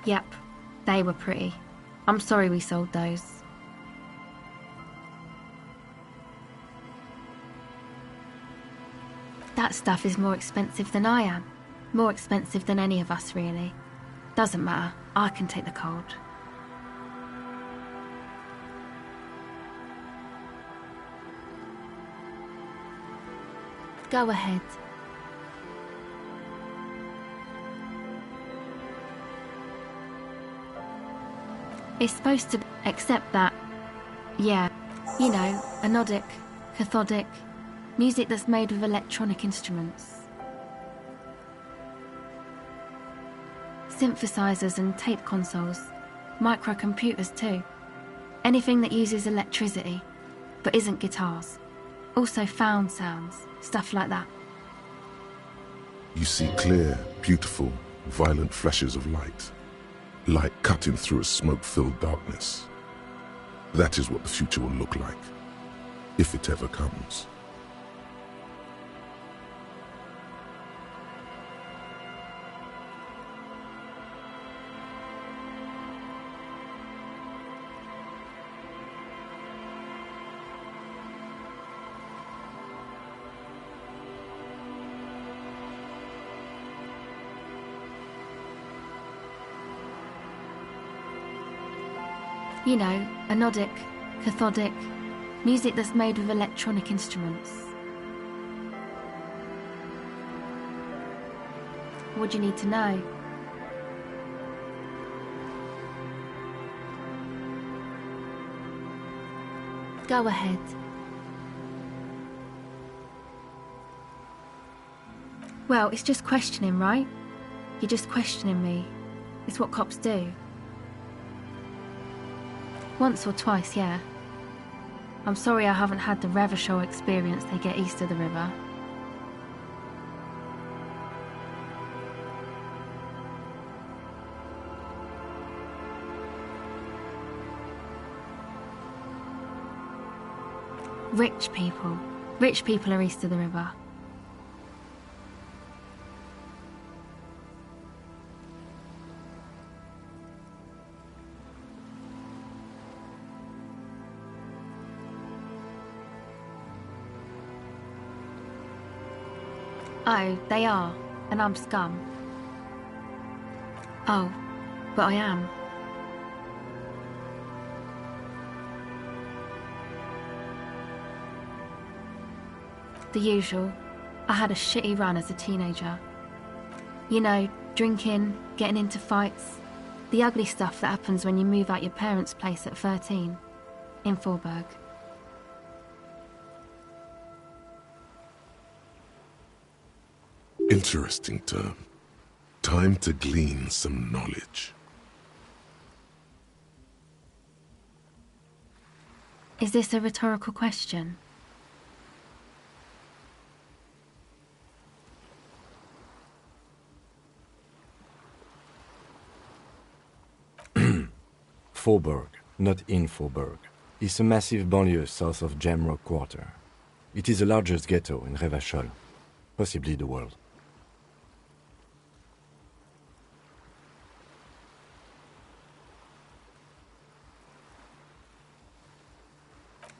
Yep, they were pretty. I'm sorry we sold those. That stuff is more expensive than I am. More expensive than any of us, really. Doesn't matter, I can take the cold. Go ahead. It's supposed to accept that, yeah, you know, anodic, cathodic, music that's made with electronic instruments. Synthesizers and tape consoles, microcomputers too. Anything that uses electricity, but isn't guitars. Also found sounds, stuff like that. You see clear, beautiful, violent flashes of light. Light cutting through a smoke-filled darkness. That is what the future will look like, if it ever comes. You know, anodic, cathodic, music that's made with electronic instruments. What do you need to know? Go ahead. Well, it's just questioning, right? You're just questioning me. It's what cops do. Once or twice, yeah. I'm sorry I haven't had the Revachol experience they get east of the river. Rich people. Rich people are east of the river. Oh, they are, and I'm scum. Oh, but I am. The usual. I had a shitty run as a teenager. You know, drinking, getting into fights. The ugly stuff that happens when you move out your parents' place at 13. In Forberg. Interesting term. Time to glean some knowledge. Is this a rhetorical question? Forberg, not in Forberg, is a massive banlieue south of Jamrock Quarter. It is the largest ghetto in Revachol, possibly the world.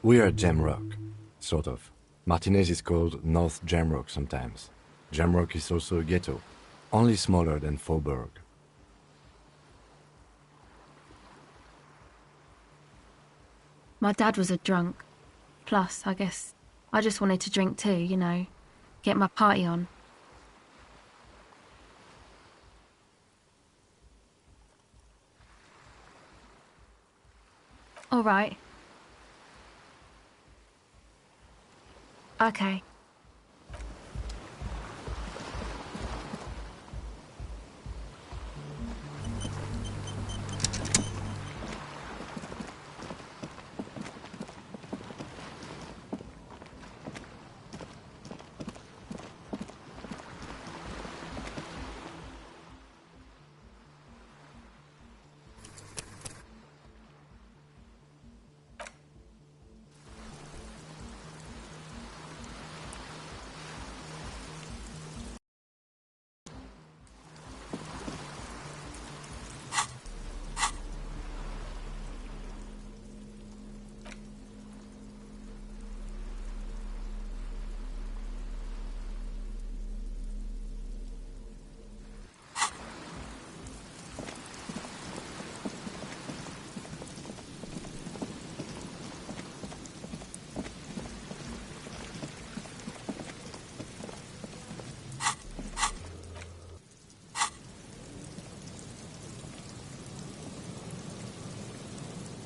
We are Jamrock, sort of. Martinez is called North Jamrock sometimes. Jamrock is also a ghetto, only smaller than Forberg. My dad was a drunk. Plus, I guess, I just wanted to drink too, you know. Get my party on. All right. Okay.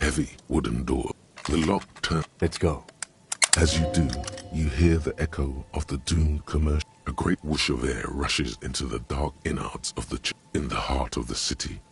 Heavy wooden door. The lock turns. Let's go. As you do, you hear the echo of the doomed commercial. A great whoosh of air rushes into the dark innards of the in the heart of the city.